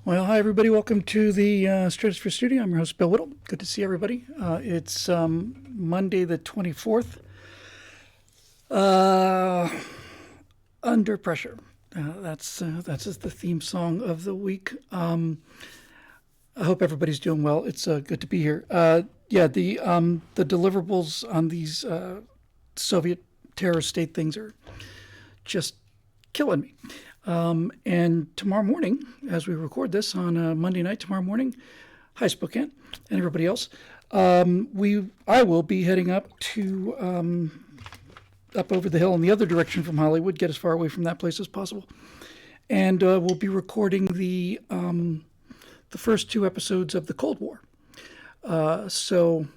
Well, hi everybody. Welcome to the Stratosphere studio. I'm your host, Bill Whittle. Good to see everybody. It's Monday the 24th. Under pressure. That's the theme song of the week. I hope everybody's doing well. It's good to be here. The deliverables on these Soviet terrorist state things are just killing me. And tomorrow morning, as we record this on Monday night, tomorrow morning, hi Spokane and everybody else, I will be heading up to up over the hill in the other direction from Hollywood, get as far away from that place as possible, and we'll be recording the first two episodes of the Cold War. So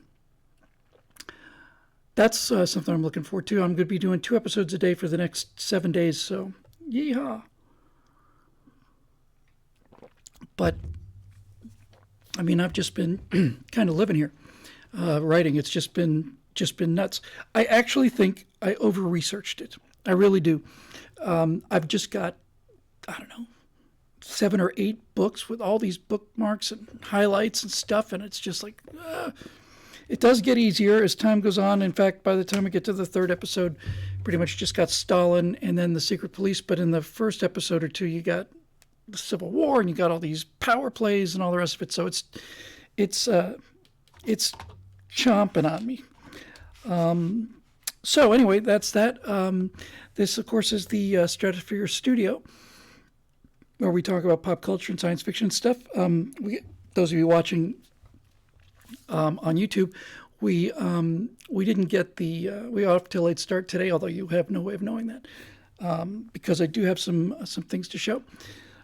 that's something I'm looking forward to. I'm going to be doing 2 episodes a day for the next 7 days. So yeehaw. But, I mean, I've just been kind of living here, writing. It's just been nuts. I actually think I over-researched it. I really do. I've just got, 7 or 8 books with all these bookmarks and highlights and stuff, and it's just like, it does get easier as time goes on. In fact, by the time we get to the 3rd episode, pretty much just got Stalin and then the Secret Police. But in the first episode or 2, you got the Civil War and you got all these power plays and all the rest of it. So it's chomping on me. So anyway, that's that. This, of course, is the Stratosphere Studio, where we talk about pop culture and science fiction stuff. Those of you watching on YouTube, we didn't get we off till late start today, although you have no way of knowing that, because I do have some things to show.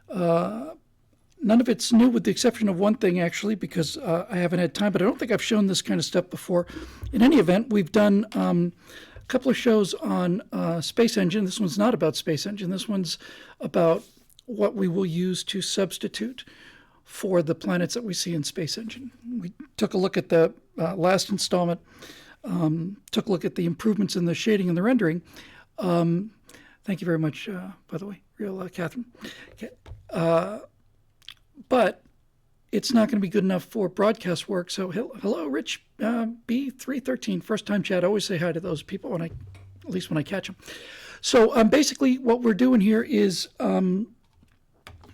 None of it's new with the exception of one thing, actually, because I haven't had time, but I don't think I've shown this kind of stuff before. In any event, we've done a couple of shows on Space Engine. This one's not about Space Engine. This one's about what we will use to substitute for the planets that we see in Space Engine. We took a look at the last installment, took a look at the improvements in the shading and the rendering. Thank you very much, by the way, real Catherine. But it's not going to be good enough for broadcast work. So hello, Rich B313, first time chat. I always say hi to those people at least when I catch them. So basically what we're doing here is I'm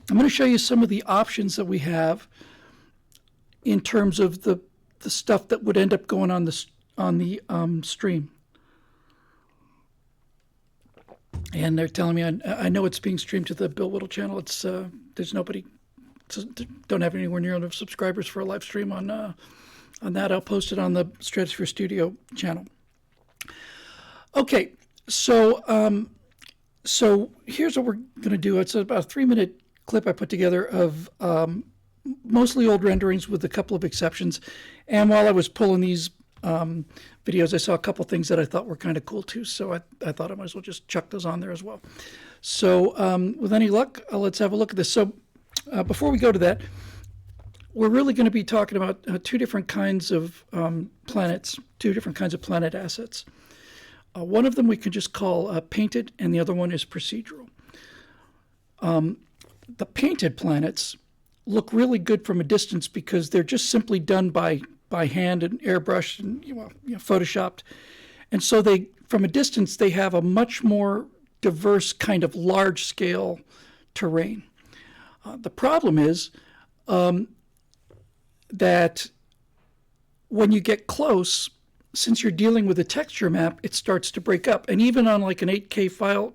going to show you some of the options that we have in terms of the stuff that would end up going on the stream. And they're telling me, I know it's being streamed to the Bill Whittle channel. It's there's nobody, don't have anywhere near enough subscribers for a live stream on that. I'll post it on the Stratosphere Studio channel. Okay, so here's what we're going to do. It's about a 3-minute clip I put together of mostly old renderings with a couple of exceptions. And while I was pulling these videos, I saw a couple things that I thought were kind of cool too. So I thought I might as well just chuck those on there as well. So with any luck, let's have a look at this. So before we go to that, we're really going to be talking about 2 different kinds of planets, 2 different kinds of planet assets. One of them we can just call painted, and the other one is procedural. The painted planets look really good from a distance because they're just simply done by hand and airbrushed and photoshopped. And so from a distance, they have a much more diverse kind of large scale terrain. The problem is that when you get close, since you're dealing with a texture map, it starts to break up. And even on like an 8K file,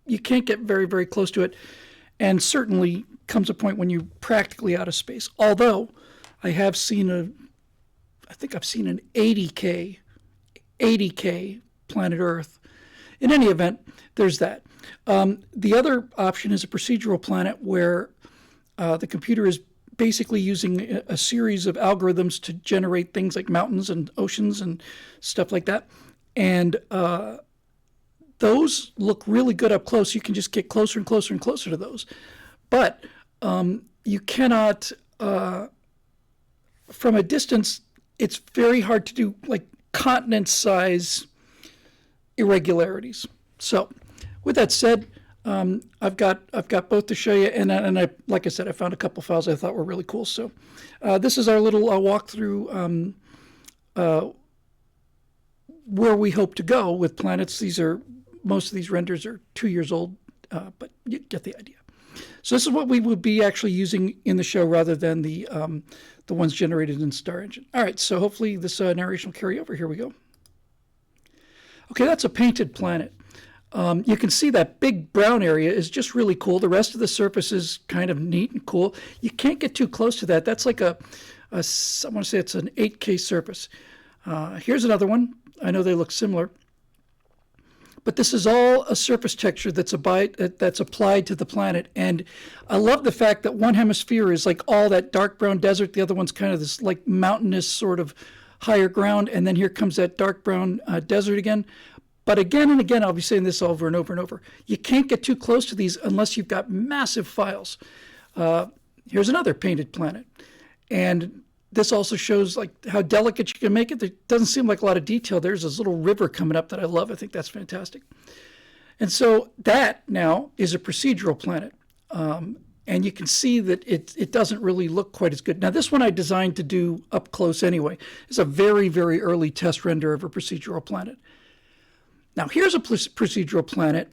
you can't get very, very close to it. And certainly comes a point when you're practically out of space. Although I have seen I think I've seen an 80K planet Earth. In any event, there's that. The other option is a procedural planet where the computer is basically using a series of algorithms to generate things like mountains and oceans and stuff like that. And those look really good up close. You can just get closer and closer and closer to those. But you cannot, from a distance, it's very hard to do like continent size irregularities. So with that said, I've got both to show you, and I, like I said, I found a couple files I thought were really cool. So this is our little walkthrough where we hope to go with planets. Most of these renders are 2 years old, but you get the idea. So this is what we would be actually using in the show rather than the ones generated in Star Engine. All right, so hopefully this narration will carry over. Here we go. Okay, that's a painted planet. You can see that big brown area is just really cool. The rest of the surface is kind of neat and cool. You can't get too close to that. That's like I want to say it's an 8K surface. Here's another one. I know they look similar. But this is all a surface texture that's applied to the planet. And I love the fact that one hemisphere is like all that dark brown desert. The other one's kind of this like mountainous sort of higher ground. And then here comes that dark brown desert again. But again and again, I'll be saying this over and over and over. You can't get too close to these unless you've got massive files. Here's another painted planet. And this also shows like how delicate you can make it. There doesn't seem like a lot of detail. There's this little river coming up that I love. I think that's fantastic. And so that now is a procedural planet. And you can see that it doesn't really look quite as good. Now, this one I designed to do up close anyway. It's a very, very early test render of a procedural planet. Now, here's a procedural planet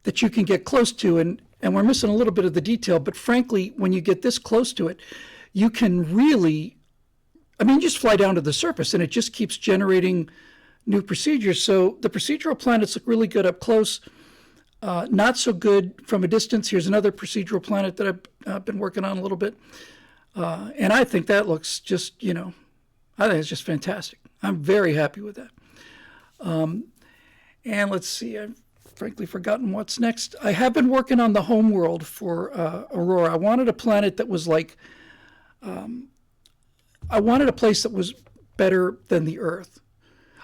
that you can get close to, and we're missing a little bit of the detail, but frankly, when you get this close to it, you can really, just fly down to the surface and it just keeps generating new procedures. So the procedural planets look really good up close, not so good from a distance. Here's another procedural planet that I've been working on a little bit. And I think that looks just, I think it's just fantastic. I'm very happy with that. And let's see, I've frankly forgotten what's next. I have been working on the home world for Aurora. I wanted a planet that was like, I wanted a place that was better than the Earth.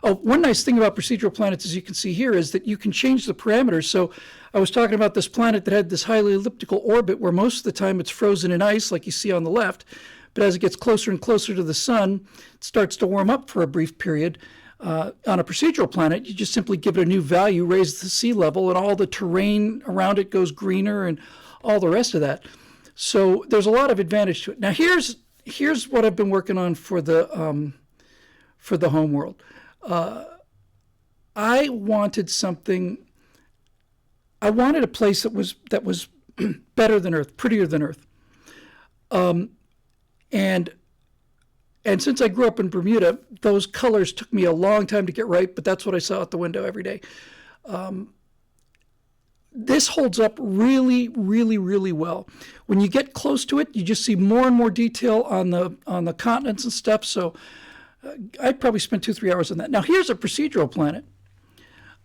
Oh, one nice thing about procedural planets, as you can see here, is that you can change the parameters. So I was talking about this planet that had this highly elliptical orbit where most of the time it's frozen in ice, like you see on the left. But as it gets closer and closer to the sun, it starts to warm up for a brief period. On a procedural planet, you just simply give it a new value, raise the sea level, and all the terrain around it goes greener and all the rest of that. So there's a lot of advantage to it. Now here's what I've been working on for the home world. I wanted a place that was better than Earth, prettier than Earth. And since I grew up in Bermuda, those colors took me a long time to get right, but that's what I saw out the window every day. This holds up really, really, really well. When you get close to it, you just see more and more detail on the continents and stuff. So I'd probably spend 2-3 hours on that. Now here's a procedural planet.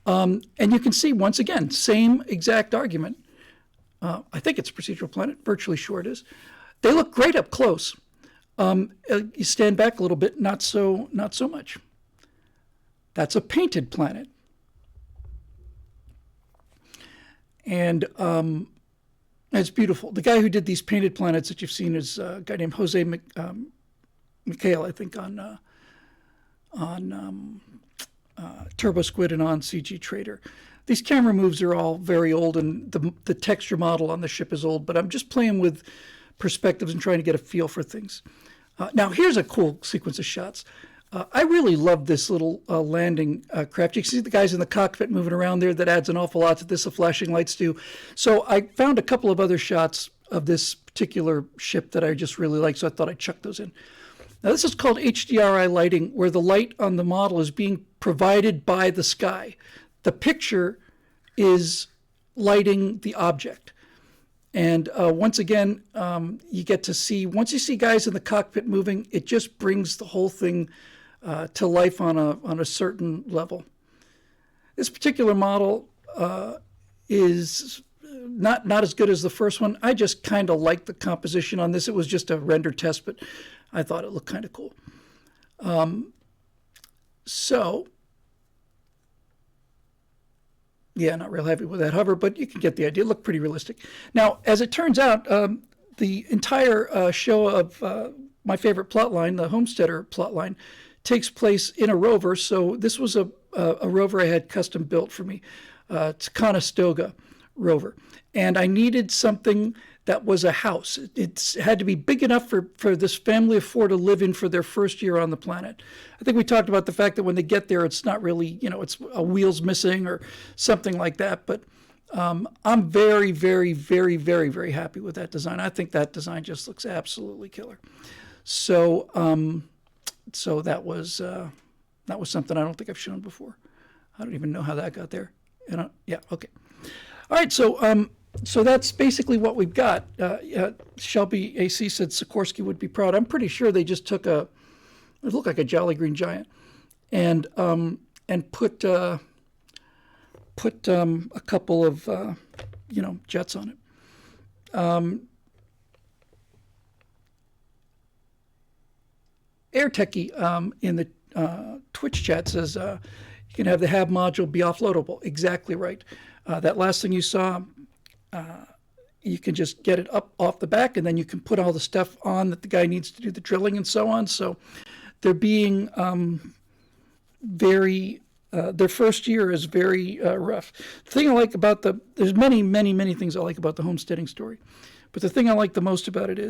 And you can see, once again, same exact argument. I think it's a procedural planet, virtually sure it is. They look great up close. You stand back a little bit, not so much. That's a painted planet. And it's beautiful. The guy who did these painted planets that you've seen is a guy named Jose Mikhail, I think, on Turbo Squid and on CG Trader. These camera moves are all very old, and the texture model on the ship is old, but I'm just playing with perspectives and trying to get a feel for things. Now, here's a cool sequence of shots. I really love this little landing craft. You can see the guys in the cockpit moving around there. That adds an awful lot to this, the flashing lights do. So I found a couple of other shots of this particular ship that I just really like, so I thought I'd chuck those in. Now, this is called HDRI lighting, where the light on the model is being provided by the sky. The picture is lighting the object. And once again, you get to see, once you see guys in the cockpit moving, it just brings the whole thing to life on a certain level. This particular model is not as good as the first one. I just kind of like the composition on this. It was just a render test, but I thought it looked kind of cool. So, yeah, not real happy with that hover, but you can get the idea. It looked pretty realistic. Now, as it turns out, the entire show of my favorite plotline, the Homesteader plotline, takes place in a rover. So this was a rover I had custom built for me. It's Conestoga rover. And I needed something that was a house. It had to be big enough for this family of four to live in for their first year on the planet. I think we talked about the fact that when they get there, it's not really, it's a wheel's missing or something like that. But I'm very, very, very, very, very happy with that design. I think that design just looks absolutely killer. So, so that was something I don't think I've shown before. I don't even know how that got there. Yeah, okay. All right, so that's basically what we've got. Shelby AC said Sikorsky would be proud. I'm pretty sure they just took it looked like a Jolly Green Giant, and put a couple of jets on it. AirTechie in the Twitch chat says you can have the HAB module be offloadable. Exactly right. That last thing you saw, you can just get it up off the back, and then you can put all the stuff on that the guy needs to do the drilling and so on. So they're being very, their first year is very rough. The thing I like about there's many, many, many things I like about the homesteading story, but the thing I like the most about it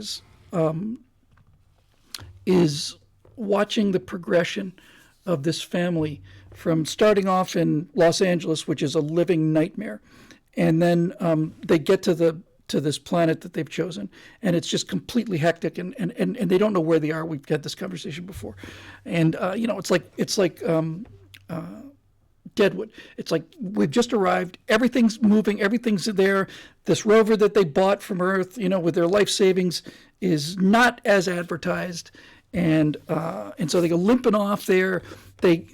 is watching the progression of this family from starting off in Los Angeles, which is a living nightmare, and then they get to this planet that they've chosen, and it's just completely hectic, and they don't know where they are. We've had this conversation before, and it's like Deadwood. It's like we've just arrived. Everything's moving. Everything's there. This rover that they bought from Earth, with their life savings, is not as advertised, and so they go limping off there. They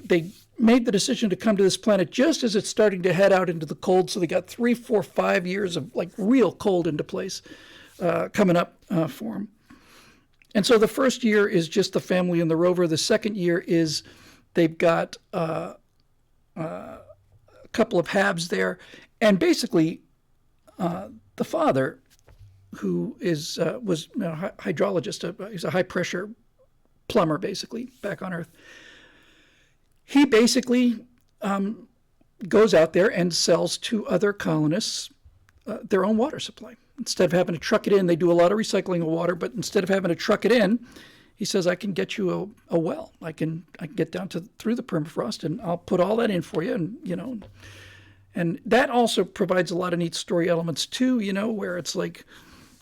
made the decision to come to this planet just as it's starting to head out into the cold. So they got 3, 4, 5 years of like real cold into place coming up for them. And so the first year is just the family and the rover. The second year is they've got a couple of HABs there. And basically the father, who was a hydrologist, he's a high pressure plumber basically back on Earth. He basically goes out there and sells to other colonists their own water supply. Instead of having to truck it in, they do a lot of recycling of water, but instead of having to truck it in, he says, I can get you a well. I can get down through the permafrost, and I'll put all that in for you. And that also provides a lot of neat story elements too, where it's like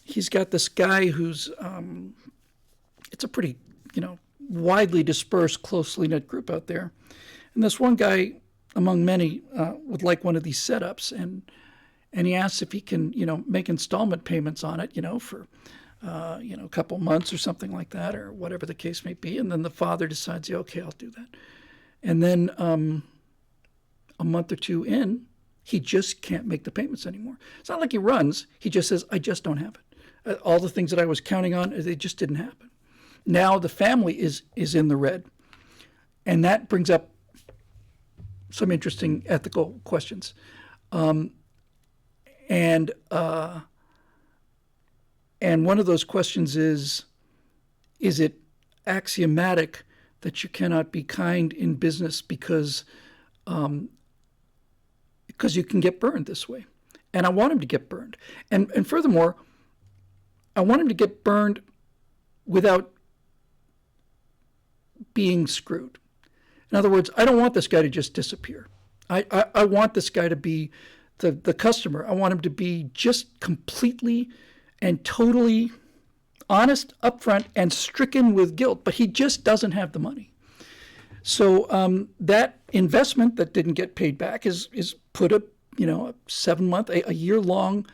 he's got this guy who's, it's a pretty, widely dispersed, closely knit group out there. And this one guy, among many, would like one of these setups, and he asks if he can, make installment payments on it, for, a couple months or something like that, or whatever the case may be. And then the father decides, yeah, okay, I'll do that. And then a month or two in, he just can't make the payments anymore. It's not like he runs. He just says, I just don't have it. All the things that I was counting on, they just didn't happen. Now the family is in the red. And that brings up some interesting ethical questions. And one of those questions is it axiomatic that you cannot be kind in business because you can get burned this way? And I want him to get burned. And furthermore, I want him to get burned without being screwed. In other words, I don't want this guy to just disappear. I want this guy to be the customer. I want him to be just completely and totally honest, upfront, and stricken with guilt, but he just doesn't have the money. So that investment that didn't get paid back is put a 7-month, a year-long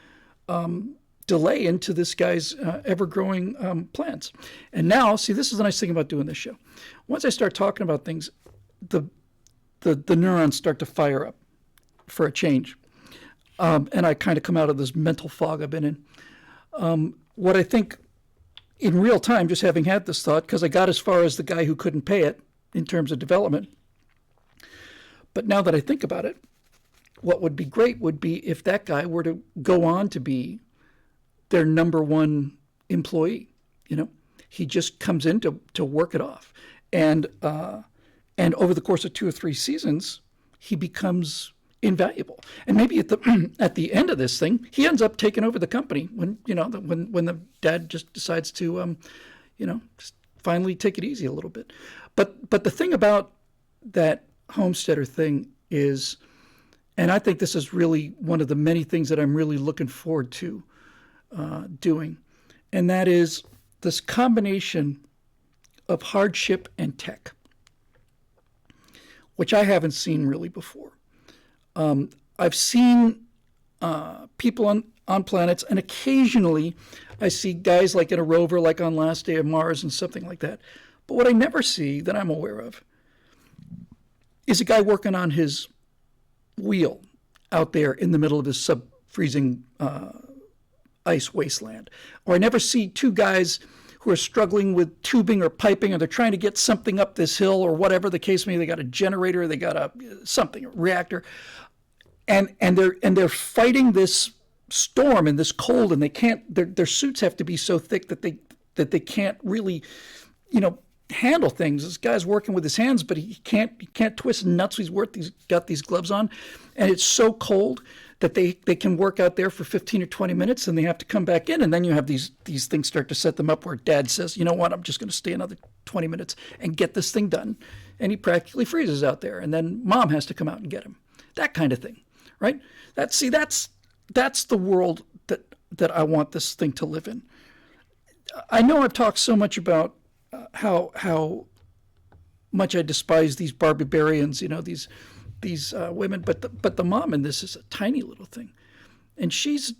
delay into this guy's ever-growing plans. And now, see, this is the nice thing about doing this show. Once I start talking about things, the neurons start to fire up for a change. And I kind of come out of this mental fog I've been in. What I think in real time, just having had this thought, because I got as far as the guy who couldn't pay it in terms of development. But now that I think about it, what would be great would be if that guy were to go on to be their number one employee. He just comes in to work it off. And over the course of 2 or 3 seasons, he becomes invaluable. And maybe at the at the end of this thing, he ends up taking over the company when when the dad just decides to just finally take it easy a little bit. But the thing about that homesteader thing is, and I think this is really one of the many things that I'm really looking forward to doing, and that is this combination of hardship and tech, which I haven't seen really before. I've seen people on planets, and occasionally I see guys like in a rover, like on Last Day of Mars and something like that. But what I never see that I'm aware of is a guy working on his wheel out there in the middle of this sub-freezing ice wasteland. Or I never see two guys who are struggling with tubing or piping, or they're trying to get something up this hill, or whatever the case may be. They got a generator, they got a reactor, and they're fighting this storm and this cold, and they can't. Their suits have to be so thick that they can't really, handle things. This guy's working with his hands, but he can't twist nuts. He's got these gloves on, and it's so cold that they can work out there for 15 or 20 minutes, and they have to come back in, and then you have these things start to set them up where dad says, you know what, I'm just going to stay another 20 minutes and get this thing done, and he practically freezes out there, and then mom has to come out and get him. That kind of thing, right? That's the world that I want this thing to live in. I know I've talked so much about how much I despise these barbarians, these women, but the mom in this is a tiny little thing, and she's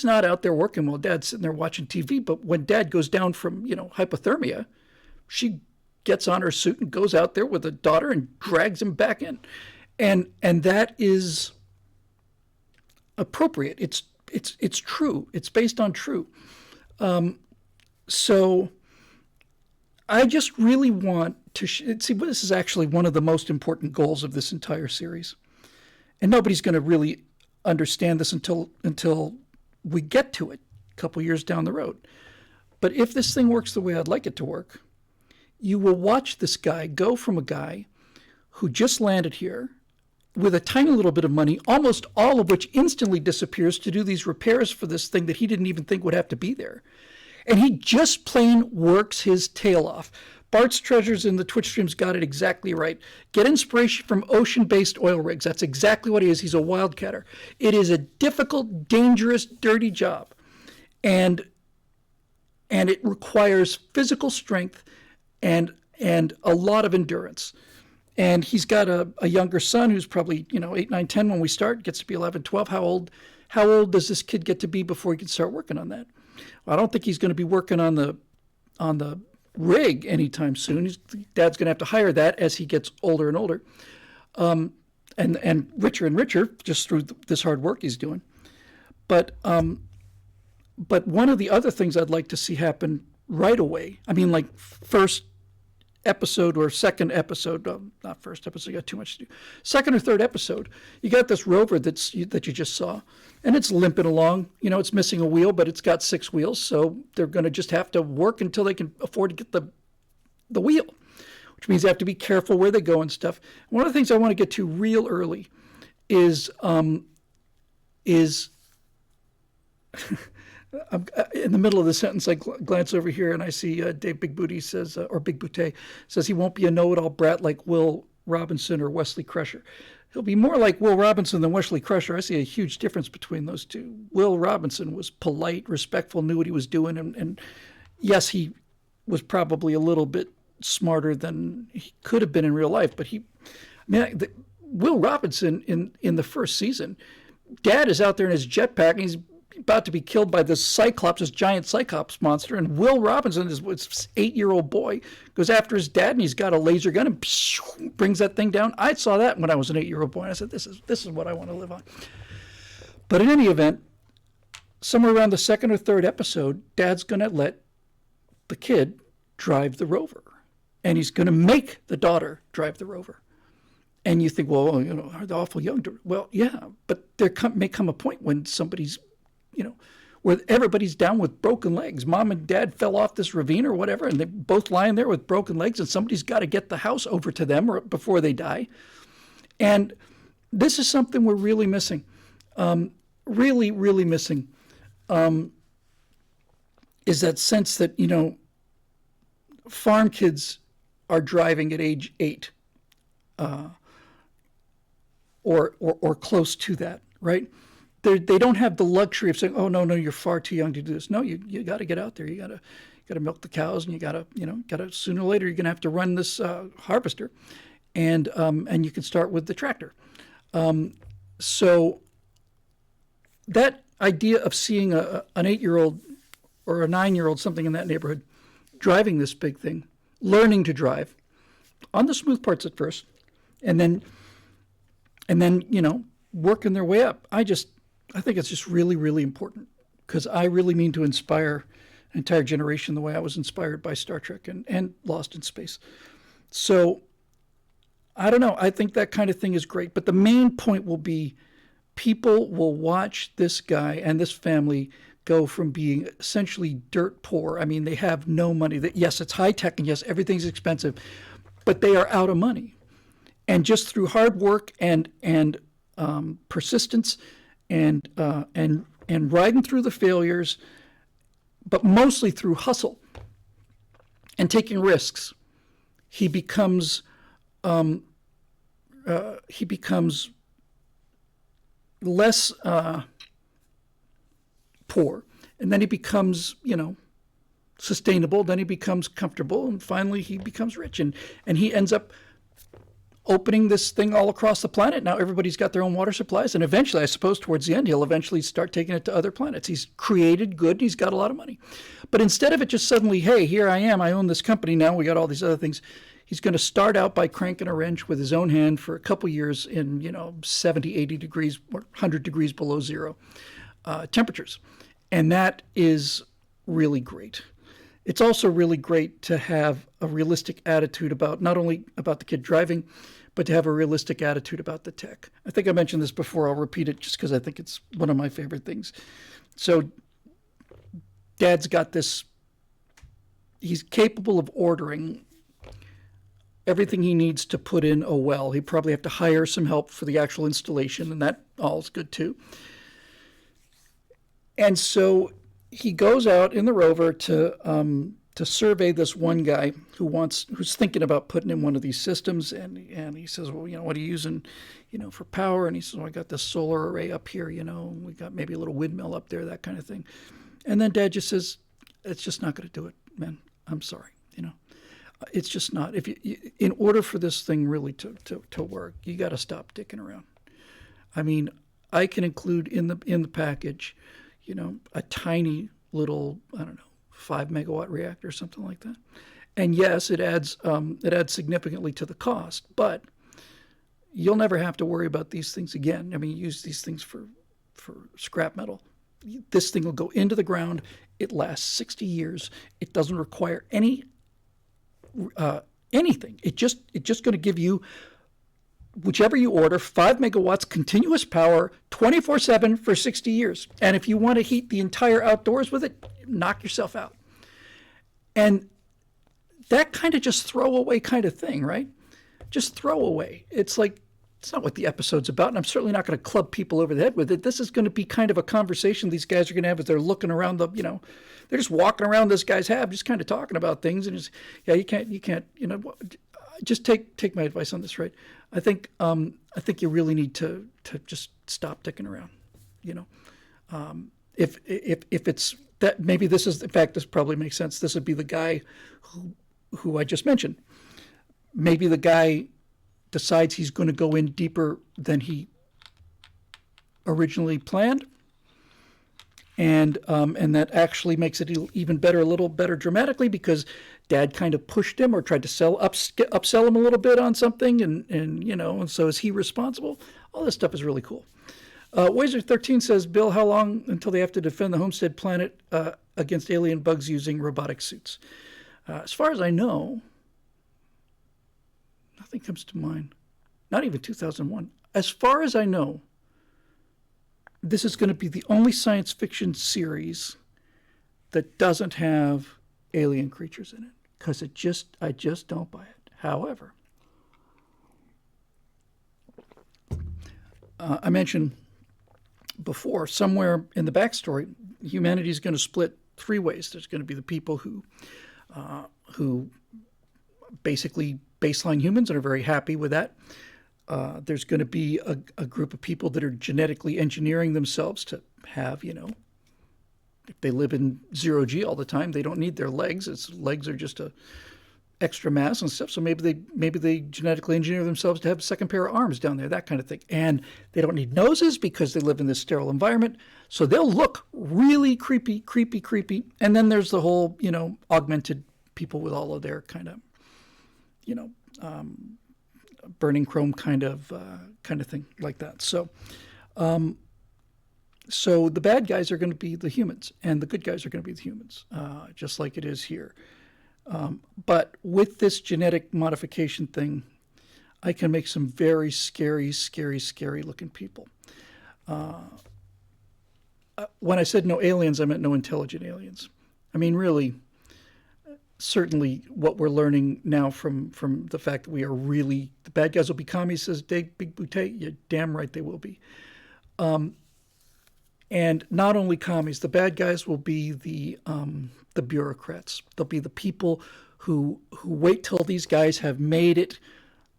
not out there working while dad's sitting there watching TV. But when dad goes down from hypothermia, she gets on her suit and goes out there with a daughter and drags him back in, and that is appropriate. It's true. It's based on true. So I just really want to see. This is actually one of the most important goals of this entire series, and nobody's going to really understand this until we get to it a couple years down the road. But if this thing works the way I'd like it to work, you will watch this guy go from a guy who just landed here with a tiny little bit of money, almost all of which instantly disappears to do these repairs for this thing that he didn't even think would have to be there. And he just plain works his tail off. Bart's Treasures in the Twitch streams got it exactly right. Get inspiration from ocean-based oil rigs. That's exactly what he is. He's a wildcatter. It is a difficult, dangerous, dirty job. And it requires physical strength and a lot of endurance. And he's got a younger son who's probably 8, 9, 10 when we start, gets to be 11, 12. How old does this kid get to be before he can start working on that? Well, I don't think he's going to be working on the rig anytime soon. Dad's going to have to hire that as he gets older and older, and richer and richer just through this hard work he's doing. But one of the other things I'd like to see happen right away, I mean, like first episode or second episode, not first episode, you got too much to do. Second or third episode, you got this rover that you just saw, and it's limping along. It's missing a wheel, but it's got 6 wheels, so they're going to just have to work until they can afford to get the wheel, which means they have to be careful where they go and stuff. One of the things I want to get to real early is I'm in the middle of the sentence, I glance over here and I see Dave Big Booty says, or Big Booty says, he won't be a know-it-all brat like Will Robinson or Wesley Crusher. He'll be more like Will Robinson than Wesley Crusher. I see a huge difference between those two. Will Robinson was polite, respectful, knew what he was doing, and yes, he was probably a little bit smarter than he could have been in real life. But Will Robinson in the first season, Dad is out there in his jetpack and he's about to be killed by this giant Cyclops monster, and Will Robinson, this 8-year-old boy, goes after his dad, and he's got a laser gun and brings that thing down. I saw that when I was an 8-year-old boy, and I said, this is what I want to live on. But in any event, somewhere around the second or third episode, Dad's going to let the kid drive the rover, and he's going to make the daughter drive the rover. And you think, well, are they awful young? Well, yeah, but there may come a point when somebody's where everybody's down with broken legs. Mom and dad fell off this ravine or whatever, and they're both lying there with broken legs, and somebody's got to get the house over to them before they die. And this is something we're really missing. Really, really missing. Is that sense that, farm kids are driving at age 8, or close to that, right? They don't have the luxury of saying, "Oh no, you're far too young to do this." No, you got to get out there. You got to milk the cows, and you got to sooner or later you're going to have to run this harvester, and you can start with the tractor. So that idea of seeing an 8-year-old or a 9-year-old, something in that neighborhood, driving this big thing, learning to drive on the smooth parts at first, and then working their way up. I think it's just really, really important, because I really mean to inspire an entire generation the way I was inspired by Star Trek and Lost in Space. So I don't know. I think that kind of thing is great. But the main point will be, people will watch this guy and this family go from being essentially dirt poor. I mean, they have no money. Yes, it's high tech, and yes, everything's expensive, but they are out of money. And just through hard work and persistence and riding through the failures, but mostly through hustle and taking risks, he becomes less poor, and then he becomes sustainable. Then he becomes comfortable, and finally he becomes rich, and he ends up opening this thing all across the planet. Now everybody's got their own water supplies, and eventually, I suppose towards the end, he'll eventually start taking it to other planets. He's created good, and he's got a lot of money. But instead of it just suddenly, hey, here I am, I own this company now, we got all these other things, he's going to start out by cranking a wrench with his own hand for a couple years in 70, 80 degrees or 100 degrees below zero temperatures. And that is really great. It's also really great to have a realistic attitude about not only about the kid driving, but to have a realistic attitude about the tech. I think I mentioned this before. I'll repeat it just because I think it's one of my favorite things. So Dad's got this. He's capable of ordering everything he needs to put in a well. He'd probably have to hire some help for the actual installation, and that all's good too. And so he goes out in the rover to survey this one guy who's thinking about putting in one of these systems, and he says, well, what are you using, for power? And he says, well, I got this solar array up here, we got maybe a little windmill up there, that kind of thing. And then Dad just says, it's just not going to do it, man. I'm sorry, it's just not. If you in order for this thing really to work, you got to stop dicking around. I mean, I can include in the package, a tiny little, 5 megawatt reactor or something like that. And yes, it adds significantly to the cost, but you'll never have to worry about these things again. I mean, you use these things for scrap metal. This thing will go into the ground. It lasts 60 years. It doesn't require anything. It's just going to give you, whichever you order, 5 megawatts continuous power 24/7 for 60 years. And if you want to heat the entire outdoors with it, knock yourself out. And that kind of just throwaway kind of thing, right? Just throwaway. It's like, it's not what the episode's about, and I'm certainly not going to club people over the head with it. This is going to be kind of a conversation these guys are going to have as they're looking around they're just walking around this guy's hab, just kind of talking about things, and just, you can't, just take my advice on this, right? I think you really need to just stop dicking around, if it's that, maybe this is, in fact, this probably makes sense. This would be the guy who I just mentioned. Maybe the guy decides he's going to go in deeper than he originally planned, and that actually makes it even better, a little better dramatically, because Dad kind of pushed him or tried to upsell him a little bit on something, and so is he responsible? All this stuff is really cool. Wazer 13 says, Bill, how long until they have to defend the homestead planet against alien bugs using robotic suits? As far as I know, nothing comes to mind. Not even 2001. As far as I know, this is going to be the only science fiction series that doesn't have alien creatures in it, because I just don't buy it. However, I mentioned before, somewhere in the backstory, humanity is going to split three ways. There's going to be the people who basically baseline humans and are very happy with that. There's going to be a group of people that are genetically engineering themselves to have, if they live in 0G all the time, they don't need their legs. Legs are just a extra mass and stuff. So maybe they genetically engineer themselves to have a second pair of arms down there, that kind of thing. And they don't need noses because they live in this sterile environment. So they'll look really creepy. And then there's the whole, augmented people with all of their kind of, burning chrome kind of thing like that. So the bad guys are going to be the humans, and the good guys are going to be the humans, just like it is here. But with this genetic modification thing, I can make some very scary looking people. When I said no aliens, I meant no intelligent aliens. I mean, really, certainly what we're learning now from the fact that we are really, the bad guys will be commies, says Big Boutte. You're damn right they will be. And not only commies, the bad guys will be the bureaucrats. They'll be the people who wait till these guys have made it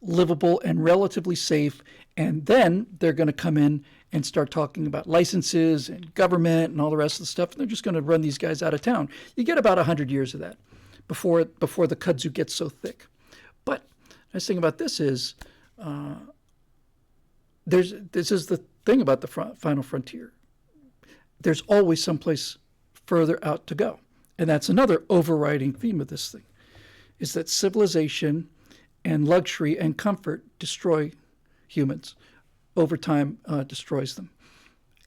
livable and relatively safe, and then they're going to come in and start talking about licenses and government and all the rest of the stuff, and they're just going to run these guys out of town. You get about 100 years of that before the kudzu gets so thick. But the nice thing about this is this is the thing about the final frontier. There's always someplace further out to go. And that's another overriding theme of this thing, is that civilization and luxury and comfort destroy humans. Over time, destroys them.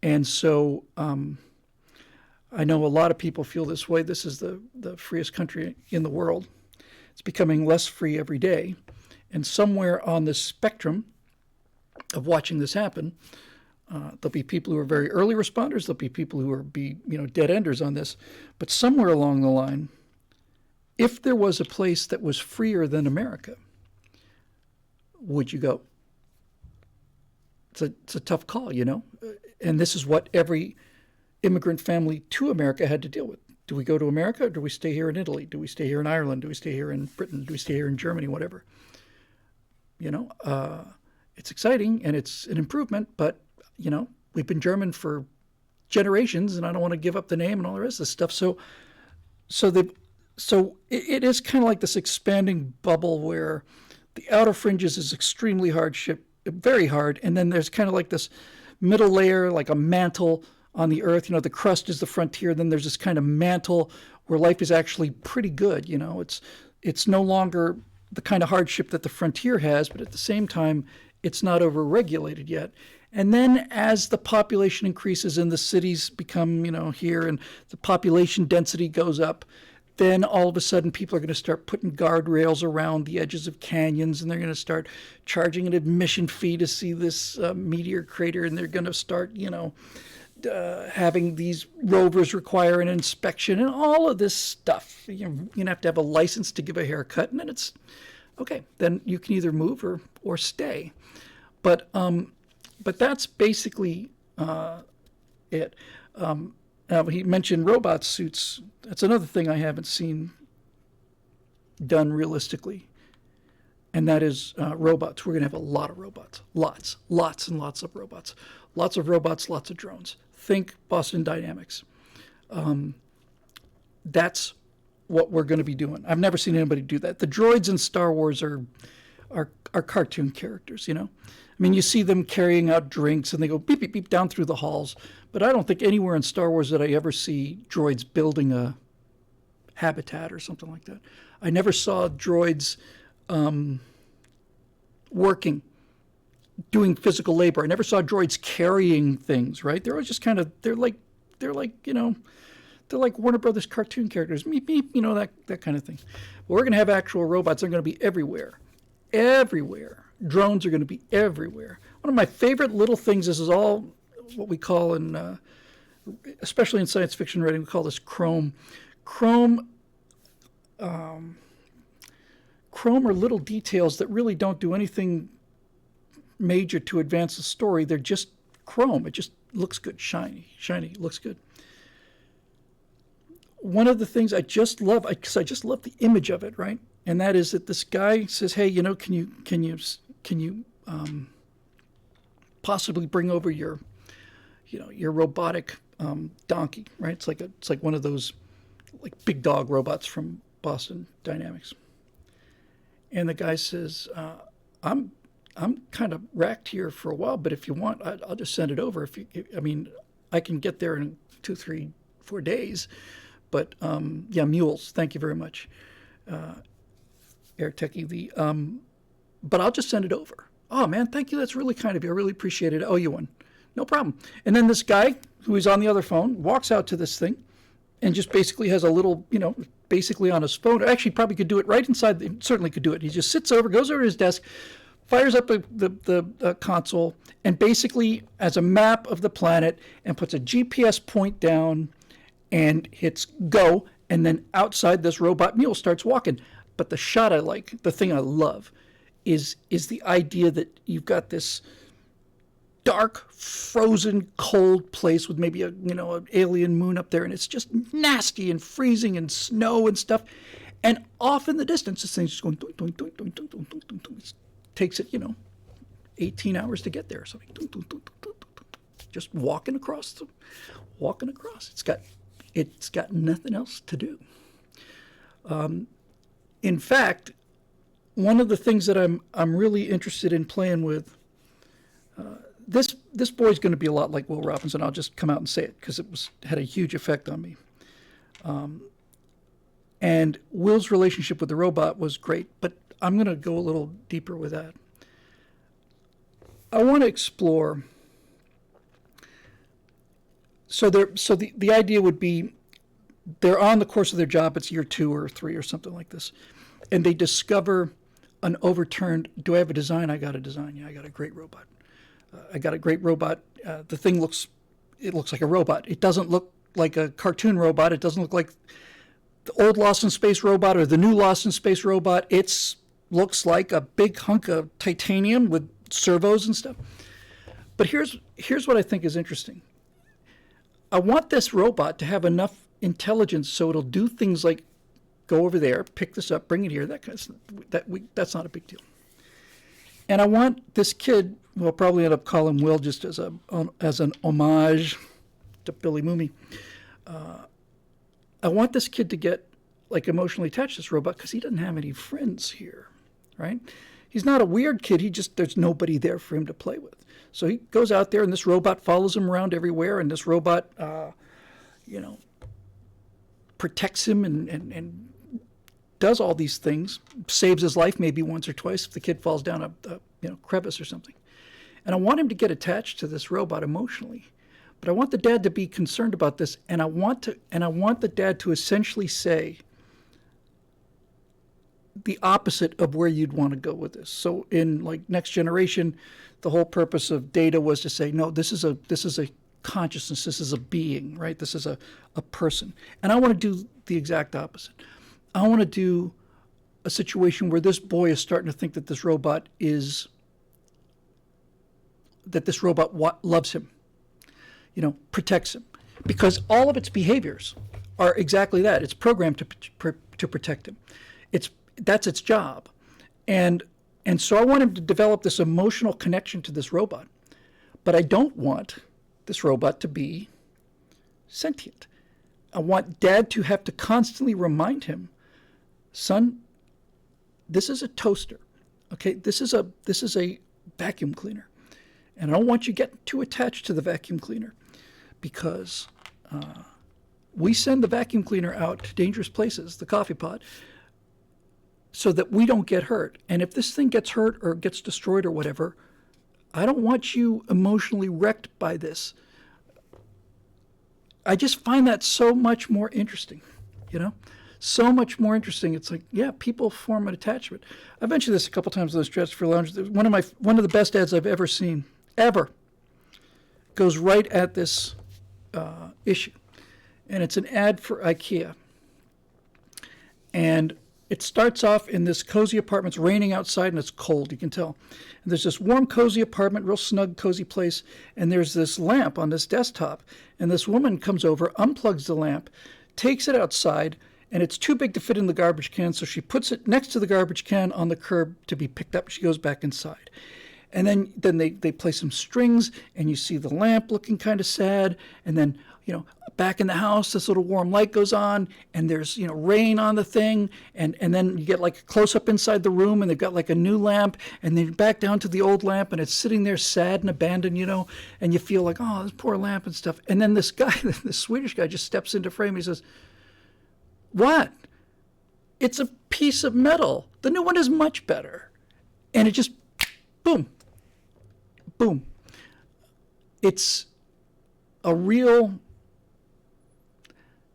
And so I know a lot of people feel this way. This is the freest country in the world. It's becoming less free every day. And somewhere on the spectrum of watching this happen, there'll be people who are very early responders. There'll be people who are dead enders on this. But somewhere along the line, if there was a place that was freer than America, would you go? It's a tough call, And this is what every immigrant family to America had to deal with. Do we go to America, or do we stay here in Italy? Do we stay here in Ireland? Do we stay here in Britain? Do we stay here in Germany? Whatever. It's exciting and it's an improvement, but we've been German for generations, and I don't want to give up the name and all the rest of this stuff. So it is kind of like this expanding bubble where the outer fringes is extremely hardship, very hard, and then there's kind of like this middle layer, like a mantle on the earth. The crust is the frontier. Then there's this kind of mantle where life is actually pretty good. It's no longer the kind of hardship that the frontier has, but at the same time, it's not overregulated yet. And then as the population increases and the cities become, here, and the population density goes up, then all of a sudden people are going to start putting guardrails around the edges of canyons, and they're going to start charging an admission fee to see this meteor crater, and they're going to start, having these rovers require an inspection and all of this stuff. You're going to have a license to give a haircut, and then it's okay. Then you can either move or stay. But that's basically it. He mentioned robot suits. That's another thing I haven't seen done realistically, and that is robots. We're going to have a lot of robots. Lots and lots of robots. Lots of robots, lots of drones. Think Boston Dynamics. That's what we're going to be doing. I've never seen anybody do that. The droids in Star Wars are cartoon characters, I mean, you see them carrying out drinks and they go beep, beep, beep down through the halls. But I don't think anywhere in Star Wars that I ever see droids building a habitat or something like that. I never saw droids working, doing physical labor. I never saw droids carrying things, right? They're always just kind of, they're like Warner Brothers cartoon characters, meep, meep, that kind of thing. But we're going to have actual robots. They're going to be everywhere. Drones are going to be everywhere. One of my favorite little things, this is all what we call especially in science fiction writing, we call this chrome. Chrome are little details that really don't do anything major to advance the story. They're just chrome. It just looks good, shiny, looks good. One of the things I just love, because I just love the image of it, right? And that is that this guy says, "Hey, can you possibly bring over your robotic donkey, right? It's like one of those like big dog robots from Boston Dynamics." And the guy says, "I'm kind of racked here for a while, but if you want, I'll just send it over. I can get there in 2, 3, 4 days, but yeah, mules. Thank you very much, Air Techie. But I'll just send it over." "Oh man, thank you. That's really kind of you. I really appreciate it. I owe you one." "No problem." And then this guy who is on the other phone walks out to this thing and just basically has a little, basically on his phone. Actually, probably could do it right inside. Certainly could do it. He just goes over to his desk, fires up the console, and basically has a map of the planet and puts a GPS point down and hits go. And then outside, this robot mule starts walking. But the shot I like, the thing I love, is the idea that you've got this dark, frozen, cold place with maybe an alien moon up there, and it's just nasty and freezing and snow and stuff. And off in the distance, this thing's just going doink, doink, doink, doink, doink, doink, doink, doink, doink. It takes it 18 hours to get there or something. Doink, doink, doink, doink, doink, doink. Just walking across. It's got nothing else to do. In fact, one of the things that I'm really interested in playing with, this boy's going to be a lot like Will Robinson. I'll just come out and say it because it had a huge effect on me. And Will's relationship with the robot was great, but I'm going to go a little deeper with that. I want to explore. So the idea would be they're on the course of their job. It's year 2 or 3 or something like this, and they discover an overturned. "Do I have a design?" "I got a design. Yeah, I got a great robot. I got a great robot. The thing looks like a robot. It doesn't look like a cartoon robot. It doesn't look like the old Lost in Space robot or the new Lost in Space robot. It looks like a big hunk of titanium with servos and stuff." But here's what I think is interesting. I want this robot to have enough intelligence so it'll do things like go over there, pick this up, bring it here. That kind of stuff. That's not a big deal. And I want this kid, we'll probably end up calling Will just as an homage to Billy Mooney. I want this kid to get emotionally attached to this robot because he doesn't have any friends here, right? He's not a weird kid. There's nobody there for him to play with. So he goes out there and this robot follows him around everywhere, and this robot, protects him and does all these things, saves his life maybe once or twice if the kid falls down a crevice or something. And I want him to get attached to this robot emotionally. But I want the dad to be concerned about this, and I want the dad to essentially say the opposite of where you'd want to go with this. So in Next Generation, the whole purpose of Data was to say, no, this is a consciousness, this is a being, right? This is a person. And I want to do the exact opposite. I want to do a situation where this boy is starting to think that this robot loves him, protects him, because all of its behaviors are exactly that. It's programmed to protect him. That's its job. And so I want him to develop this emotional connection to this robot, but I don't want this robot to be sentient. I want dad to have to constantly remind him, son, this is a toaster, okay? This is a vacuum cleaner. And I don't want you getting too attached to the vacuum cleaner because we send the vacuum cleaner out to dangerous places, the coffee pot, so that we don't get hurt. And if this thing gets hurt or gets destroyed or whatever, I don't want you emotionally wrecked by this. I just find that so much more interesting, so much more interesting. It's people form an attachment. I've mentioned this a couple times on the Stratosphere Lounge. One of the best ads I've ever seen, ever, goes right at this issue. And it's an ad for IKEA. And it starts off in this cozy apartment. It's raining outside and it's cold, you can tell. And there's this warm, cozy apartment, real snug, cozy place. And there's this lamp on this desktop. And this woman comes over, unplugs the lamp, takes it outside, and it's too big to fit in the garbage can. So she puts it next to the garbage can on the curb to be picked up. She goes back inside. And then they play some strings, and you see the lamp looking kind of sad. And then, back in the house, this little warm light goes on, and there's, rain on the thing. And then you get like a close up inside the room, and they've got like a new lamp, and then back down to the old lamp, and it's sitting there sad and abandoned, and you feel like, oh, this poor lamp and stuff. And then this guy, this Swedish guy, just steps into frame. He says, "What? It's a piece of metal. The new one is much better." And it just, boom. Boom. It's a real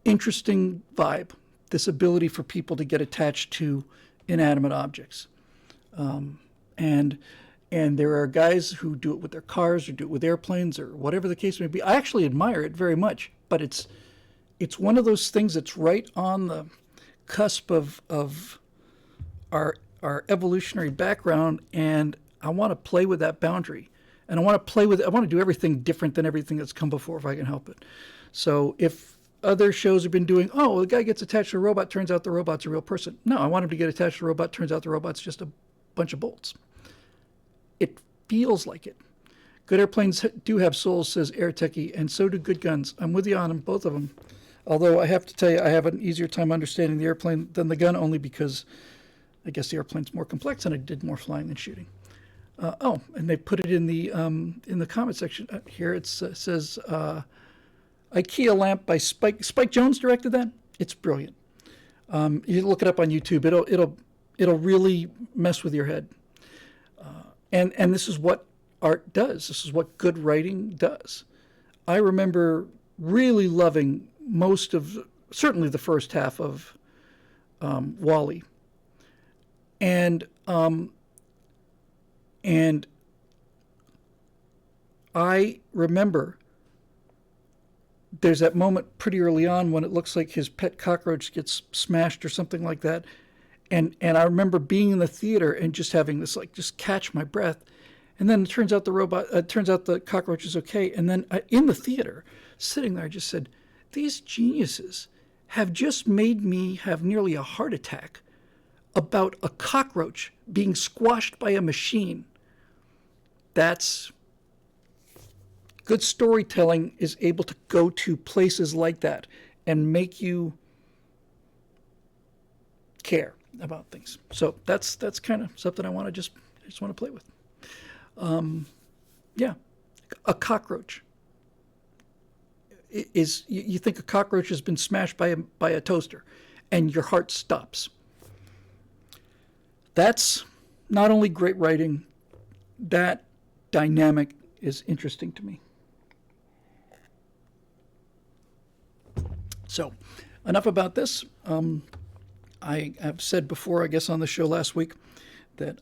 interesting vibe, this ability for people to get attached to inanimate objects. And there are guys who do it with their cars or do it with airplanes or whatever the case may be. I actually admire it very much, but it's one of those things that's right on the cusp of our evolutionary background, and I want to play with that boundary. And I want to do everything different than everything that's come before if I can help it. So if other shows have been doing, the guy gets attached to a robot, turns out the robot's a real person. No, I want him to get attached to a robot, turns out the robot's just a bunch of bolts. It feels like it. Good airplanes do have souls, says Air Techie, and so do good guns. I'm with you on them, both of them. Although I have to tell you, I have an easier time understanding the airplane than the gun, only because I guess the airplane's more complex and I did more flying than shooting. And they put it in the comment section here. It says IKEA lamp by Spike Jones directed that. It's brilliant. You look it up on YouTube. It'll really mess with your head. And this is what art does. This is what good writing does. I remember really loving certainly the first half of WALL-E, and I remember there's that moment pretty early on when it looks like his pet cockroach gets smashed or something like that. And I remember being in the theater and just having this, just catch my breath. And then it turns out the cockroach is okay. And then in the theater, sitting there, I just said, these geniuses have just made me have nearly a heart attack about a cockroach being squashed by a machine. That's good storytelling, is able to go to places like that and make you care about things. So that's kind of something I just want to play with. A cockroach is, you think a cockroach has been smashed by a toaster and your heart stops. That's not only great writing, that dynamic is interesting to me. So, enough about this. I have said before, I guess on the show last week, that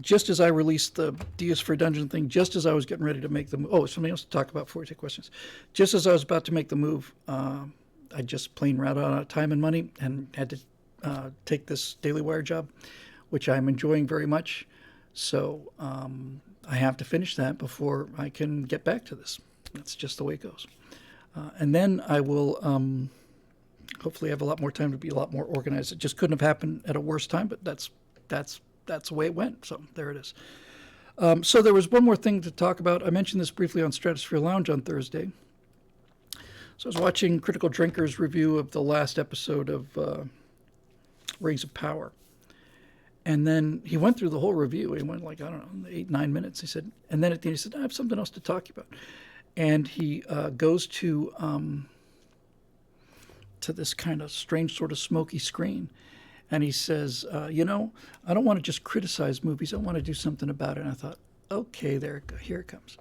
just as I released the Dias for Dungeon thing, just as I was getting ready to make the move, something else to talk about before we take questions. Just as I was about to make the move, I just plain ran out of time and money and had to take this Daily Wire job, which I'm enjoying very much. So I have to finish that before I can get back to this. That's just the way it goes. And then I will hopefully have a lot more time to be a lot more organized. It just couldn't have happened at a worse time, but that's the way it went. So there it is. So there was one more thing to talk about. I mentioned this briefly on Stratosphere Lounge on Thursday. So I was watching Critical Drinker's review of the last episode of Rings of Power. And then he went through the whole review. He went 8-9 minutes. He said, and then at the end he said, I have something else to talk about. And he goes to this kind of strange sort of smoky screen. And he says, I don't want to just criticize movies. I want to do something about it. And I thought, okay, here it comes.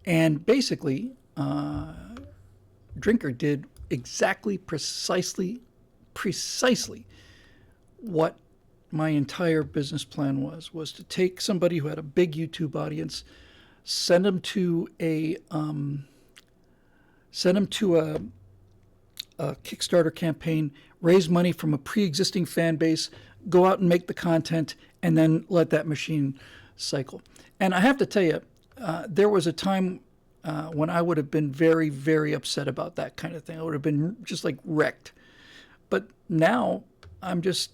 And basically, Drinker did precisely what my entire business plan was to take somebody who had a big YouTube audience, send them to a Kickstarter campaign, raise money from a pre-existing fan base, go out and make the content, and then let that machine cycle. And I have to tell you, there was a time when I would have been very, very upset about that kind of thing. I would have been just like wrecked. But now I'm just,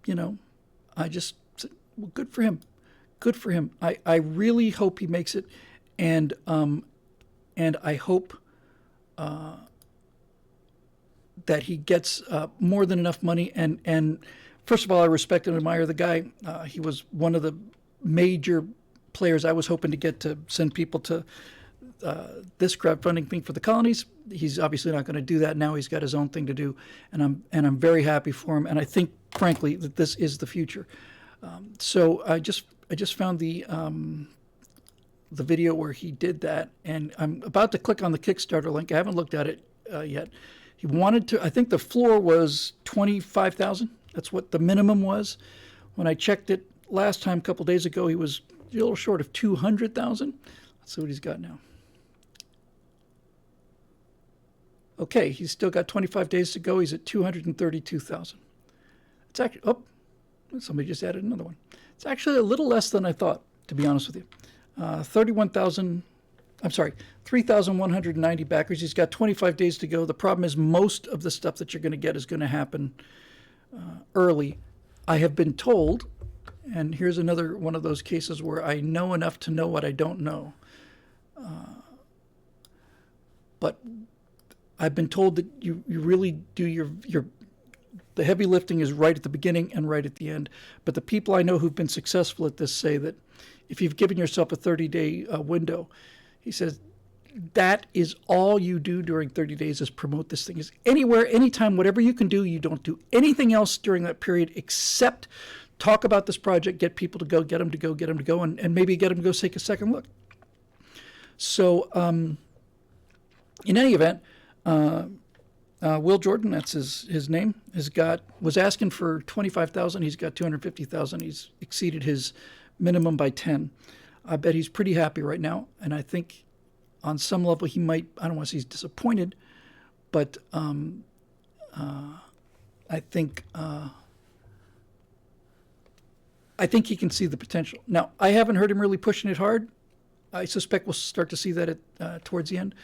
I just, well, good for him. Good for him. I really hope he makes it. And I hope that he gets more than enough money. And first of all, I respect and admire the guy. He was one of the major players I was hoping to get to send people to this crowdfunding thing for the colonies. He's obviously not going to do that now. He's got his own thing to do, and I'm very happy for him. And I think, frankly, that this is the future. So I just found the video where he did that, and I'm about to click on the Kickstarter link. I haven't looked at it yet. He wanted to. I think the floor was 25,000. That's what the minimum was. When I checked it last time, a couple days ago, he was a little short of 200,000. Let's see what he's got now. Okay, he's still got 25 days to go. He's at 232,000. It's actually, oh, somebody just added another one. It's actually a little less than I thought, to be honest with you. 3,190 backers. He's got 25 days to go. The problem is most of the stuff that you're going to get is going to happen early. I have been told, and here's another one of those cases where I know enough to know what I don't know. But I've been told that you really do the heavy lifting is right at the beginning and right at the end. But the people I know who've been successful at this say that if you've given yourself a 30-day window, he says, that is all you do during 30 days is promote this thing. Is anywhere, anytime, whatever you can do. You don't do anything else during that period except talk about this project, get people to go, get them to go, and maybe get them to go take a second look. So in any event, Will Jordan, that's his name, was asking for 25,000. He's got 250,000. He's exceeded his minimum by 10. I bet he's pretty happy right now, and I think on some level he might. I don't want to say he's disappointed, but I think he can see the potential. Now, I haven't heard him really pushing it hard. I suspect we'll start to see that towards the end.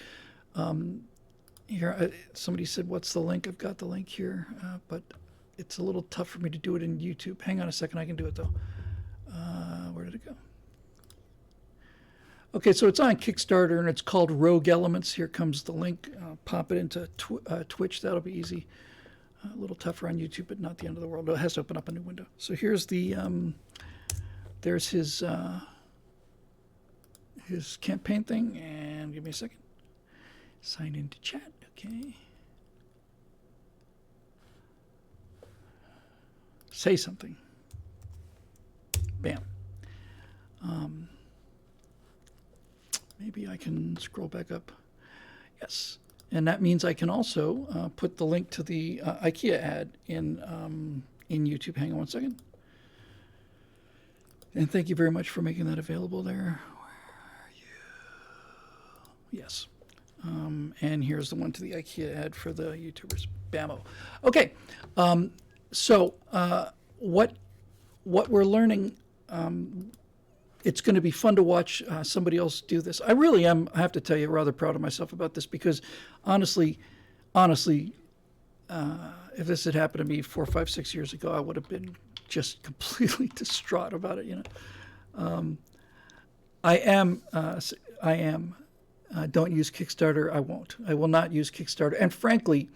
Here, somebody said, what's the link? I've got the link here, but it's a little tough for me to do it in YouTube. Hang on a second, I can do it though. Where did it go? Okay, so it's on Kickstarter and it's called Rogue Elements. Here comes the link. I'll pop it into Twitch. That'll be easy. A little tougher on YouTube, but not the end of the world. It has to open up a new window. So here's the, there's his campaign thing. And give me a second. Sign into chat. Okay. Say something. Bam. Maybe I can scroll back up. Yes. And that means I can also put the link to the IKEA ad in YouTube. Hang on one second. And thank you very much for making that available there. Where are you? Yes. And here's the one to the IKEA ad for the YouTubers. Bammo. Okay. So what we're learning, it's going to be fun to watch somebody else do this. I really am, I have to tell you, rather proud of myself about this because honestly, if this had happened to me 4, 5, 6 years ago, I would have been just completely distraught about it. I am. Don't use Kickstarter. I won't. I will not use Kickstarter. And frankly,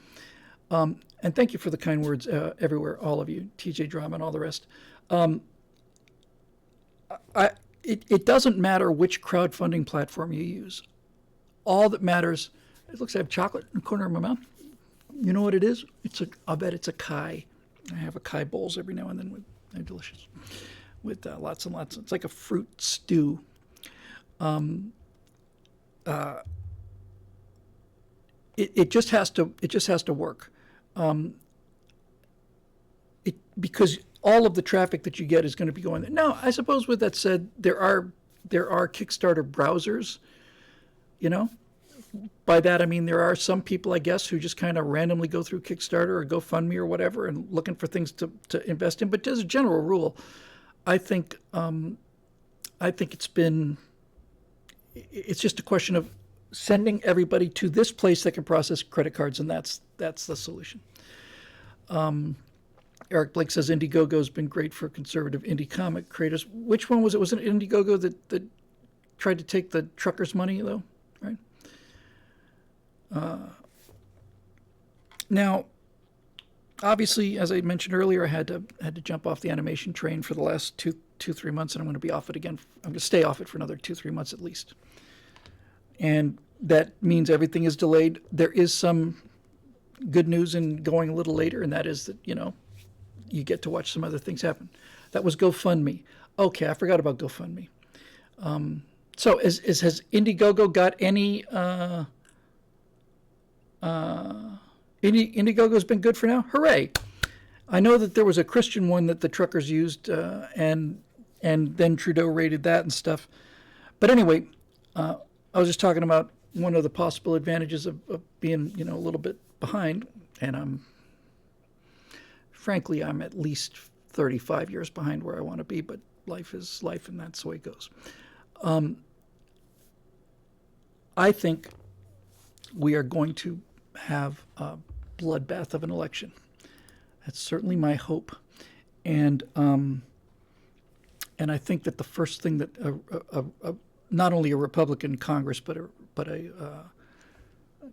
and thank you for the kind words everywhere, all of you, TJ Drama and all the rest. It doesn't matter which crowdfunding platform you use. All that matters, it looks like I have chocolate in the corner of my mouth. You know what it is? I'll bet it's a Kai. I have a Kai bowls every now and then. They're delicious. With lots and lots. It's like a fruit stew. It just has to work. Because all of the traffic that you get is going to be going there. Now, I suppose with that said, there are Kickstarter browsers, by that I mean there are some people, I guess, who just kind of randomly go through Kickstarter or GoFundMe or whatever and looking for things to invest in. But as a general rule, I think it's just a question of sending everybody to this place that can process credit cards, and that's the solution. Eric Blake says Indiegogo's been great for conservative indie comic creators. Which one was it? Was it Indiegogo that tried to take the truckers' money, though? Right? Now, obviously, as I mentioned earlier, I had to jump off the animation train for the last 3 months, and I'm going to be off it again. I'm going to stay off it for another 2-3 months at least. And that means everything is delayed. There is some good news in going a little later, and that is that, you get to watch some other things happen. That was GoFundMe. Okay, I forgot about GoFundMe. So has Indiegogo got any... Indiegogo's been good for now? Hooray! I know that there was a Christian one that the truckers used, and then Trudeau raided that and stuff. But anyway, I was just talking about one of the possible advantages of being, a little bit behind, and frankly, I'm at least 35 years behind where I want to be, but life is life, and that's the way it goes. I think we are going to have a bloodbath of an election. That's certainly my hope, and I think that the first thing that not only a Republican Congress but a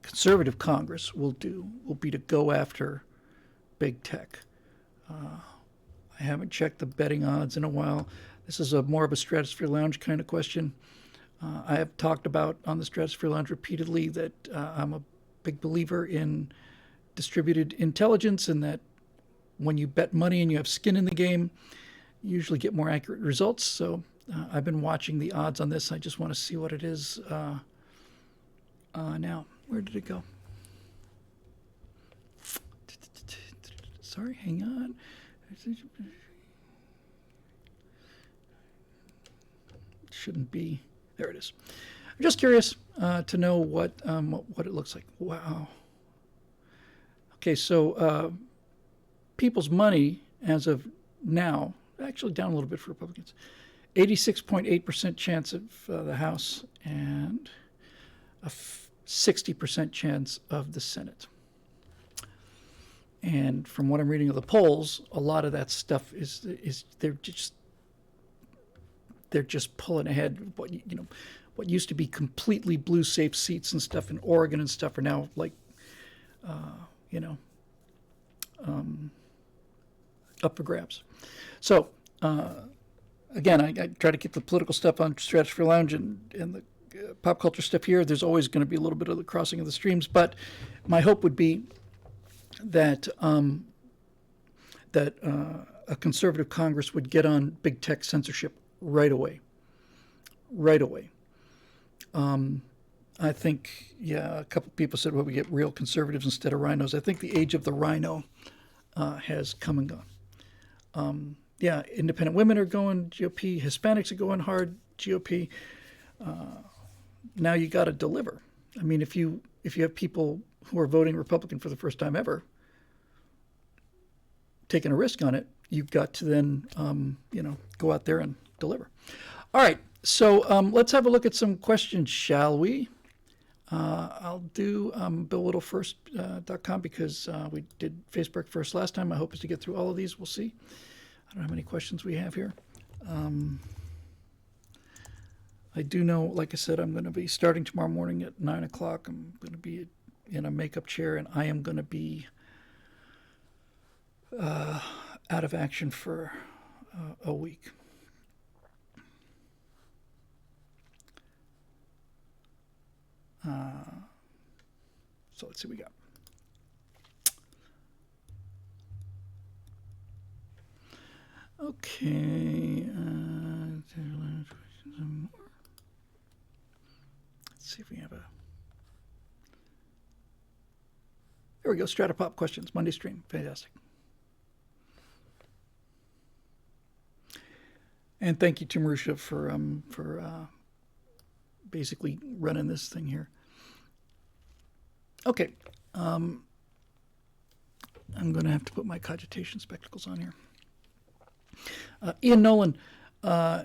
conservative Congress will be to go after big tech. I haven't checked the betting odds in a while. This is more of a Stratosphere Lounge kind of question. I have talked about on the Stratosphere Lounge repeatedly that I'm a big believer in distributed intelligence, and that when you bet money and you have skin in the game, you usually get more accurate results. So I've been watching the odds on this. I just want to see what it is now. Where did it go? Sorry, hang on. Shouldn't be. There it is. I'm just curious to know what it looks like. Wow. Okay, so People's Money as of now, actually down a little bit for Republicans, 86.8% chance of the House and a 60% chance of the Senate. And from what I'm reading of the polls, a lot of that stuff is they're just pulling ahead. What used to be completely blue safe seats and stuff in Oregon and stuff are now like, up for grabs. So again, I try to keep the political stuff on Stratosphere Lounge and the pop culture stuff here. There's always going to be a little bit of the crossing of the streams, but my hope would be that a conservative Congress would get on big tech censorship right away. I think, a couple people said, well, we get real conservatives instead of rhinos. I think the age of the rhino has come and gone. Independent women are going GOP. Hispanics are going hard GOP. Now you got to deliver. I mean, if you have people who are voting Republican for the first time ever, taking a risk on it, you've got to then, go out there and deliver. All right, so let's have a look at some questions, shall we? I'll do BillWhittle.com because we did Facebook first last time. My hope is to get through all of these. We'll see. I don't know how many questions we have here. I do know, like I said, I'm going to be starting tomorrow morning at 9 o'clock. I'm going to be in a makeup chair, and I am going to be out of action for a week. So let's see what we got. Okay. Let's see if we have a... There we go. Stratopop questions. Monday stream. Fantastic. And thank you to Marusha for basically running this thing here. Okay. I'm going to have to put my cogitation spectacles on here. Ian Nolan.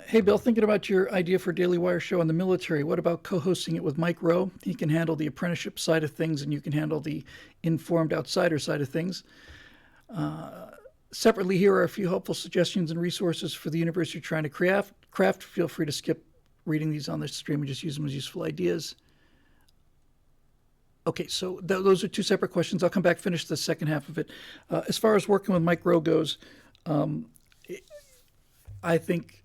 Hey, Bill, thinking about your idea for a Daily Wire show on the military. What about co-hosting it with Mike Rowe? He can handle the apprenticeship side of things, and you can handle the informed outsider side of things. Separately, here are a few helpful suggestions and resources for the universe you're trying to craft. Feel free to skip reading these on the stream and just use them as useful ideas. Okay, so those are two separate questions. I'll come back, finish the second half of it. As far as working with Mike Rowe goes, I think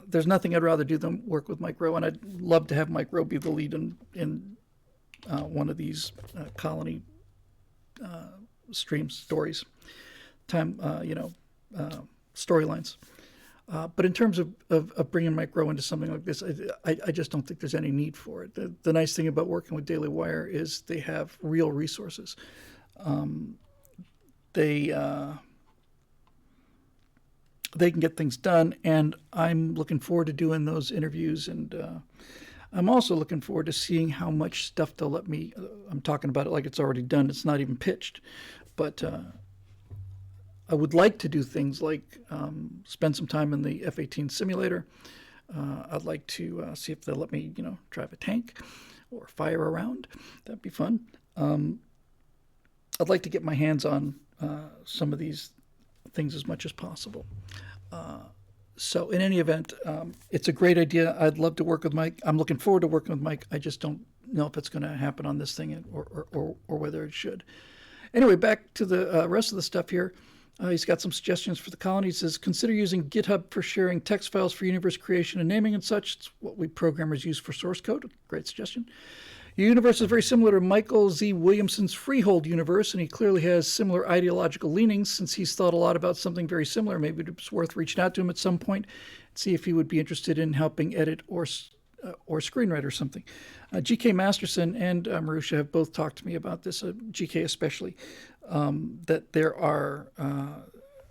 there's nothing I'd rather do than work with Mike Rowe, and I'd love to have Mike Rowe be the lead in one of these colony streams, stories, storylines. But in terms of bringing Mike Rowe into something like this, I just don't think there's any need for it. The nice thing about working with Daily Wire is they have real resources. They can get things done, and I'm looking forward to doing those interviews, and I'm also looking forward to seeing how much stuff they'll let me. I'm talking about it like it's already done. It's not even pitched, but I would like to do things like spend some time in the F-18 simulator. I'd like to see if they'll let me, drive a tank or fire a round. That'd be fun. I'd like to get my hands on some of these things as much as possible. So in any event, it's a great idea. I'd love to work with Mike. I'm looking forward to working with Mike. I just don't know if it's going to happen on this thing or whether it should. Anyway, back to the rest of the stuff here. He's got some suggestions for the colony. He says, consider using GitHub for sharing text files for universe creation and naming and such. It's what we programmers use for source code. Great suggestion. Your universe is very similar to Michael Z. Williamson's Freehold universe, and he clearly has similar ideological leanings. Since he's thought a lot about something very similar, maybe it's worth reaching out to him at some point and see if he would be interested in helping edit or screenwrite or something. G.K. Masterson and Marusha have both talked to me about this, G.K. especially, that there are,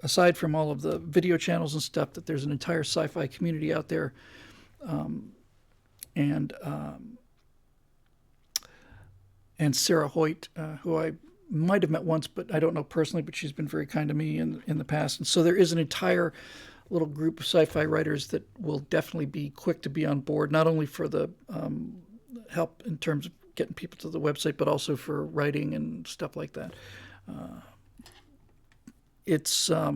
aside from all of the video channels and stuff, that there's an entire sci-fi community out there. And Sarah Hoyt, who I might have met once, but I don't know personally, but she's been very kind to me in the past. And so there is an entire little group of sci-fi writers that will definitely be quick to be on board, not only for the help in terms of getting people to the website, but also for writing and stuff like that. It's, I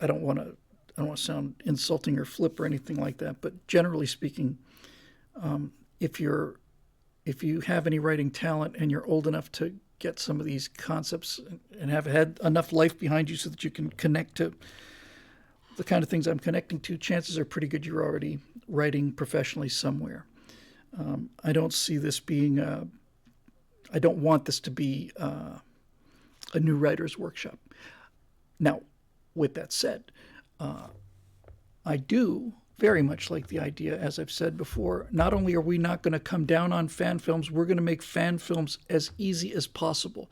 don't want to sound insulting or flip or anything like that, but generally speaking, if you have any writing talent and you're old enough to get some of these concepts and have had enough life behind you so that you can connect to the kind of things I'm connecting to, chances are pretty good you're already writing professionally somewhere. I don't see this being I don't want this to be a new writer's workshop. Now, with that said, I do very much like the idea, as I've said before. Not only are we not going to come down on fan films, we're going to make fan films as easy as possible.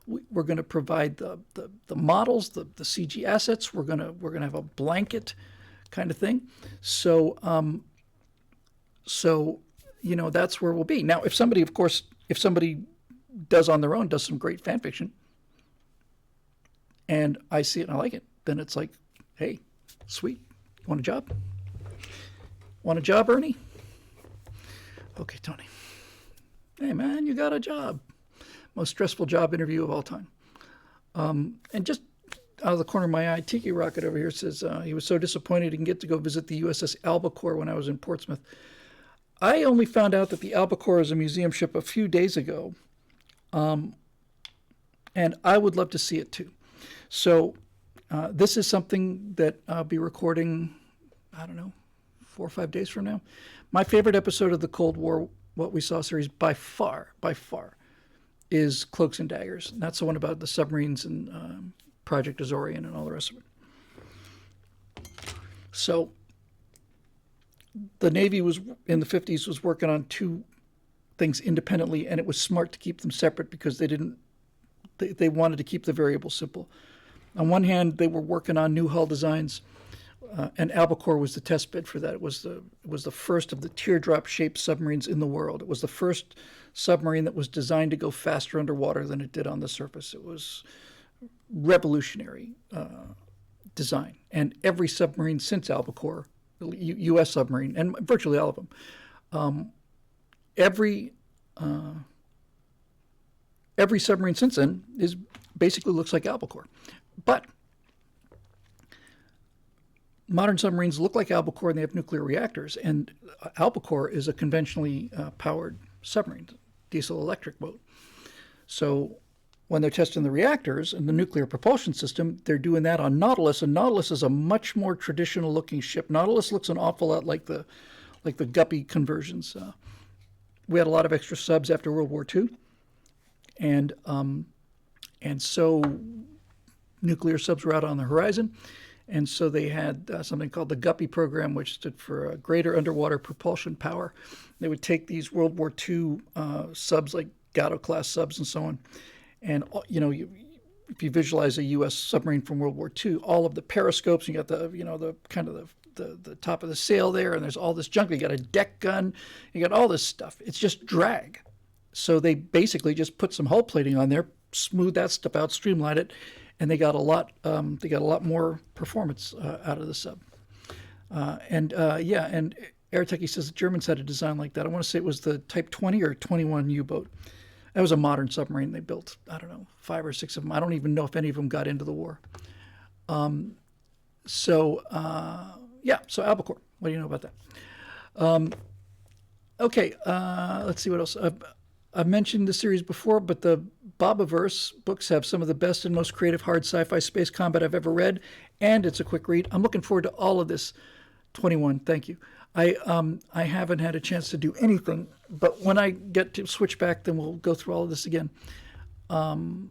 We're going to provide the models, the CG assets. We're going to have a blanket kind of thing. So that's where we'll be. Now, if somebody does on their own, does some great fan fiction, and I see it and I like it, then it's like, hey, sweet, you want a job? Want a job, Ernie? Okay, Tony. Hey, man, you got a job. Most stressful job interview of all time. And just out of the corner of my eye, Tiki Rocket over here says he was so disappointed he didn't get to go visit the USS Albacore when I was in Portsmouth. I only found out that the Albacore is a museum ship a few days ago, and I would love to see it too. So this is something that I'll be recording, I don't know, 4 or 5 days from now. My favorite episode of the Cold War, What We Saw series by far, is Cloaks and Daggers. And that's the one about the submarines and Project Azorian and all the rest of it. So the Navy was, in the 50s, was working on two things independently, and it was smart to keep them separate because they wanted to keep the variable simple. On one hand, they were working on new hull designs and Albacore was the test bed for that. It was the first of the teardrop-shaped submarines in the world. It was the first submarine that was designed to go faster underwater than it did on the surface. It was revolutionary design, and every submarine since Albacore, U.S. submarine, and virtually all of them, every submarine since then basically looks like Albacore, but modern submarines look like Albacore and they have nuclear reactors, and Albacore is a conventionally powered submarine, diesel electric boat. So when they're testing the reactors and the nuclear propulsion system, they're doing that on Nautilus, and Nautilus is a much more traditional looking ship. Nautilus looks an awful lot like the Guppy conversions. We had a lot of extra subs after World War II, and so nuclear subs were out on the horizon. And so they had something called the Guppy program, which stood for Greater Underwater Propulsion Power. They would take these World War II subs, like Gatto-class subs and so on, and if you visualize a U.S. submarine from World War II, all of the periscopes, you got the kind of the top of the sail there, and there's all this junk. You got a deck gun, you got all this stuff. It's just drag. So they basically just put some hull plating on there, smooth that stuff out, streamline it, and they got a lot more performance out of the sub. And Air Techie says the Germans had a design like that. I want to say it was the Type 20 or 21 U-boat. That was a modern submarine they built. I don't know, 5 or 6 of them. I don't even know if any of them got into the war. So Albacore. What do you know about that? Okay, let's see what else. I've mentioned the series before, but the Bobaverse books have some of the best and most creative hard sci-fi space combat I've ever read, and it's a quick read. I'm looking forward to all of this. 21, thank you. I haven't had a chance to do anything, but when I get to switch back, then we'll go through all of this again. And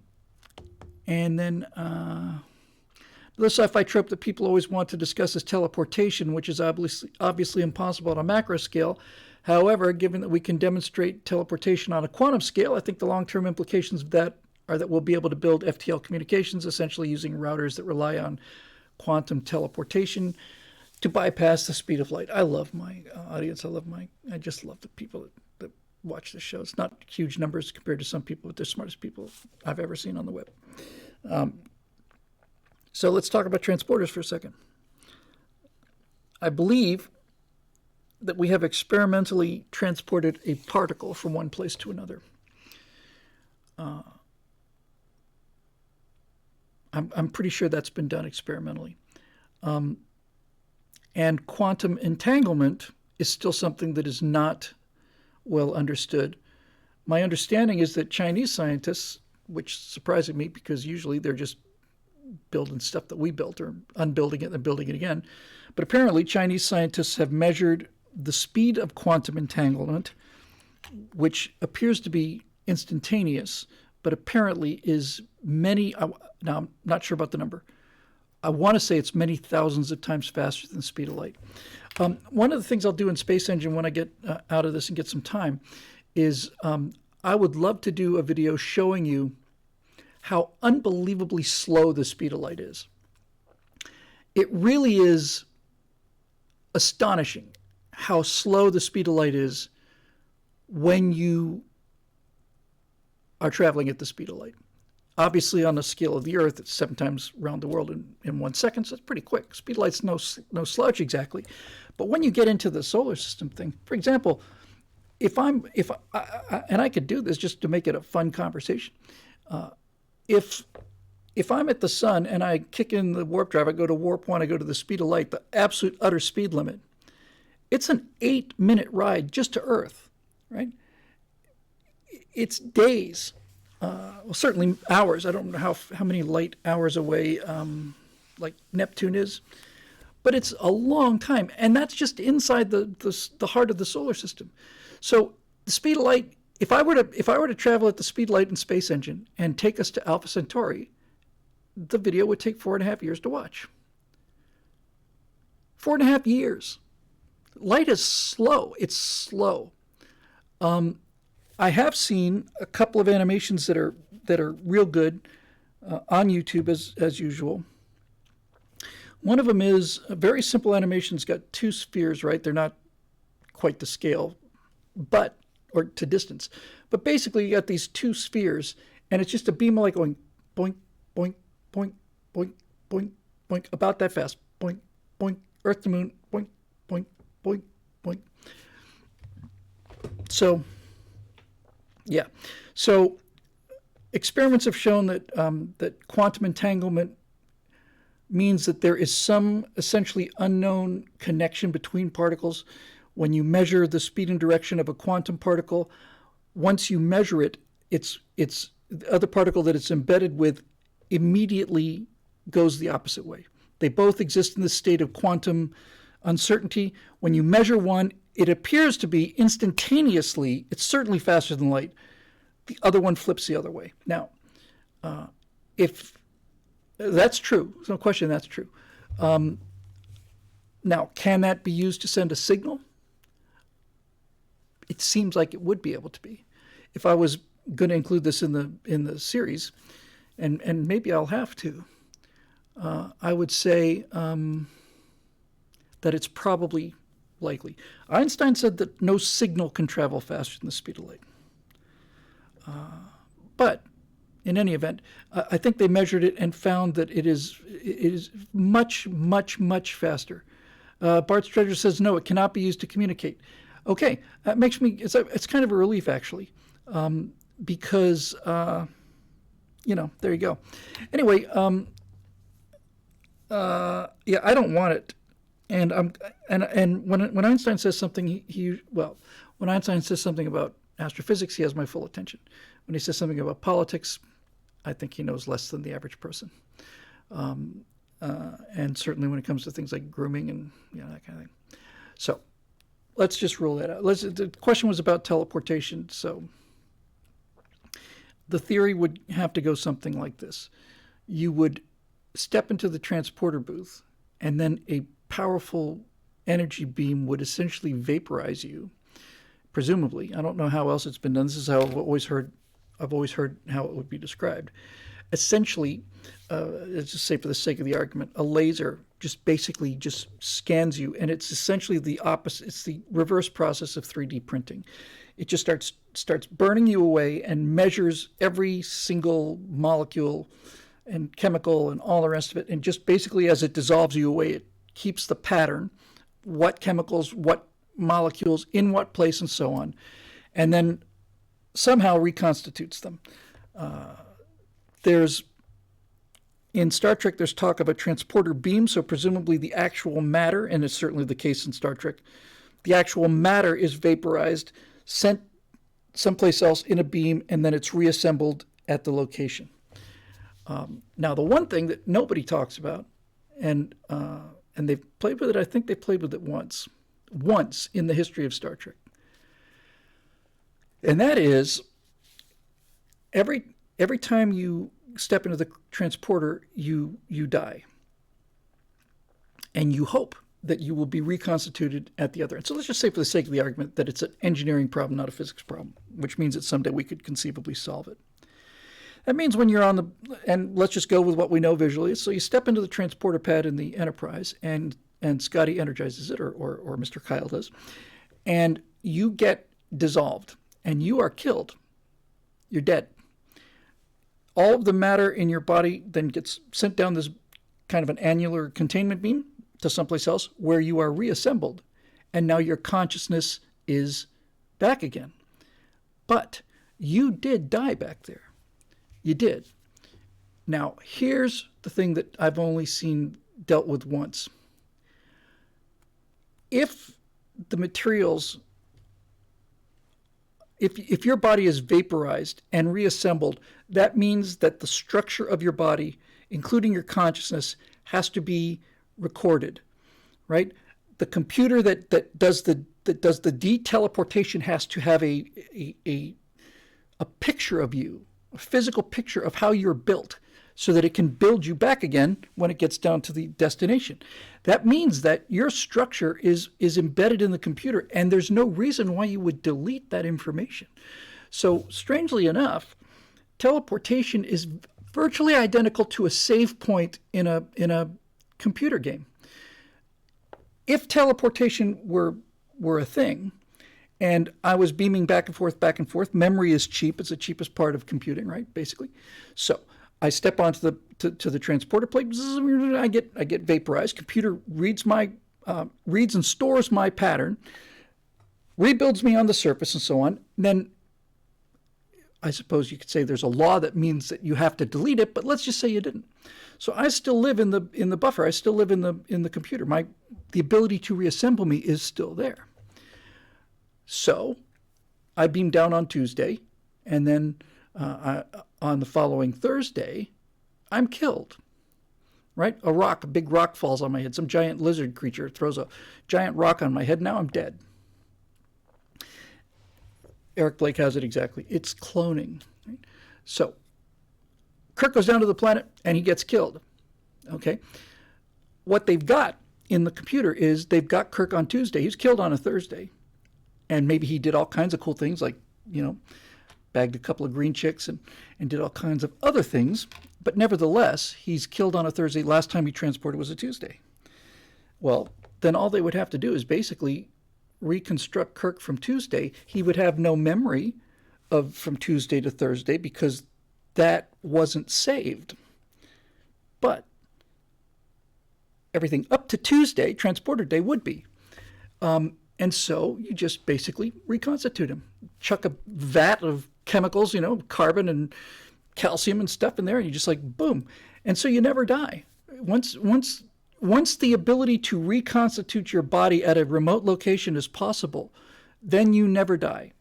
then the sci-fi trope that people always want to discuss is teleportation, which is obviously impossible on a macro scale. However, given that we can demonstrate teleportation on a quantum scale, I think the long-term implications of that are that we'll be able to build FTL communications, essentially using routers that rely on quantum teleportation to bypass the speed of light. I love my audience. I just love the people that watch the show. It's not huge numbers compared to some people, but they're the smartest people I've ever seen on the web. So let's talk about transporters for a second. I believe that we have experimentally transported a particle from one place to another. I'm pretty sure that's been done experimentally. And quantum entanglement is still something that is not well understood. My understanding is that Chinese scientists, which surprises me because usually they're just building stuff that we built or unbuilding it and building it again. But apparently Chinese scientists have measured the speed of quantum entanglement, which appears to be instantaneous, but apparently is many, now I'm not sure about the number. I want to say it's many thousands of times faster than the speed of light. One of the things I'll do in Space Engine when I get out of this and get some time is I would love to do a video showing you how unbelievably slow the speed of light is. It really is astonishing how slow the speed of light is when you are traveling at the speed of light. Obviously, on the scale of the Earth, it's 7 times around the world in 1 second, so it's pretty quick. Speed of light's no slouch exactly. But when you get into the solar system thing, for example, and I could do this just to make it a fun conversation. If I'm at the sun and I kick in the warp drive, I go to warp 1, I go to the speed of light, the absolute utter speed limit, it's an 8-minute ride just to Earth, right? It's days. Well, certainly hours. I don't know how many light hours away like Neptune is, but it's a long time, and that's just inside the heart of the solar system. So the speed of light, if I were to travel at the speed of light in Space Engine and take us to Alpha Centauri, the video would take 4.5 years to watch. 4.5 years. Light is slow. It's slow. I have seen a couple of animations that are real good on YouTube as usual. One of them is a very simple animation. It's got two spheres, right? They're not quite to scale, or to distance. But basically, you got these two spheres, and it's just a beam of light going boink, boink, boink, boink, boink, boink, about that fast. Boink, boink, Earth to Moon, boink, boink, boink, boink. So, yeah. So, experiments have shown that that quantum entanglement means that there is some essentially unknown connection between particles. When you measure the speed and direction of a quantum particle, once you measure it, it's the other particle that it's embedded with immediately goes the opposite way. They both exist in this state of quantum uncertainty. When you measure one, it appears to be instantaneously, it's certainly faster than light. The other one flips the other way. Now, if that's true, there's no question that's true. Now, can that be used to send a signal? It seems like it would be able to be. If I was going to include this in the series, and maybe I'll have to, I would say that it's probably likely. Einstein said that no signal can travel faster than the speed of light. But in any event, I think they measured it and found that it is much, much, much faster. Bart Treasure says, no, it cannot be used to communicate. Okay, that makes me, it's kind of a relief, actually, because, there you go. Anyway, yeah, I don't want it. And when Einstein says something, when Einstein says something about astrophysics, he has my full attention. When he says something about politics, I think he knows less than the average person. And certainly when it comes to things like grooming and that kind of thing. So let's just rule that out. The question was about teleportation. So the theory would have to go something like this. You would step into the transporter booth, and then a powerful energy beam would essentially vaporize you, presumably. I don't know how else it's been done. This is how I've always heard how it would be described. Essentially, let's just say for the sake of the argument, a laser basically scans you, and it's essentially the opposite. It's the reverse process of 3D printing. It just starts burning you away and measures every single molecule and chemical and all the rest of it. And just basically as it dissolves you away, it keeps the pattern, what chemicals, what molecules, in what place, and so on, and then somehow reconstitutes them. In Star Trek, there's talk of a transporter beam, so presumably the actual matter, and it's certainly the case in Star Trek, the actual matter is vaporized, sent someplace else in a beam, and then it's reassembled at the location. Now, the one thing that nobody talks about, and they've played with it, I think they played with it once in the history of Star Trek, and that is every time you step into the transporter, you die, and you hope that you will be reconstituted at the other end. So let's just say, for the sake of the argument, that it's an engineering problem, not a physics problem, which means that someday we could conceivably solve it. That means when you're and let's just go with what we know visually. So you step into the transporter pad in the Enterprise, and Scotty energizes it, or Mr. Kyle does, and you get dissolved, and you are killed. You're dead. All of the matter in your body then gets sent down this kind of an annular containment beam to someplace else where you are reassembled, and now your consciousness is back again. But you did die back there. You did. Now, here's the thing that I've only seen dealt with once. If the materials, if your body is vaporized and reassembled, that means that the structure of your body, including your consciousness, has to be recorded, right? The computer that does the de-teleportation has to have a picture of you, a physical picture of how you're built, so that it can build you back again when it gets down to the destination. That means that your structure is embedded in the computer, and there's no reason why you would delete that information. So strangely enough, teleportation is virtually identical to a save point in a computer game. If teleportation were a thing, and I was beaming back and forth, memory is cheap. It's the cheapest part of computing, right? Basically. So I step onto the transporter plate. I get vaporized. Computer reads and stores my pattern, rebuilds me on the surface, and so on. And then I suppose you could say there's a law that means that you have to delete it, but let's just say you didn't. So I still live in the buffer. I still live in the computer. The ability to reassemble me is still there. So I beam down on Tuesday, and then on the following Thursday, I'm killed. Right? A big rock falls on my head. Some giant lizard creature throws a giant rock on my head. Now I'm dead. Eric Blake has it exactly. It's cloning. Right? So Kirk goes down to the planet and he gets killed. Okay? What they've got in the computer is they've got Kirk on Tuesday. He's killed on a Thursday. And maybe he did all kinds of cool things like, bagged a couple of green chicks and did all kinds of other things. But nevertheless, he's killed on a Thursday. Last time he transported was a Tuesday. Well, then all they would have to do is basically reconstruct Kirk from Tuesday. He would have no memory of from Tuesday to Thursday because that wasn't saved. But everything up to Tuesday, transporter day, would be. And so you just basically reconstitute him. Chuck a vat of chemicals, carbon and calcium and stuff in there, and you just boom. And so you never die. Once the ability to reconstitute your body at a remote location is possible, then you never die.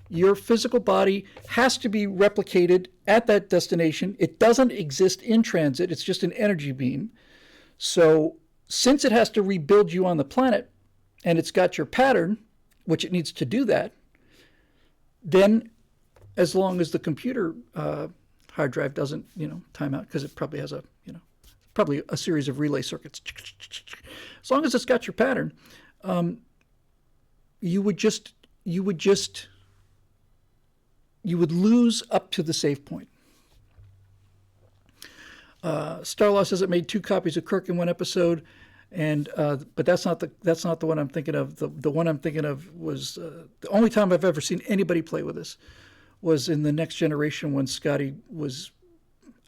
Your physical body has to be replicated at that destination. It doesn't exist in transit. It's just an energy beam. So since it has to rebuild you on the planet, and it's got your pattern, which it needs to do that, then as long as the computer hard drive doesn't, time out, because it probably has probably a series of relay circuits. As long as it's got your pattern, you would lose up to the save point. Starlaw says it made 2 copies of Kirk in one episode, and but that's not the one I'm thinking of. The one I'm thinking of was the only time I've ever seen anybody play with this was in the Next Generation when Scotty was.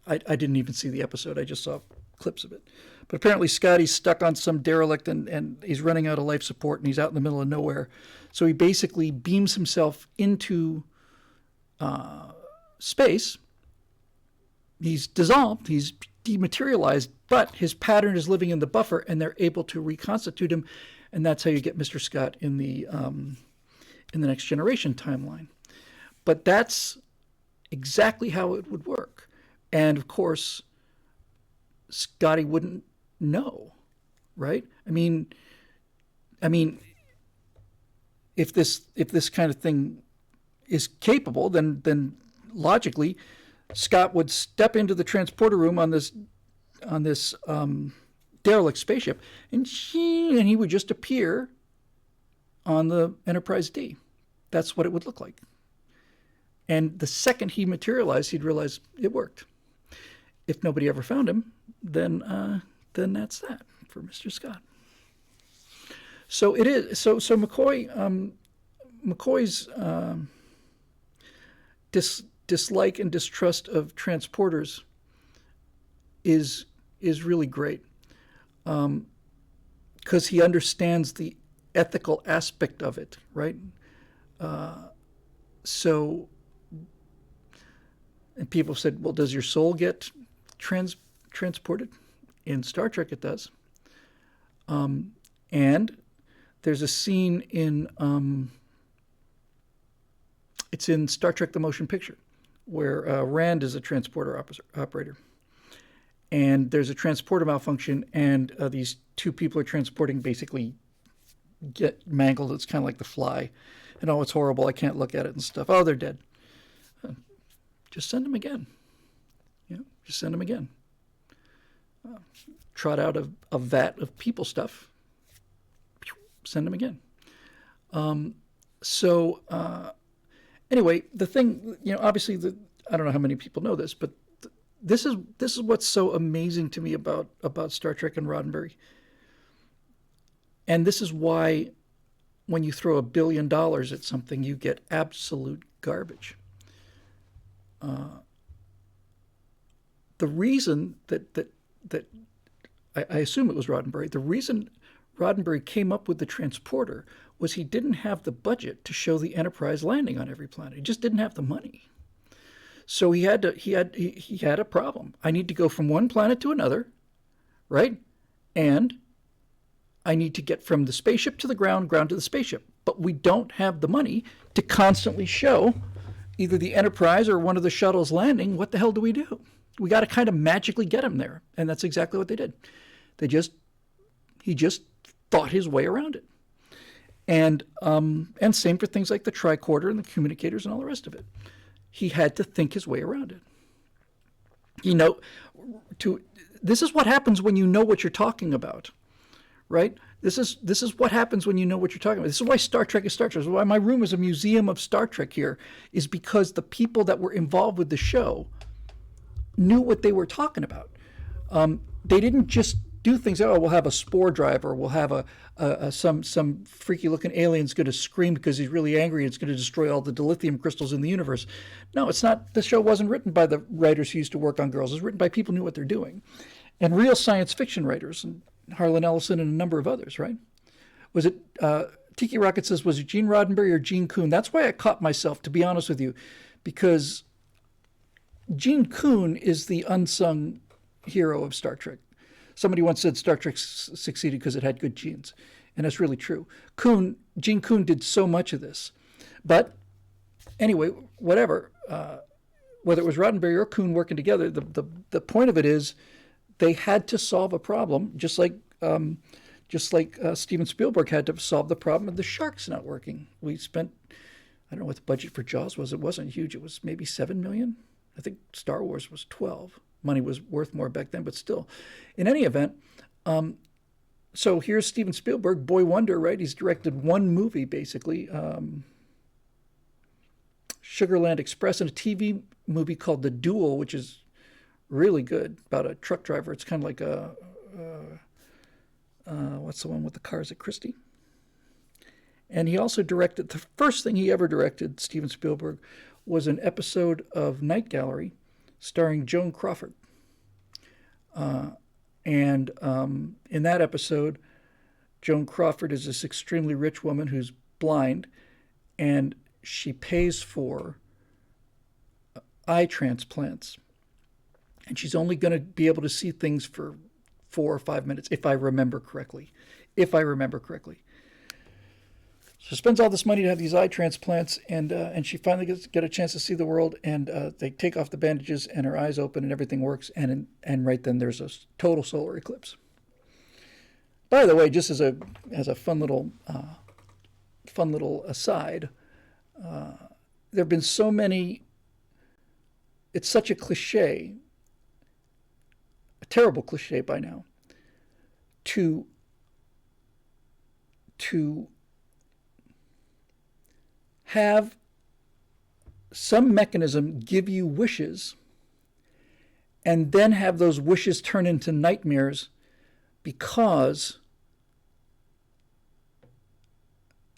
I didn't even see the episode. I just saw clips of it. But apparently Scotty's stuck on some derelict and he's running out of life support and he's out in the middle of nowhere. So he basically beams himself into space. He's dissolved. He's dematerialized, but his pattern is living in the buffer and they're able to reconstitute him. And that's how you get Mr. Scott in the Next Generation timeline. But that's exactly how it would work. And of course, Scotty wouldn't know, right? I mean, if this kind of thing is capable, then logically, Scott would step into the transporter room on this derelict spaceship, and he would just appear on the Enterprise D. That's what it would look like. And the second he materialized, he'd realize it worked. If nobody ever found him, then that's that for Mr. Scott. So it is. So McCoy's dislike and distrust of transporters is really great, because he understands the ethical aspect of it, right? And people said, well, does your soul get transported? In Star Trek, it does. And there's a scene in it's in Star Trek: The Motion Picture, where Rand is a transporter operator, and there's a transporter malfunction, and these 2 people are transporting basically get mangled. It's kind of like The Fly, and oh, it's horrible. I can't look at it and stuff. Oh, they're dead. Just send them again. Just send them again. Trot out a vat of people stuff. Send them again. Anyway, the thing, obviously, I don't know how many people know this, but this is what's so amazing to me about Star Trek and Roddenberry, and this is why when you throw $1 billion at something, you get absolute garbage. The reason that I assume it was Roddenberry. The reason Roddenberry came up with the transporter was he didn't have the budget to show the Enterprise landing on every planet. He just didn't have the money. So he had a problem. I need to go from one planet to another, right? And I need to get from the spaceship to the ground to the spaceship. But we don't have the money to constantly show either the Enterprise or one of the shuttles landing. What the hell do we do? We got to kind of magically get him there. And that's exactly what they did. He just thought his way around it. And same for things like the tricorder and the communicators and all the rest of it. He had to think his way around it. This is what happens when you know what you're talking about, right? This is what happens when you know what you're talking about. This is why Star Trek is Star Trek. This is why my room is a museum of Star Trek here, is because the people that were involved with the show knew what they were talking about. They didn't just do things. Oh, we'll have a spore driver. We'll have some freaky looking alien's going to scream because he's really angry. It's going to destroy all the dilithium crystals in the universe. No, it's not. The show wasn't written by the writers who used to work on Girls. It was written by people who knew what they're doing, and real science fiction writers, and Harlan Ellison and a number of others. Right? Was it? Tiki Rocket says, was it Gene Roddenberry or Gene Kuhn? That's why I caught myself, to be honest with you, because Gene Kuhn is the unsung hero of Star Trek. Somebody once said Star Trek succeeded because it had good genes, and that's really true. Gene Kuhn did so much of this. But anyway, whatever, whether it was Roddenberry or Kuhn working together, the point of it is they had to solve a problem, just like Steven Spielberg had to solve the problem of the sharks not working. We spent, I don't know what the budget for Jaws was. It wasn't huge. It was maybe $7 million. I think Star Wars was 12. Money was worth more back then, but still. In any event, so here's Steven Spielberg, boy wonder, right? He's directed one movie, basically, Sugarland Express, and a TV movie called The Duel, which is really good, about a truck driver. It's kind of like what's the one with the cars at Christie? And he also directed, the first thing he ever directed, Steven Spielberg, was an episode of Night Gallery starring Joan Crawford. And in that episode, Joan Crawford is this extremely rich woman who's blind, and she pays for eye transplants. And she's only going to be able to see things for 4 or 5 minutes, if I remember correctly. So spends all this money to have these eye transplants, and she finally gets a chance to see the world, and they take off the bandages, and her eyes open, and everything works, and right then there's a total solar eclipse. By the way, just as a fun little aside, there have been so many. It's such a cliche, a terrible cliche by now, to have some mechanism give you wishes and then have those wishes turn into nightmares because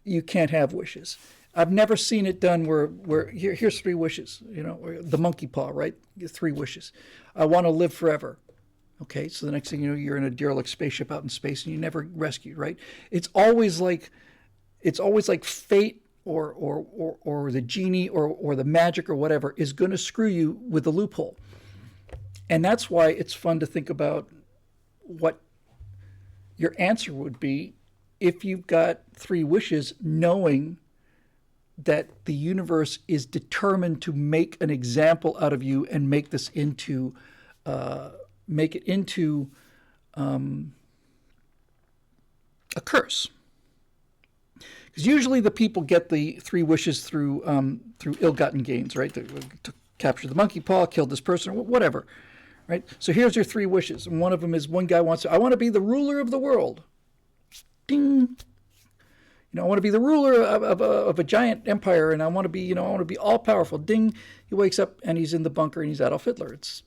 you can't have wishes. I've never seen it done where here's 3 wishes, or the monkey paw, right? 3 wishes. I want to live forever. Okay, so the next thing you know, you're in a derelict spaceship out in space and you never rescued, right? It's always like fate or the genie or the magic or whatever is going to screw you with the loophole. And that's why it's fun to think about what your answer would be if you've got 3 wishes, knowing that the universe is determined to make an example out of you and make this into a curse. Because usually the people get the 3 wishes through ill-gotten gains, right? To capture the monkey paw, kill this person, or whatever, right? So here's your 3 wishes, and one of them is, one guy wants to, I want to be the ruler of the world. Ding. I want to be the ruler of a giant empire, and I want to be, I want to be all powerful. Ding, he wakes up and he's in the bunker and he's Adolf Hitler. It's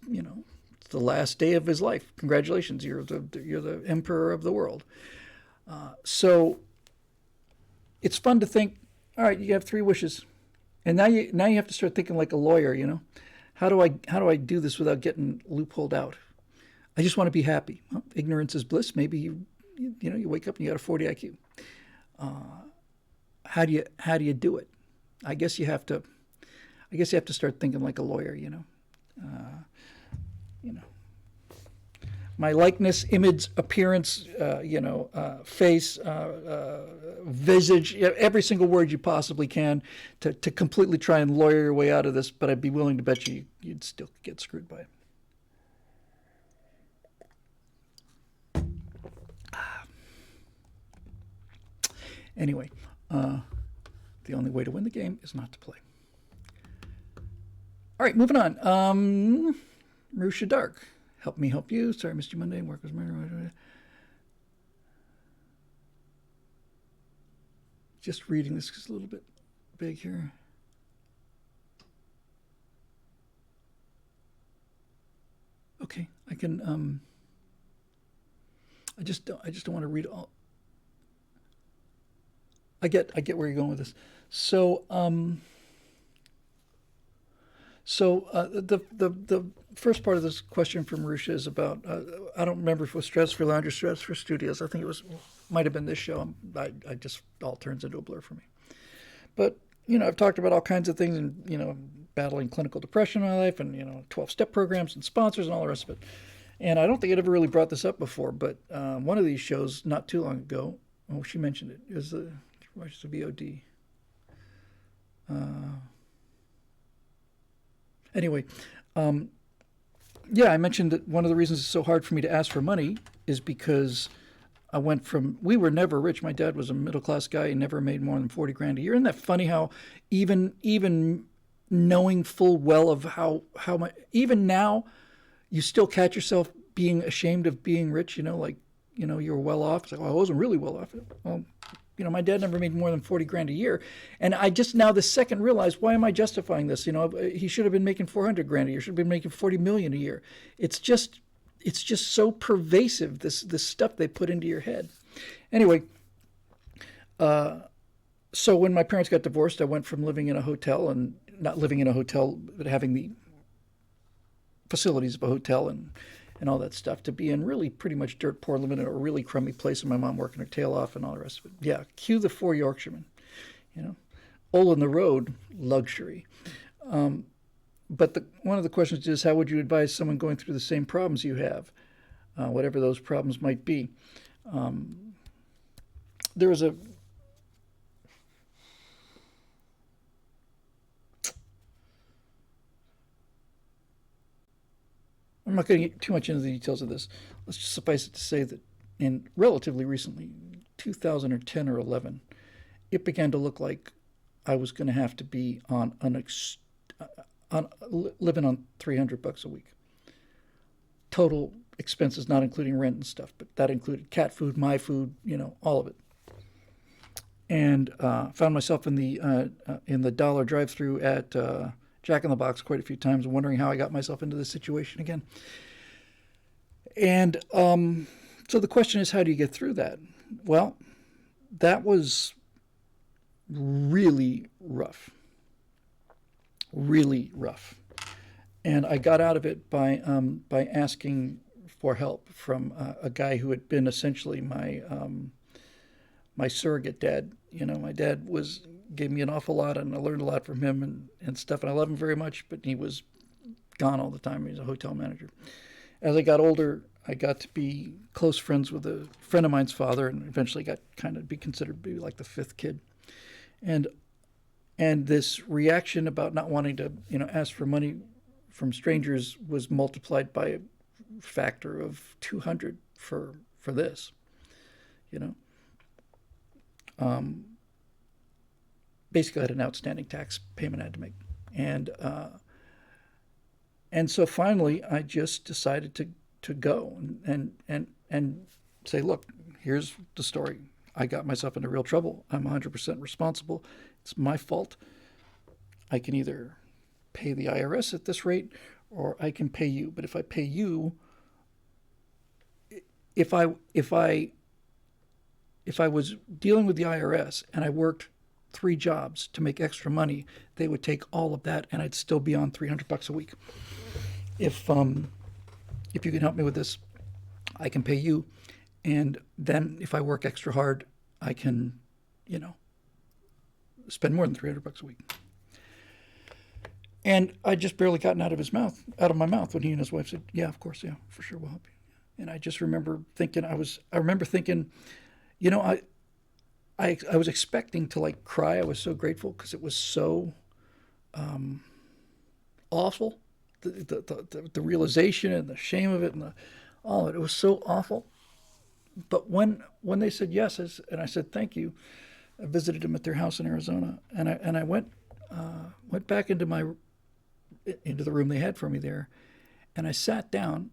the last day of his life. Congratulations, you're the emperor of the world. So it's fun to think, all right, you have three wishes, and now you have to start thinking like a lawyer. How do I do this without getting loopholed out? I just want to be happy. Well, ignorance is bliss. Maybe you wake up and you got a 40 IQ. How do you do it? I guess you have to start thinking like a lawyer. My likeness, image, appearance, face, visage, every single word you possibly can to completely try and lawyer your way out of this. But I'd be willing to bet you'd still get screwed by it. Anyway, the only way to win the game is not to play. All right, moving on. Marusha Dark. Help me help you. Sorry, Mr. Monday. Work was murder. Just reading this is a little bit big here. Okay, I can. I just don't want to read all. I get where you're going with this. So the first part of this question from Marusha is about I don't remember if it was Stratosphere Lounge or Stratosphere Studios. I think might have been this show. I just all turns into a blur for me. But I've talked about all kinds of things and battling clinical depression in my life and 12-step programs and sponsors and all the rest of it. And I don't think I'd ever really brought this up before, but one of these shows not too long ago, she mentioned it, is the VOD. Anyway, I mentioned that one of the reasons it's so hard for me to ask for money is because I went from, we were never rich. My dad was a middle-class guy. He never made more than 40 grand a year. Isn't that funny how even knowing full well of how much, even now, you still catch yourself being ashamed of being rich, you're well off. It's like, well, I wasn't really well off. Well, my dad never made more than 40 grand a year. And I just now the second realized, why am I justifying this? He should have been making 400 grand a year, should have been making 40 million a year. It's just so pervasive, this stuff they put into your head. Anyway, so when my parents got divorced, I went from living in a hotel and not living in a hotel, but having the facilities of a hotel and all that stuff, to be in really pretty much dirt poor, living in a really crummy place, and my mom working her tail off and all the rest of it. Yeah, cue the 4 Yorkshiremen, old on the road, luxury. But one of the questions is, how would you advise someone going through the same problems you have, whatever those problems might be? There was a I'm not going to get too much into the details of this. Let's just suffice it to say that in relatively recently, 2010 or 11, it began to look like I was going to have to be living on $300 a week. Total expenses, not including rent and stuff, but that included cat food, my food, all of it. And found myself in the dollar drive-through at Jack in the Box quite a few times, wondering how I got myself into this situation again. And so the question is, how do you get through that? Well, that was really rough. Really rough. And I got out of it by asking for help from a guy who had been essentially my surrogate dad. My dad gave me an awful lot, and I learned a lot from him and stuff, and I love him very much, but he was gone all the time. He was a hotel manager. As I got older, I got to be close friends with a friend of mine's father, and eventually got kind of be considered to be like the 5th kid. And this reaction about not wanting to, ask for money from strangers was multiplied by a factor of 200 for this, Basically, I had an outstanding tax payment I had to make, and so finally, I just decided to go and say, look, here's the story. I got myself into real trouble. I'm 100% responsible. It's my fault. I can either pay the IRS at this rate or I can pay you. But if I pay you, if I was dealing with the IRS and I worked 3 jobs to make extra money, they would take all of that and I'd still be on $300 a week. If you can help me with this, I can pay you, and then if I work extra hard, I can, spend more than $300 a week. And I just barely gotten out of my mouth when he and his wife said, "Yeah, of course, yeah, for sure, we'll help you." And I just remember thinking, I was expecting to like cry. I was so grateful because it was so awful. The realization and the shame of it and all of it. It was so awful. But when they said yes, and I said thank you, I visited them at their house in Arizona, and I went back into the room they had for me there, and I sat down,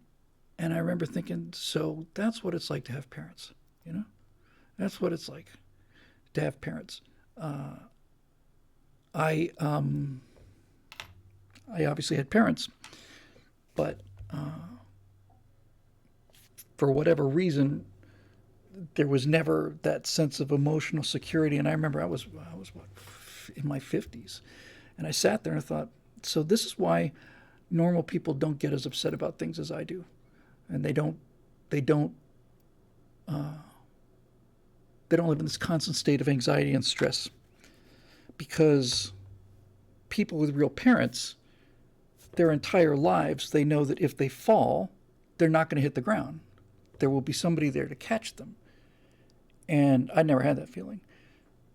and I remember thinking, so that's what it's like to have parents, that's what it's like to have parents. I obviously had parents, but for whatever reason, there was never that sense of emotional security. And I remember I was what, in my 50s, and I sat there and thought, so this is why normal people don't get as upset about things as I do, and they don't live in this constant state of anxiety and stress, because people with real parents, their entire lives, they know that if they fall, they're not going to hit the ground. There will be somebody there to catch them. And I never had that feeling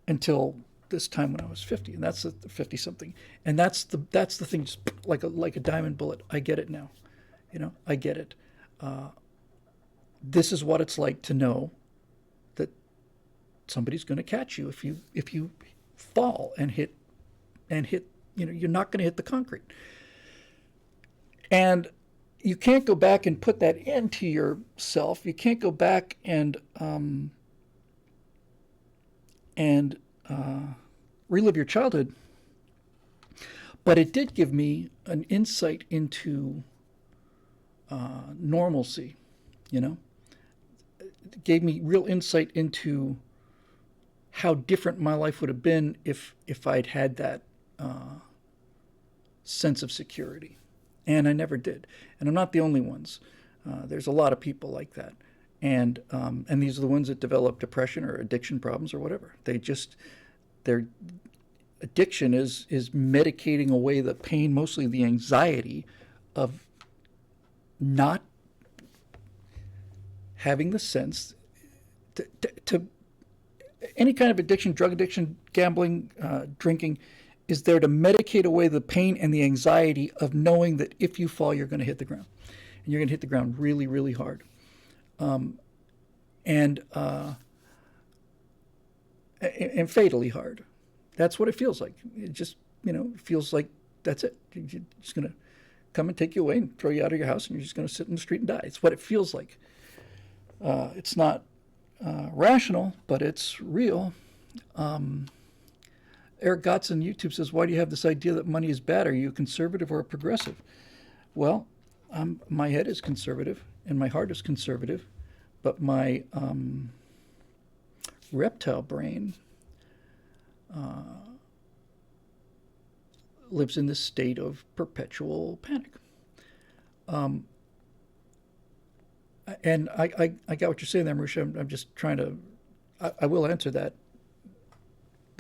until this time when I was 50, and that's 50 something. And that's the thing, just like a diamond bullet. I get it now. I get it. This is what it's like to know that somebody's going to catch you if you fall and hit. You're not going to hit the concrete. And you can't go back and put that into yourself. You can't go back and relive your childhood. But it did give me an insight into normalcy. It gave me real insight into how different my life would have been if I'd had that sense of security. And I never did. And I'm not the only ones. There's a lot of people like that. And these are the ones that develop depression or addiction problems or whatever. Their addiction is medicating away the pain, mostly the anxiety of not having the sense to any kind of addiction, drug addiction, gambling, drinking, is there to medicate away the pain and the anxiety of knowing that if you fall, you're going to hit the ground. And you're going to hit the ground really, really hard. And fatally hard. That's what it feels like. It just, feels like that's it. You're just going to come and take you away and throw you out of your house, and you're just going to sit in the street and die. It's what it feels like. It's not rational, but it's real. Eric Gotts on YouTube says, why do you have this idea that money is bad? Are you a conservative or a progressive? Well, my head is conservative and my heart is conservative, but my reptile brain lives in this state of perpetual panic. And I got what you're saying there, Marusha. I'm just trying to, I will answer that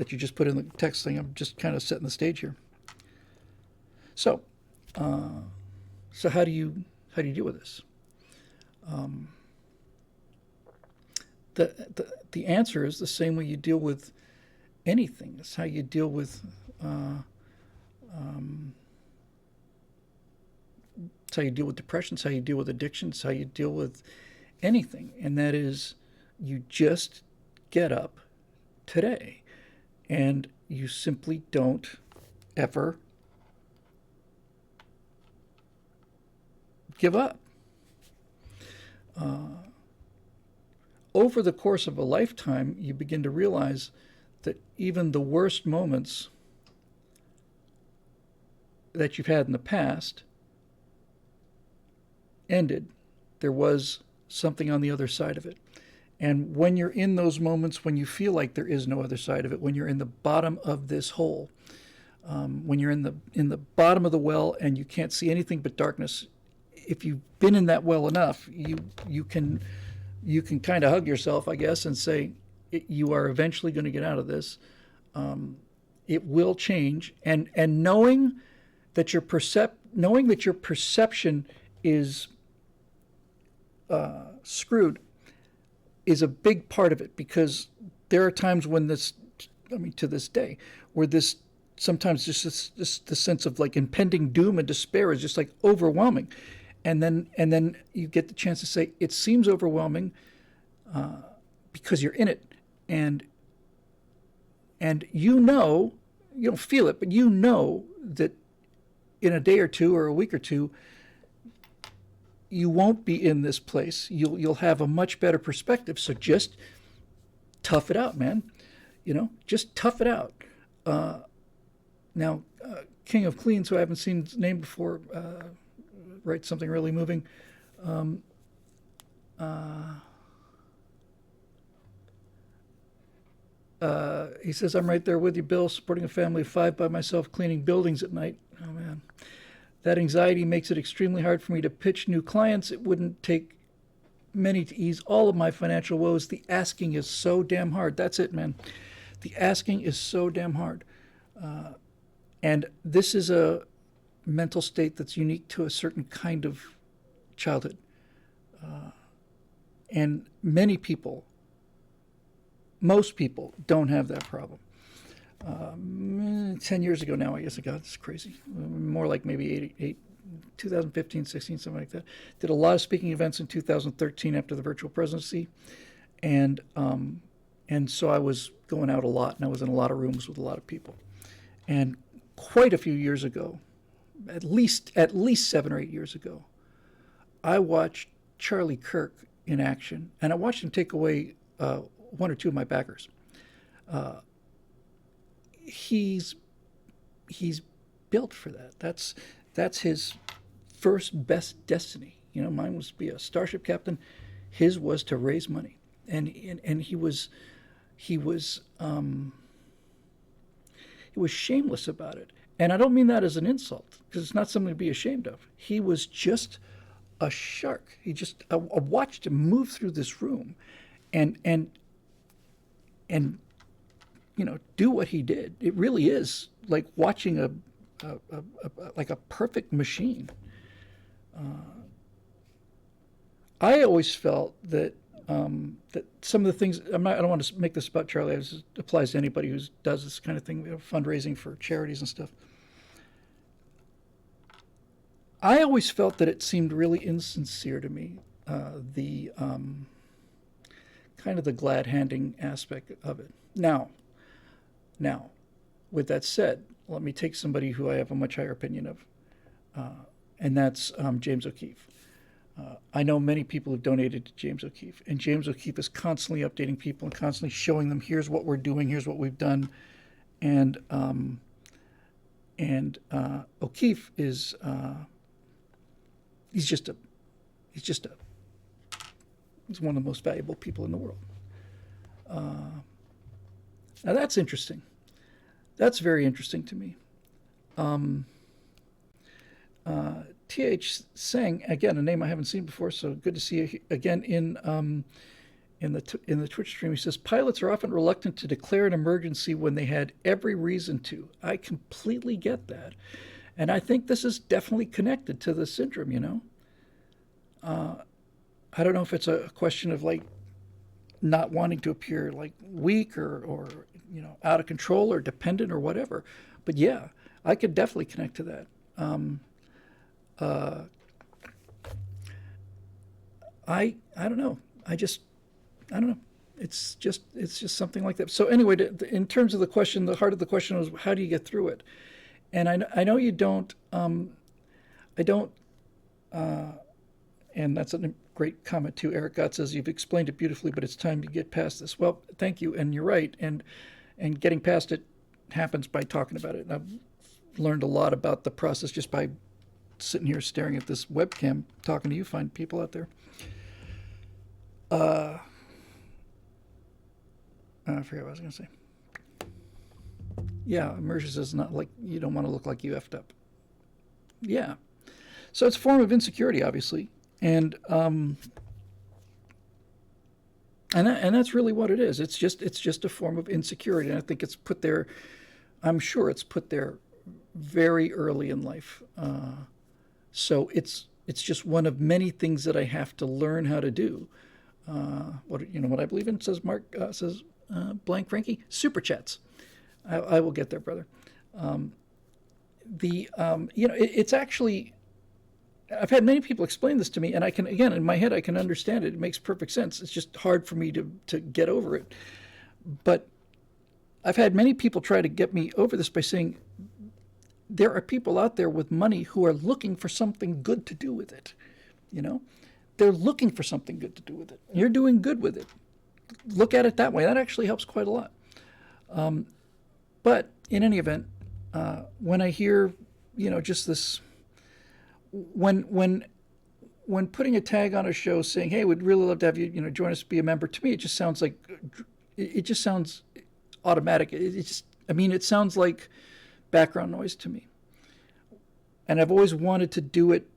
you just put in the text thing. I'm just kind of setting the stage here. So how do you deal with this? The answer is the same way you deal with anything. It's how you deal with it's how you deal with depression. It's how you deal with addiction. It's how you deal with anything, and that is you just get up today, and you simply don't ever give up. over the course of a lifetime, you begin to realize that even the worst moments that you've had in the past ended. There was something on the other side of it. And when you're in those moments when you feel like there is no other side of it, when you're in the bottom of this hole, when you're in the bottom of the well and you can't see anything but darkness, if you've been in that well enough, you can kind of hug yourself, I guess, and say you are eventually going to get out of this. It will change, and knowing that your perception is screwed is a big part of it, because there are times when to this day, where this sometimes just this sense of like impending doom and despair is just like overwhelming, and then you get the chance to say it seems overwhelming because you're in it, and you don't feel it, but you know that in a day or two or a week or two, you won't be in this place. You'll have a much better perspective. So just tough it out, man. Just tough it out. Now, King of Cleans, who I haven't seen his name before, writes something really moving. He says, I'm right there with you, Bill, supporting a family of 5 by myself, cleaning buildings at night. Oh, man. That anxiety makes it extremely hard for me to pitch new clients. It wouldn't take many to ease all of my financial woes. The asking is so damn hard. That's it, man. The asking is so damn hard. And this is a mental state that's unique to a certain kind of childhood. And most people don't have that problem. 10 years ago now, I guess, God, it's crazy. More like maybe 2015, 16, something like that. Did a lot of speaking events in 2013 after the virtual presidency. And so I was going out a lot, and I was in a lot of rooms with a lot of people. And quite a few years ago, at least 7 or 8 years ago, I watched Charlie Kirk in action, and I watched him take away 1 or 2 of my backers. He's built for that. That's his first best destiny. Mine was to be a starship captain. His was to raise money, and he was shameless about it. And I don't mean that as an insult, because it's not something to be ashamed of. He was just a shark. I watched him move through this room, and do what he did. It really is like watching a perfect machine. I always felt that some of the things, I don't want to make this about Charlie. It applies to anybody who does this kind of thing, fundraising for charities and stuff. I always felt that it seemed really insincere to me, the kind of the glad handing aspect of it. Now, with that said, let me take somebody who I have a much higher opinion of, and that's James O'Keefe. I know many people who've donated to James O'Keefe, and James O'Keefe is constantly updating people and constantly showing them, here's what we're doing, here's what we've done, and O'Keefe is he's one of the most valuable people in the world. Now that's interesting. That's very interesting to me. T.H. Sang, again, a name I haven't seen before, so good to see you again in the Twitch stream. He says, pilots are often reluctant to declare an emergency when they had every reason to. I completely get that. And I think this is definitely connected to the syndrome, I don't know if it's a question of like not wanting to appear like weak or out of control or dependent or whatever. But yeah, I could definitely connect to that. I don't know. I don't know. It's just something like that. So anyway, in terms of the question, the heart of the question was, how do you get through it? And I know you don't. I don't. And that's an great comment too. Eric Gott says you've explained it beautifully, but it's time to get past this. Well, thank you, and you're right. And getting past it happens by talking about it. And I've learned a lot about the process just by sitting here staring at this webcam, talking to you fine people out there. I forgot what I was going to say. Yeah, immersion says not like you don't want to look like you effed up. Yeah. So it's a form of insecurity, obviously. And that's really what it is. It's just a form of insecurity. And I think it's put there, I'm sure it's put there very early in life. So it's just one of many things that I have to learn how to do. What I believe in, says Mark, says blank Frankie, super chats. I will get there, brother. It's actually, I've had many people explain this to me, and I can, again, in my head, I can understand it. It makes perfect sense. It's just hard for me to get over it. But I've had many people try to get me over this by saying there are people out there with money who are looking for something good to do with it. They're looking for something good to do with it. You're doing good with it. Look at it that way. That actually helps quite a lot. But in any event, when I hear, just this, when putting a tag on a show saying, "Hey, we'd really love to have you, join us, be a member," to me, it just sounds like, it just sounds automatic. It sounds like background noise to me. And I've always wanted to do it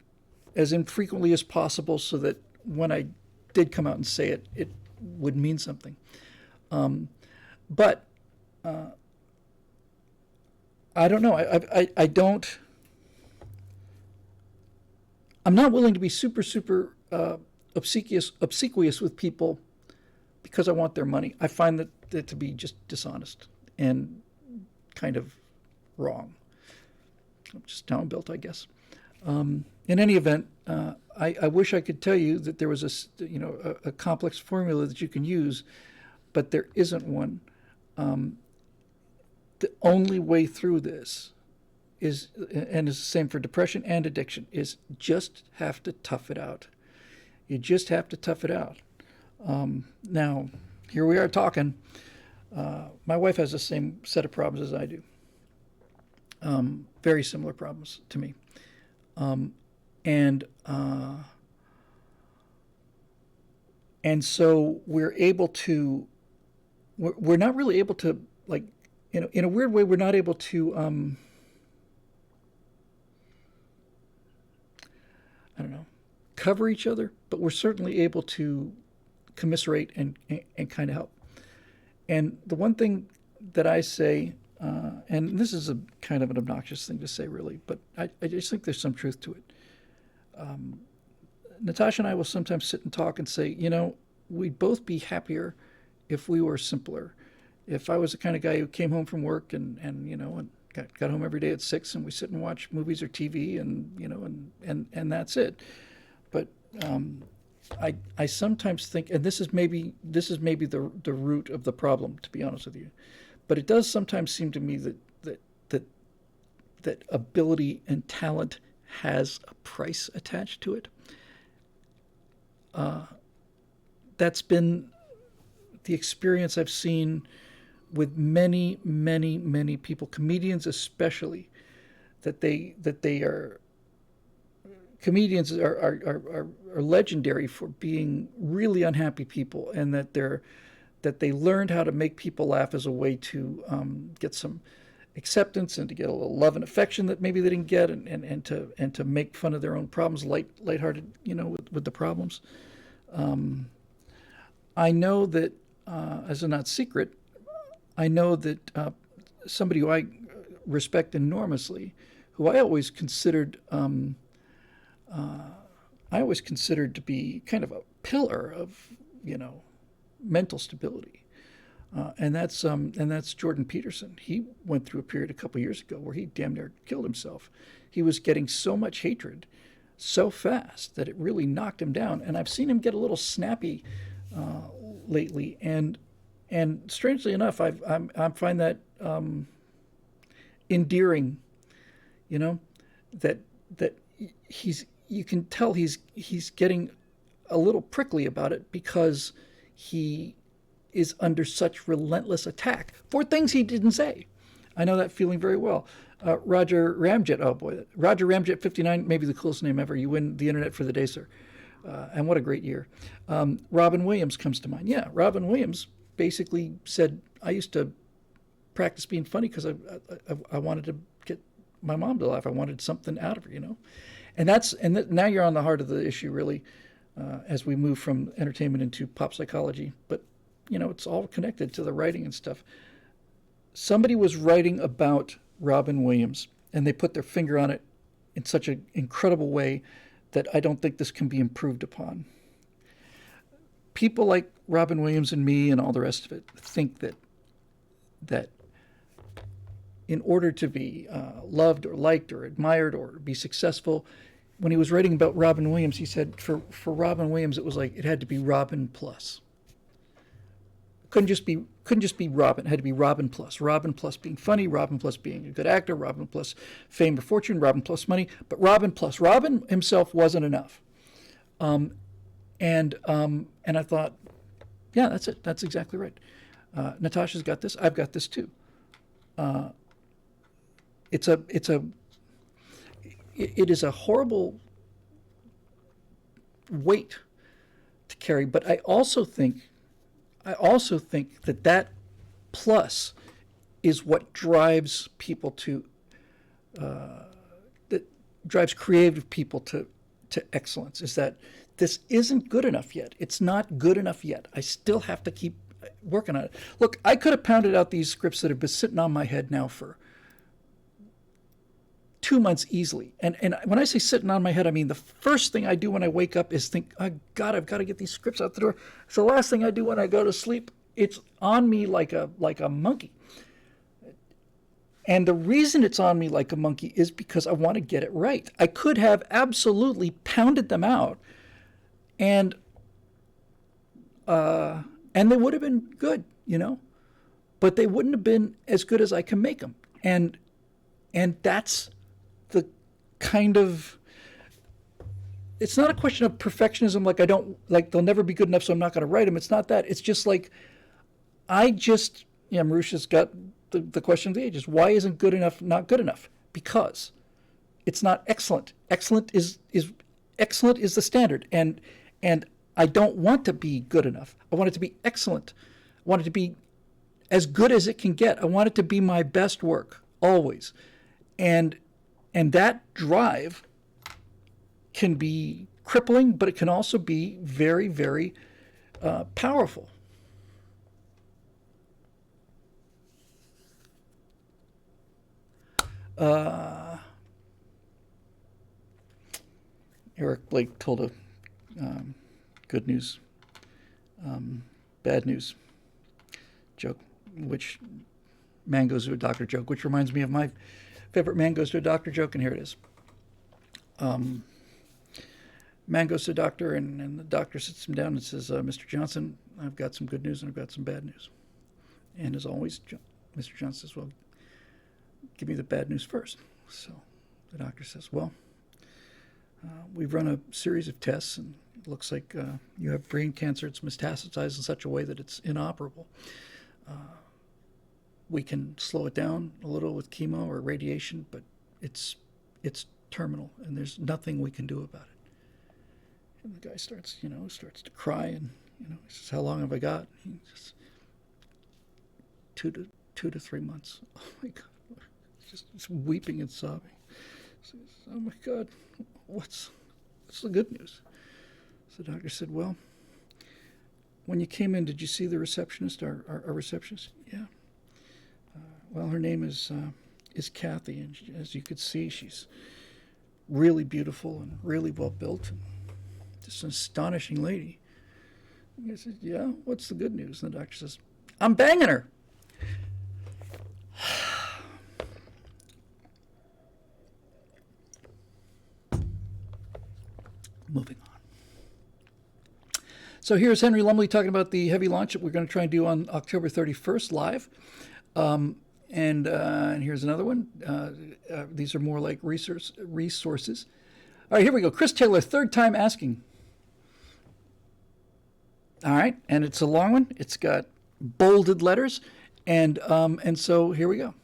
as infrequently as possible so that when I did come out and say it, it would mean something. But I don't know. I don't. I'm not willing to be super obsequious with people because I want their money. I find that to be just dishonest and kind of wrong. I'm just down built, I guess. In any event, I wish I could tell you that there was a complex formula that you can use, but there isn't one. The only way through this is, and it's the same for depression and addiction, is just have to tough it out. You just have to tough it out. Now, here we are talking. My wife has the same set of problems as I do. Very similar problems to me. And so we're not really able to, like, in a weird way, we're not able to, I don't know, cover each other, but we're certainly able to commiserate and kind of help. And the one thing that I say, and this is a kind of an obnoxious thing to say, really, but I just think there's some truth to it. Natasha and I will sometimes sit and talk and say, we'd both be happier if we were simpler. If I was the kind of guy who came home from work and got home every day at 6 and we sit and watch movies or TV and that's it. But I sometimes think, and this is maybe the root of the problem, to be honest with you, but it does sometimes seem to me that ability and talent has a price attached to it. That's been the experience I've seen with many, many, many people, comedians especially, comedians are legendary for being really unhappy people, and that they learned how to make people laugh as a way to get some acceptance and to get a little love and affection that maybe they didn't get, and to make fun of their own problems, lighthearted, with the problems. I know that, as a not secret, I know that somebody who I respect enormously, who I always considered to be kind of a pillar of, mental stability, and that's Jordan Peterson. He went through a period a couple years ago where he damn near killed himself. He was getting so much hatred so fast that it really knocked him down. And I've seen him get a little snappy lately, and strangely enough, I find that endearing. That you can tell he's getting a little prickly about it because he is under such relentless attack for things he didn't say. I know that feeling very well. Roger Ramjet, oh boy, Roger Ramjet 59, maybe the coolest name ever. You win the internet for the day, sir. And what a great year. Robin Williams comes to mind. Yeah, Robin Williams basically said, I used to practice being funny because I wanted to get my mom to laugh. I wanted something out of her, you know. Now you're on the heart of the issue, really, as we move from entertainment into pop psychology. But, you know, it's all connected to the writing and stuff. Somebody was writing about Robin Williams, and they put their finger on it in such an incredible way that I don't think this can be improved upon. People like Robin Williams and me and all the rest of it think that in order to be loved or liked or admired or be successful, when he was writing about Robin Williams, he said for Robin Williams, it was like it had to be Robin plus. Couldn't just be Robin. It had to be Robin plus. Robin plus being funny, Robin plus being a good actor, Robin plus fame or fortune, Robin plus money, but Robin plus. Robin himself wasn't enough. And I thought, yeah, that's it. That's exactly right. Natasha's got this. I've got this too. It is a horrible weight to carry, but I also think that plus is what drives people to that drives creative people to excellence. Is that this isn't good enough yet? It's not good enough yet. I still have to keep working on it. Look, I could have pounded out these scripts that have been sitting on my head now for 2 months easily. And when I say sitting on my head, I mean the first thing I do when I wake up is think, oh God, I've got to get these scripts out the door. It's the last thing I do when I go to sleep. It's on me like a monkey. And the reason it's on me like a monkey is because I want to get it right. I could have absolutely pounded them out and they would have been good, you know, but they wouldn't have been as good as I can make them. And that's the kind of, it's not a question of perfectionism. Like they'll never be good enough, so I'm not going to write them. It's not that. It's just like, Marusha's got the question of the ages. Why isn't good enough not good enough? Because it's not excellent. Excellent is the standard. And I don't want to be good enough. I want it to be excellent. I want it to be as good as it can get. I want it to be my best work, always. And that drive can be crippling, but it can also be very, very powerful. Eric Blake told a good news, bad news joke, which man goes to a doctor joke, which reminds me of my favorite man goes to a doctor joke, and here it is. Man goes to a doctor, and the doctor sits him down and says, Mr. Johnson, I've got some good news and I've got some bad news. And as always, Mr. Johnson says, well, give me the bad news first. So the doctor says, well, we've run a series of tests, and it looks like you have brain cancer. It's metastasized in such a way that it's inoperable. We can slow it down a little with chemo or radiation, but it's terminal, and there's nothing we can do about it. And the guy starts to cry, and he says, how long have I got? He says, 2 to 3 months. Oh my God. Just weeping and sobbing. He says, oh my God, what's the good news? So the doctor said, well, when you came in, did you see the receptionist, our receptionist? Yeah. Well, her name is Kathy, and as you could see, she's really beautiful and really well built, and just an astonishing lady. And I said, yeah, what's the good news? And the doctor says, I'm banging her. Moving on. So here's Henry Lumley talking about the heavy launch that we're going to try and do on October 31st live. And here's another one. These are more like resources. All right, here we go. Chris Taylor, third time asking. All right, and it's a long one. It's got bolded letters, and so here we go.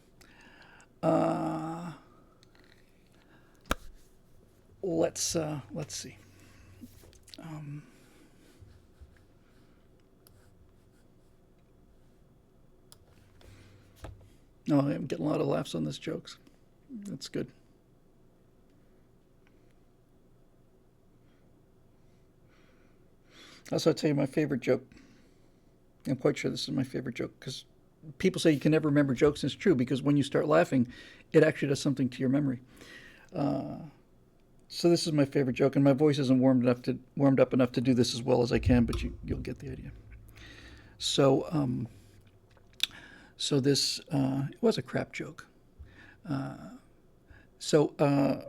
Let's see. No, I'm getting a lot of laughs on this jokes. That's good. Also, I'll tell you my favorite joke. I'm quite sure this is my favorite joke because people say you can never remember jokes, and it's true because when you start laughing, it actually does something to your memory. So this is my favorite joke, and my voice isn't warmed up enough to do this as well as I can, but you'll get the idea. So so this it was a crap joke. So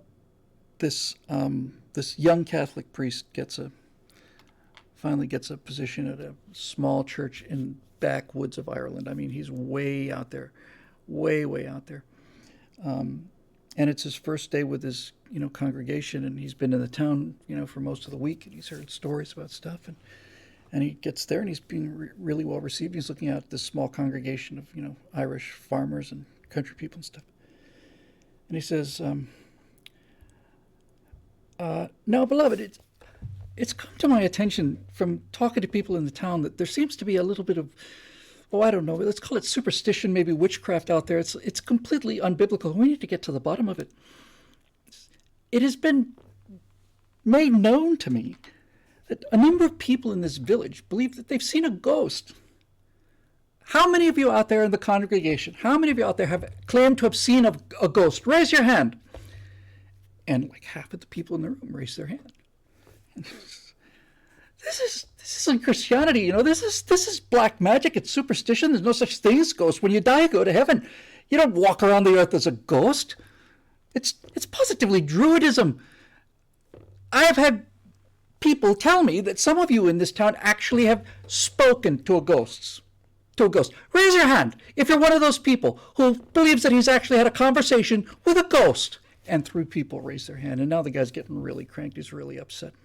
this young Catholic priest finally gets a position at a small church in backwoods of Ireland. I mean, he's way out there, way out there. And it's his first day with his congregation, and he's been in the town for most of the week, and he's heard stories about stuff, and he gets there and he's being really well received. He's looking out at this small congregation of Irish farmers and country people and stuff, and he says, "Now, beloved, it's come to my attention from talking to people in the town that there seems to be a little bit of, I don't know, let's call it superstition, maybe witchcraft out there. It's completely unbiblical. We need to get to the bottom of it. It has been made known to me that a number of people in this village believe that they've seen a ghost. How many of you out there in the congregation, how many of you out there have claimed to have seen a ghost? Raise your hand." And like half of the people in the room raise their hand. This isn't Christianity, This is black magic. It's superstition. There's no such thing as ghosts. When you die, you go to heaven. You don't walk around the earth as a ghost. It's positively Druidism. I have had people tell me that some of you in this town actually have spoken to a ghost. Raise your hand if you're one of those people who believes that he's actually had a conversation with a ghost. And 3 people raise their hand, and now the guy's getting really cranked. He's really upset.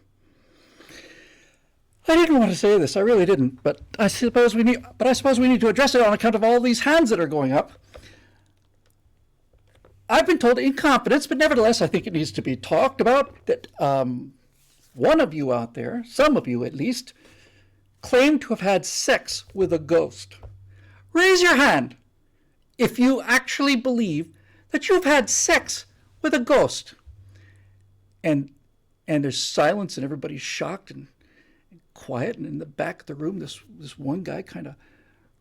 I didn't want to say this. I really didn't. But I suppose we need to address it on account of all these hands that are going up. I've been told in confidence, but nevertheless, I think it needs to be talked about that one of you out there, some of you at least, claim to have had sex with a ghost. Raise your hand if you actually believe that you've had sex with a ghost. And there's silence, and everybody's shocked and quiet, and in the back of the room this one guy kind of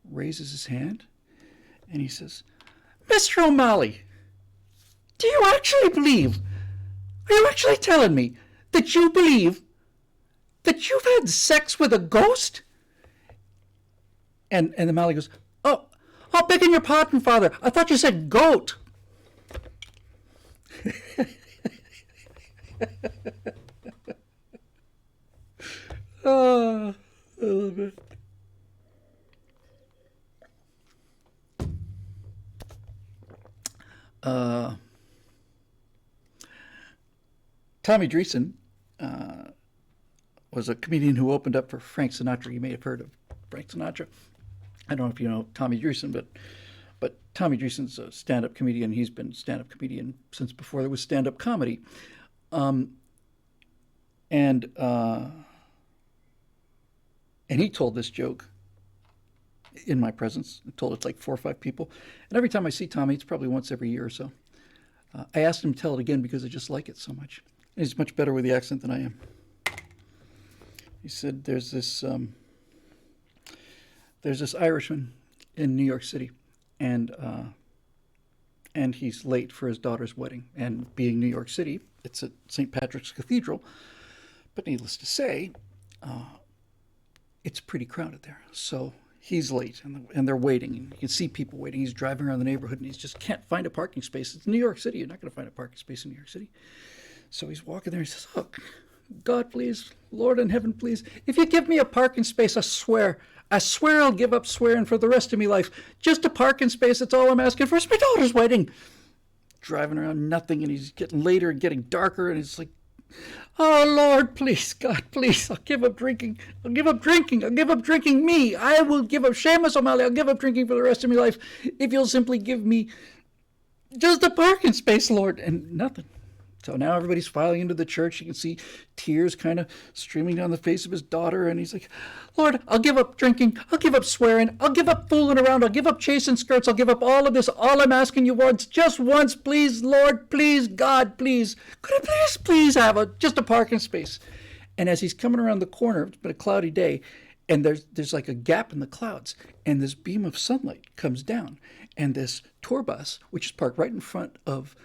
raises his hand and he says, "Mr. O'Malley, do you actually believe, are you actually telling me that you believe that you've had sex with a ghost?" And the O'Malley goes, oh, begging your pardon, Father, I thought you said goat." Oh, I love it. Tommy Dreesen was a comedian who opened up for Frank Sinatra. You may have heard of Frank Sinatra. I don't know if you know Tommy Dreesen, but Tommy Dreesen's a stand-up comedian. He's been stand-up comedian since before there was stand-up comedy. And he told this joke in my presence. I told it to like 4 or 5 people. And every time I see Tommy, it's probably once every year or so, I asked him to tell it again because I just like it so much. And he's much better with the accent than I am. He said there's this Irishman in New York City, and he's late for his daughter's wedding. And being New York City, it's at St. Patrick's Cathedral. But needless to say, it's pretty crowded there. So he's late, and they're waiting. And you can see people waiting. He's driving around the neighborhood, and he just can't find a parking space. It's New York City. You're not going to find a parking space in New York City. So he's walking there. He says, "Oh, God, please, Lord in heaven, please, if you give me a parking space, I swear I'll give up swearing for the rest of my life. Just a parking space, that's all I'm asking for. It's my daughter's wedding." Driving around, nothing, and he's getting later and getting darker, and it's like, Oh, Lord, please, God, please, I'll give up drinking. I'll give up drinking. I'll give up drinking me. I will give up, Seamus O'Malley, I'll give up drinking for the rest of my life if you'll simply give me just a parking space, Lord. And nothing. So now everybody's filing into the church. You can see tears kind of streaming down the face of his daughter. And he's like, Lord, I'll give up drinking. I'll give up swearing. I'll give up fooling around. I'll give up chasing skirts. I'll give up all of this. All I'm asking you once, just once, please, Lord, please, God, please. Could I please have just a parking space? And as he's coming around the corner, it's been a cloudy day, and there's like a gap in the clouds, and this beam of sunlight comes down, and this tour bus, which is parked right in front of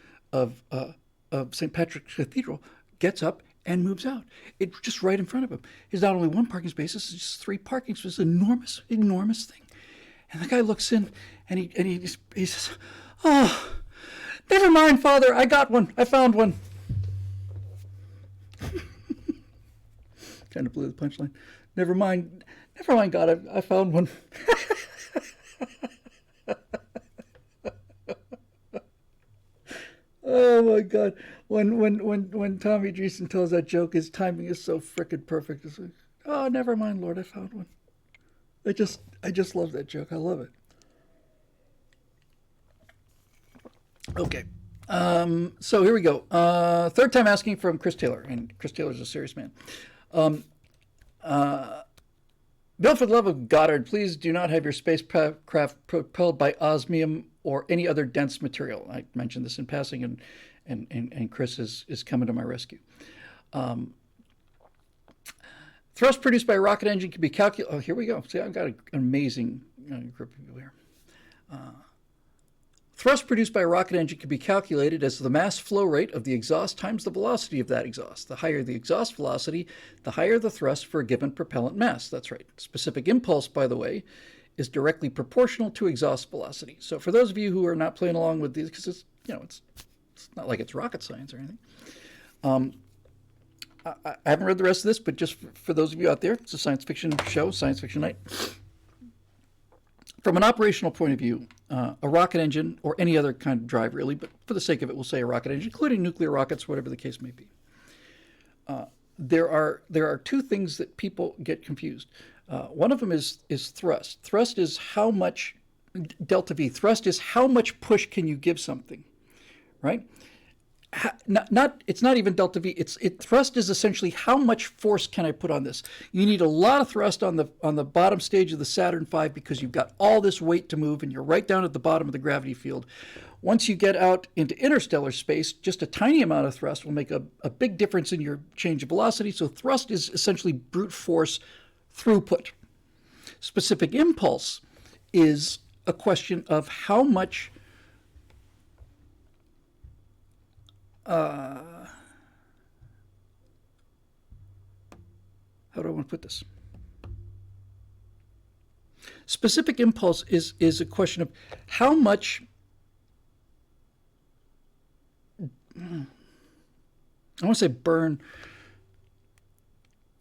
St. Patrick's Cathedral, gets up and moves out. It's just right in front of him. There's not only one parking space, it's just 3 parking spaces. Enormous, enormous thing. And the guy looks in, and he says, oh, never mind, Father, I got one. I found one. Kind of blew the punchline. Never mind, God, I found one. Oh my God! When Tommy Dreesen tells that joke, his timing is so frickin' perfect. It's like, oh, never mind, Lord, I found one. I just love that joke. I love it. Okay, so here we go. Third time asking from Chris Taylor, and Chris Taylor's a serious man. Bill, for the love of Goddard, please do not have your spacecraft propelled by osmium or any other dense material. I mentioned this in passing, and Chris is coming to my rescue. Thrust produced by a rocket engine can be calculated. Oh, here we go. See, I've got an amazing group of people here. Thrust produced by a rocket engine can be calculated as the mass flow rate of the exhaust times the velocity of that exhaust. The higher the exhaust velocity, the higher the thrust for a given propellant mass. That's right. Specific impulse, by the way, is directly proportional to exhaust velocity. So for those of you who are not playing along with these, because it's not like it's rocket science or anything. I haven't read the rest of this, but just for those of you out there, it's a science fiction show, Science Fiction Night. From an operational point of view, a rocket engine, or any other kind of drive really, but for the sake of it, we'll say a rocket engine, including nuclear rockets, whatever the case may be. There are 2 things that people get confused. One of them is thrust. Thrust is how much, delta V, thrust is how much push can you give something, right? It's not even delta V. Thrust is essentially how much force can I put on this. You need a lot of thrust on the bottom stage of the Saturn V because you've got all this weight to move, and you're right down at the bottom of the gravity field. Once you get out into interstellar space, just a tiny amount of thrust will make a big difference in your change of velocity. So thrust is essentially brute force throughput. Specific impulse is a question of how much how do I want to put this? Specific impulse is a question of how much I want to say burn.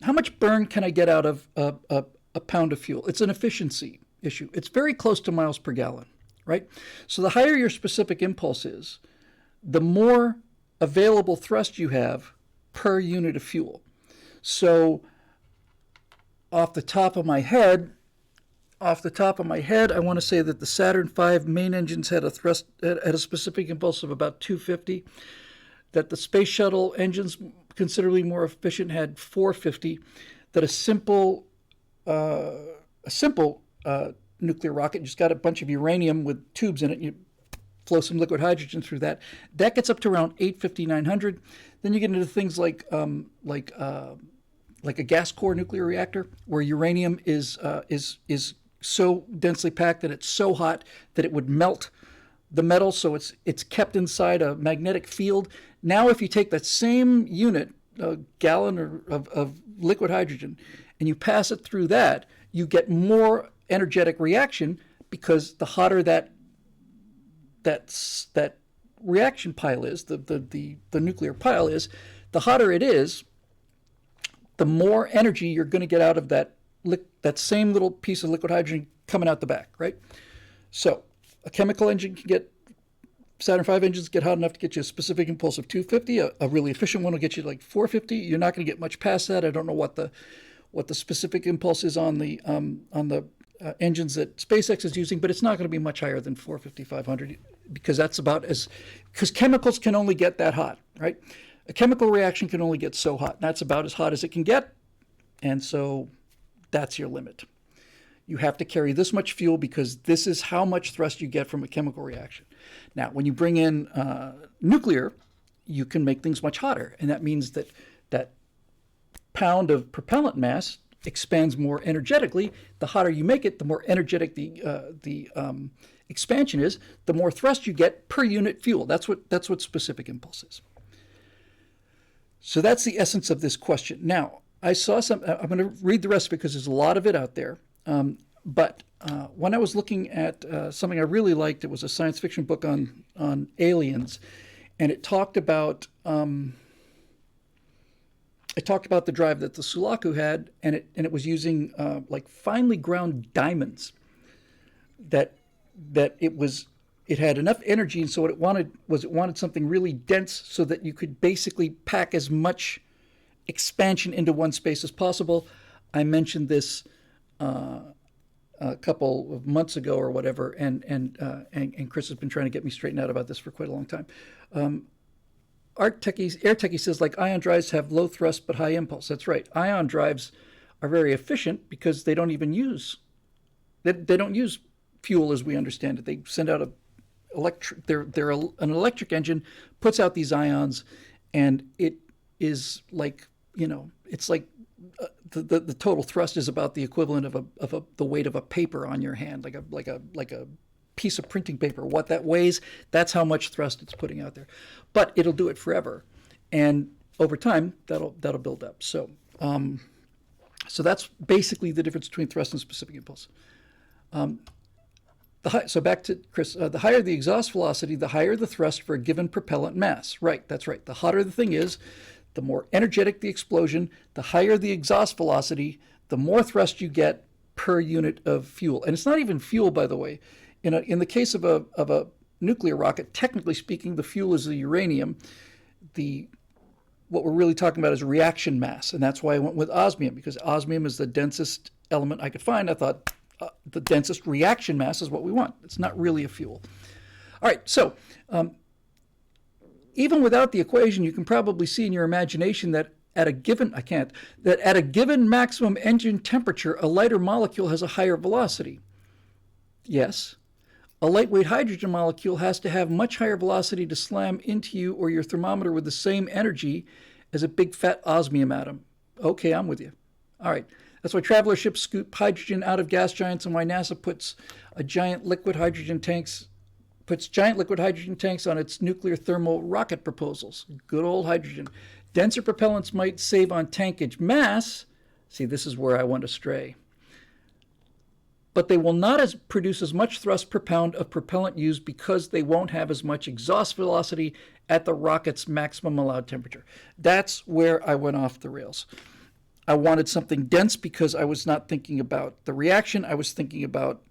How much burn can I get out of a pound of fuel? It's an efficiency issue. It's very close to miles per gallon, right? So the higher your specific impulse is, the more available thrust you have per unit of fuel. So off the top of my head, I want to say that the Saturn V main engines had a specific impulse of about 250. That the space shuttle engines, considerably more efficient, had 450. That a simple nuclear rocket just got a bunch of uranium with tubes in it. You flow some liquid hydrogen through that. That gets up to around 850, 900. Then you get into things like a gas core nuclear reactor, where uranium is so densely packed that it's so hot that it would melt the metal, so it's kept inside a magnetic field. Now, if you take that same unit, a gallon of liquid hydrogen, and you pass it through that, you get more energetic reaction, because the hotter that reaction pile is, the nuclear pile is, the hotter it is, the more energy you're going to get out of that same little piece of liquid hydrogen coming out the back, right? So a chemical engine can get Saturn V engines get hot enough to get you a specific impulse of 250. A really efficient one will get you like 450. You're not going to get much past that. I don't know what the specific impulse is on the engines that SpaceX is using, but it's not going to be much higher than 450, 500, because that's about as, because chemicals can only get that hot, right? A chemical reaction can only get so hot. That's about as hot as it can get, and so that's your limit. You have to carry this much fuel because this is how much thrust you get from a chemical reaction. Now, when you bring in nuclear, you can make things much hotter, and that means that that pound of propellant mass expands more energetically. The hotter you make it, the more energetic the expansion is, the more thrust you get per unit fuel. That's what specific impulse is. So that's the essence of this question. Now, I saw some. I'm going to read the rest because there's a lot of it out there. But when I was looking at something I really liked, it was a science fiction book on aliens, and it talked about the drive that the Sulaku had, and it was using like finely ground diamonds. That it had enough energy, and so what it wanted something really dense so that you could basically pack as much expansion into one space as possible. I mentioned this a couple of months ago or whatever, and Chris has been trying to get me straightened out about this for quite a long time. Air Techie says, like ion drives have low thrust but high impulse. That's right. Ion drives are very efficient because they don't even use they don't use fuel as we understand it. They send out they're an electric engine, puts out these ions, and it is like, it's like the total thrust is about the equivalent of the weight of a paper on your hand, like a piece of printing paper. What that weighs, that's how much thrust it's putting out there. But it'll do it forever, and over time that'll build up. So that's basically the difference between thrust and specific impulse. So back to Chris. The higher the exhaust velocity, the higher the thrust for a given propellant mass. Right, that's right. The hotter the thing is, the more energetic the explosion, the higher the exhaust velocity, the more thrust you get per unit of fuel. And it's not even fuel, by the way. In the case of a nuclear rocket, technically speaking, the fuel is the uranium. What we're really talking about is reaction mass, and that's why I went with osmium, because osmium is the densest element I could find. I thought the densest reaction mass is what we want. It's not really a fuel. All right, so even without the equation, you can probably see in your imagination that at a given maximum engine temperature, a lighter molecule has a higher velocity. Yes. A lightweight hydrogen molecule has to have much higher velocity to slam into you or your thermometer with the same energy as a big fat osmium atom. Okay, I'm with you. All right. That's why traveler ships scoop hydrogen out of gas giants, and why NASA puts giant liquid hydrogen tanks on its nuclear thermal rocket proposals. Good old hydrogen. Denser propellants might save on tankage mass. See, this is where I went astray. But they will not produce as much thrust per pound of propellant used because they won't have as much exhaust velocity at the rocket's maximum allowed temperature. That's where I went off the rails. I wanted something dense because I was not thinking about the reaction. I was thinking about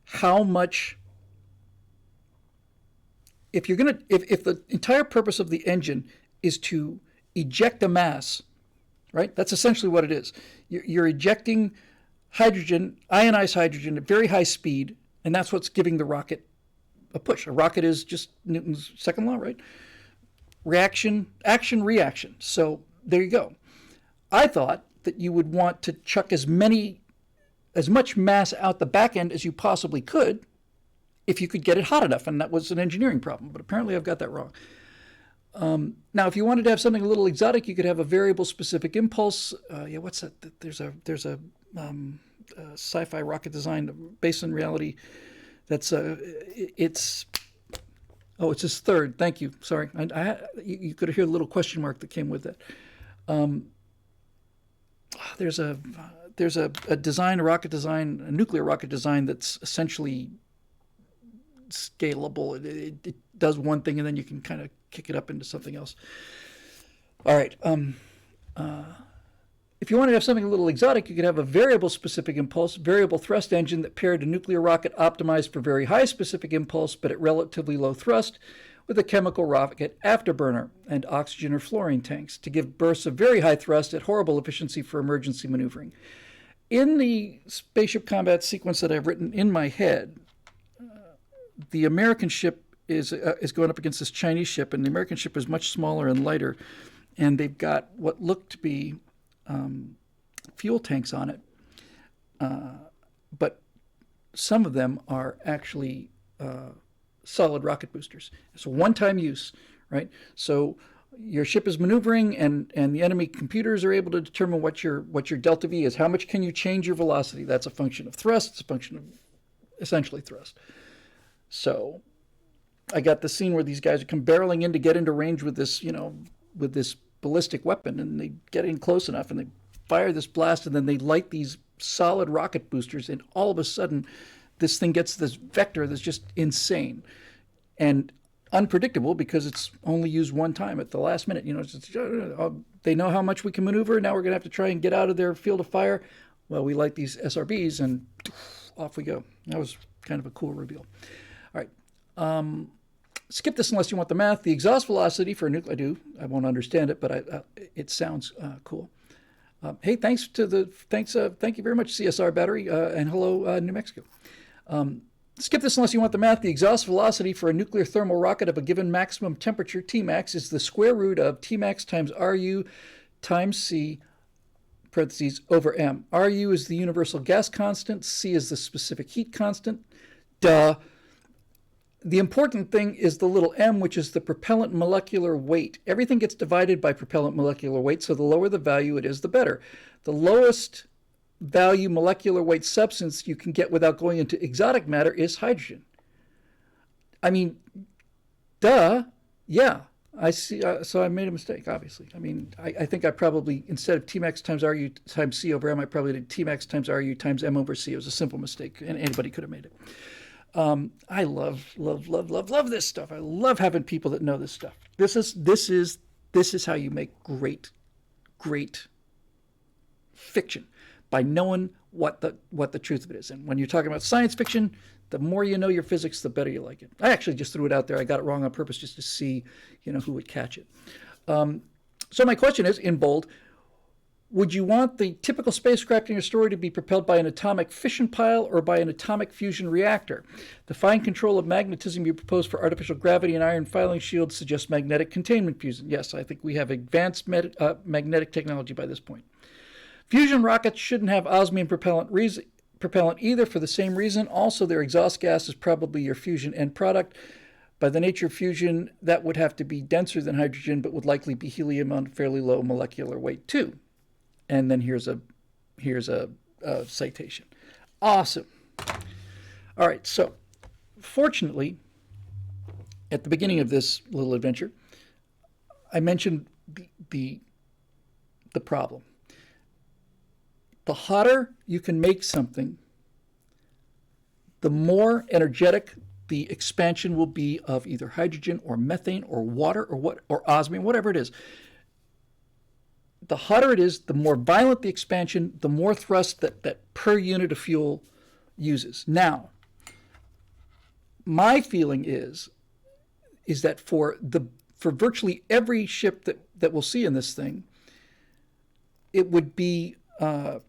how much. If the entire purpose of the engine is to eject a mass, right? That's essentially what it is. You're ejecting hydrogen, ionized hydrogen at very high speed, and that's what's giving the rocket a push. A rocket is just Newton's second law, right? Reaction, action, reaction. So there you go. I thought that you would want to chuck as much mass out the back end as you possibly could if you could get it hot enough, and that was an engineering problem, but apparently I've got that wrong. Now, if you wanted to have something a little exotic, you could have a variable specific impulse. What's that? There's a sci-fi rocket design based on reality. It's his third. Thank you. Sorry, you could hear the little question mark that came with that. There's a nuclear rocket design that's essentially scalable. It does one thing and then you can kind of kick it up into something else. All right. If you want to have something a little exotic, you could have a variable specific impulse, variable thrust engine that paired a nuclear rocket optimized for very high specific impulse but at relatively low thrust with a chemical rocket afterburner and oxygen or fluorine tanks to give bursts of very high thrust at horrible efficiency for emergency maneuvering. In the spaceship combat sequence that I've written in my head, the American ship is going up against this Chinese ship, and the American ship is much smaller and lighter, and they've got what look to be fuel tanks on it, but some of them are actually solid rocket boosters. It's a one-time use, right? So your ship is maneuvering, and the enemy computers are able to determine what your delta V is. How much can you change your velocity? That's a function of thrust. It's a function of essentially thrust. So I got the scene where these guys come barreling in to get into range with this, with this ballistic weapon, and they get in close enough and they fire this blast, and then they light these solid rocket boosters, and all of a sudden this thing gets this vector that's just insane and unpredictable because it's only used one time at the last minute. They know how much we can maneuver. Now we're going to have to try and get out of their field of fire. Well, we light these SRBs and off we go. That was kind of a cool reveal. All right. Skip this unless you want the math. The exhaust velocity for a nuclear, I won't understand it, but it sounds cool. Hey, thank you very much, CSR Battery, and hello, New Mexico. Skip this unless you want the math. The exhaust velocity for a nuclear thermal rocket of a given maximum temperature, Tmax, is the square root of Tmax times Ru times C, parentheses, over M. Ru is the universal gas constant. C is the specific heat constant. Duh. The important thing is the little m, which is the propellant molecular weight. Everything gets divided by propellant molecular weight, so the lower the value it is, the better. The lowest value molecular weight substance you can get without going into exotic matter is hydrogen. I mean, duh, yeah. I see. So I made a mistake, obviously. I mean, I think I probably, instead of Tmax times Ru times C over M, I probably did Tmax times Ru times M over C. It was a simple mistake, and anybody could have made it. I love this stuff. I love having people that know this stuff. This is how you make great fiction, by knowing what the truth of it is. And when you're talking about science fiction, the more you know your physics, the better you like it. I actually just threw it out there. I got it wrong on purpose just to see, who would catch it. So my question is, in bold, would you want the typical spacecraft in your story to be propelled by an atomic fission pile or by an atomic fusion reactor? The fine control of magnetism you propose for artificial gravity and iron filing shields suggests magnetic containment fusion. Yes, I think we have advanced magnetic technology by this point. Fusion rockets shouldn't have osmium propellant either for the same reason. Also, their exhaust gas is probably your fusion end product. By the nature of fusion, that would have to be denser than hydrogen, but would likely be helium on fairly low molecular weight too. And then here's a citation. Awesome. All right, so fortunately, at the beginning of this little adventure, I mentioned the problem. The hotter you can make something, the more energetic the expansion will be of either hydrogen or methane or water or osmium, whatever it is. The hotter it is, the more violent the expansion, the more thrust that per unit of fuel uses. Now, my feeling is that for virtually every ship that we'll see in this thing, it would be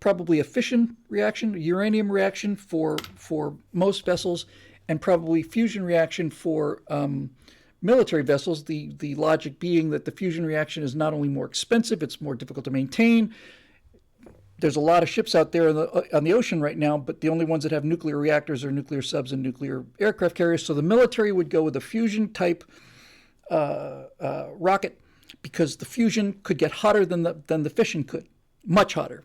probably a fission reaction, a uranium reaction for most vessels, and probably fusion reaction for military vessels, the logic being that the fusion reaction is not only more expensive, it's more difficult to maintain. There's a lot of ships out there on the ocean right now, but the only ones that have nuclear reactors are nuclear subs and nuclear aircraft carriers. So the military would go with a fusion type rocket because the fusion could get hotter than the fission could, much hotter.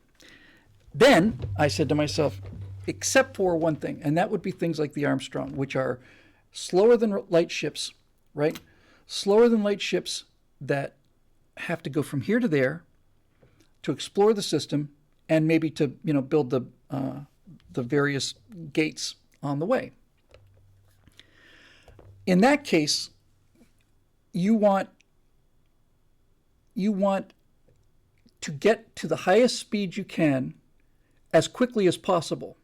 Then I said to myself, except for one thing, and that would be things like the Armstrong, which are slower than light ships, right? Slower than light ships that have to go from here to there to explore the system and maybe to build the various gates on the way. In that case, you want to get to the highest speed you can as quickly as possible.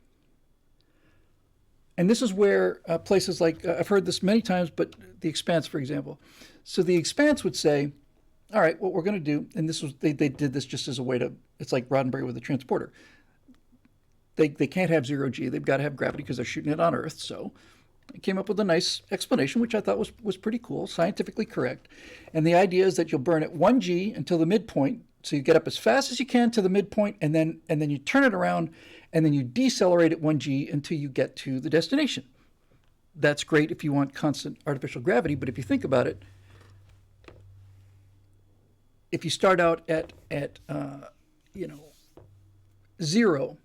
And this is where places like, I've heard this many times, but the Expanse, for example. So the Expanse would say, all right, what we're going to do, and this was, they did this just as a way to, it's like Roddenberry with the transporter. They can't have zero G. They've got to have gravity because they're shooting it on Earth. So I came up with a nice explanation, which I thought was pretty cool, scientifically correct. And the idea is that you'll burn at 1 G until the midpoint. So you get up as fast as you can to the midpoint, and then you turn it around, and then you decelerate at 1 G until you get to the destination. That's great if you want constant artificial gravity, but if you think about it, if you start out at 0,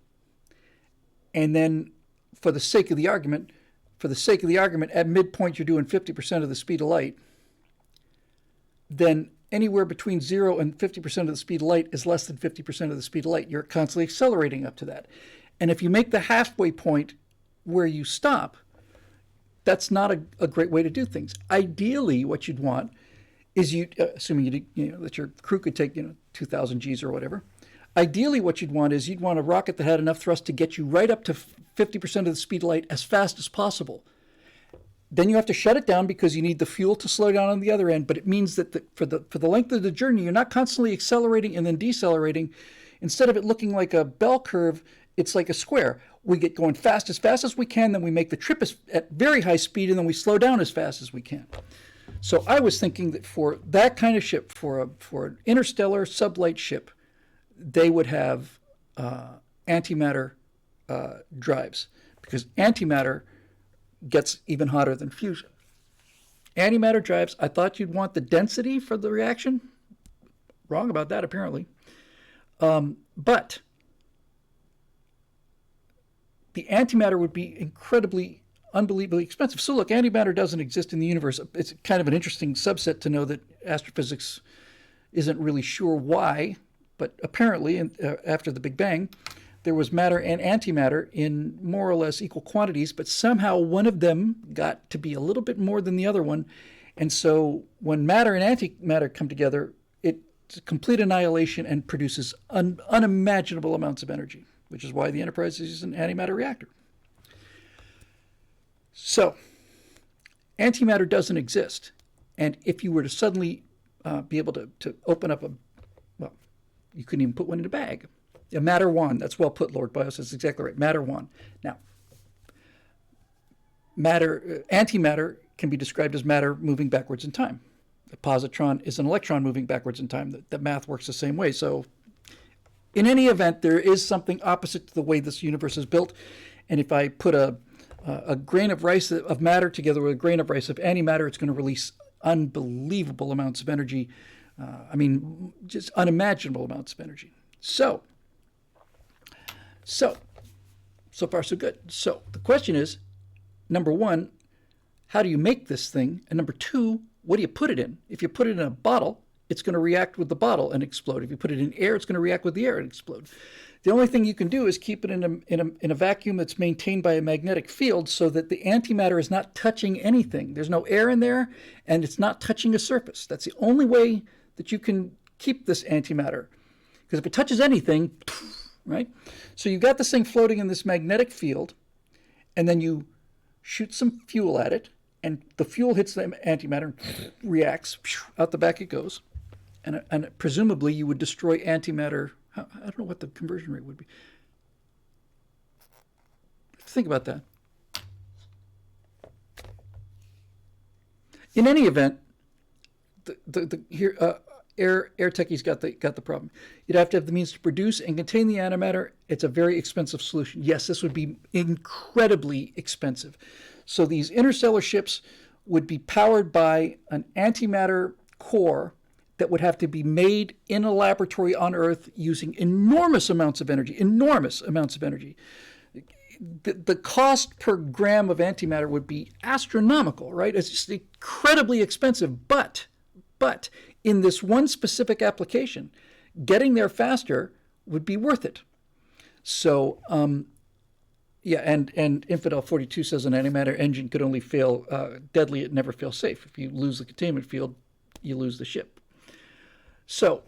and then for the sake of the argument, at midpoint you're doing 50% of the speed of light, then anywhere between 0 and 50% of the speed of light is less than 50% of the speed of light. You're constantly accelerating up to that. And if you make the halfway point where you stop, that's not a great way to do things. Ideally, what you'd want is assuming that your crew could take 2,000 Gs or whatever. Ideally, what you'd want a rocket that had enough thrust to get you right up to 50% of the speed of light as fast as possible. Then you have to shut it down because you need the fuel to slow down on the other end. But it means that for the length of the journey, you're not constantly accelerating and then decelerating. Instead of it looking like a bell curve, it's like a square. We get going as fast as we can, then we make the trip at very high speed, and then we slow down as fast as we can. So I was thinking that for that kind of ship, for an interstellar sublight ship, they would have antimatter drives, because antimatter gets even hotter than fusion. Antimatter drives, I thought you'd want the density for the reaction. Wrong about that, apparently. But the antimatter would be unbelievably expensive. So look, antimatter doesn't exist in the universe. It's kind of an interesting subset to know that astrophysics isn't really sure why, but apparently after the Big Bang, there was matter and antimatter in more or less equal quantities, but somehow one of them got to be a little bit more than the other one. And so when matter and antimatter come together, it's complete annihilation and produces unimaginable amounts of energy, which is why the Enterprise is an antimatter reactor. So antimatter doesn't exist. And if you were to suddenly be able to open up you couldn't even put one in a bag. A matter wand. That's well put, Lord Bios. That's exactly right. Matter wand. Now, antimatter can be described as matter moving backwards in time. A positron is an electron moving backwards in time. The math works the same way. So in any event, there is something opposite to the way this universe is built. And if I put a grain of rice of matter together with a grain of rice of antimatter, it's going to release unbelievable amounts of energy. Just unimaginable amounts of energy. So far so good. So the question is, number one, how do you make this thing? And number two, what do you put it in? If you put it in a bottle, it's going to react with the bottle and explode. If you put it in air, it's going to react with the air and explode. The only thing you can do is keep it in a vacuum that's maintained by a magnetic field so that the antimatter is not touching anything. There's no air in there, and it's not touching a surface. That's the only way that you can keep this antimatter. Because if it touches anything, right? So you've got this thing floating in this magnetic field, and then you shoot some fuel at it, and the fuel hits the antimatter and reacts. Out the back it goes. And presumably you would destroy antimatter. I don't know what the conversion rate would be. Think about that. In any event, Air Techie's got the problem. You'd have to have the means to produce and contain the antimatter. It's a very expensive solution. Yes, this would be incredibly expensive. So these interstellar ships would be powered by an antimatter core that would have to be made in a laboratory on Earth using enormous amounts of energy. The cost per gram of antimatter would be astronomical, right? It's just incredibly expensive. But in this one specific application, getting there faster would be worth it. So, and Infidel 42 says an antimatter engine could only fail deadly, it never fails safe. If you lose the containment field, you lose the ship. So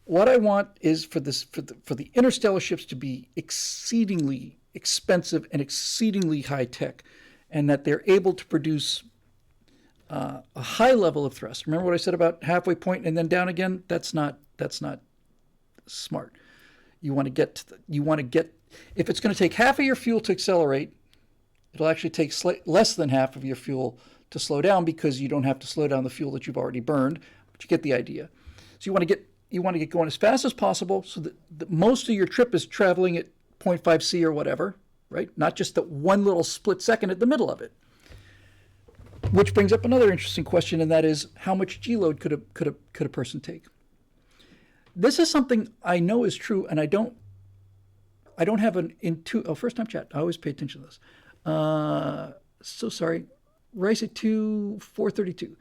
what I want is for the interstellar ships to be exceedingly expensive and exceedingly high tech, and that they're able to produce a high level of thrust. Remember what I said about halfway point and then down again? That's not smart. You want to get if it's going to take half of your fuel to accelerate, it'll actually take less than half of your fuel to slow down, because you don't have to slow down the fuel that you've already burned. But you get the idea. So you want to get going as fast as possible, so that most of your trip is traveling at 0.5 C or whatever, right? Not just that one little split second at the middle of it. Which brings up another interesting question, and that is, how much G load could a person take? This is something I know is true, and I don't have first time chat. I always pay attention to this. So sorry. Rice at 432.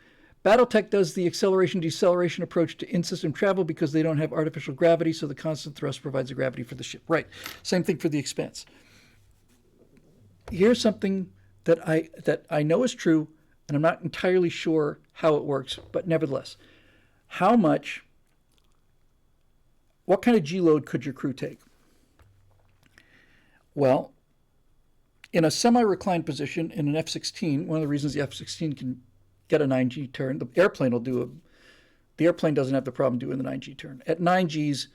Battletech does the acceleration-deceleration approach to in-system travel because they don't have artificial gravity, so the constant thrust provides the gravity for the ship. Right. Same thing for the Expanse. Here's something that I know is true, and I'm not entirely sure how it works, but nevertheless, what kind of G load could your crew take? Well, in a semi-reclined position in an F-16, one of the reasons the F-16 can get a 9G turn, the airplane doesn't have the problem doing the 9G turn. At 9Gs,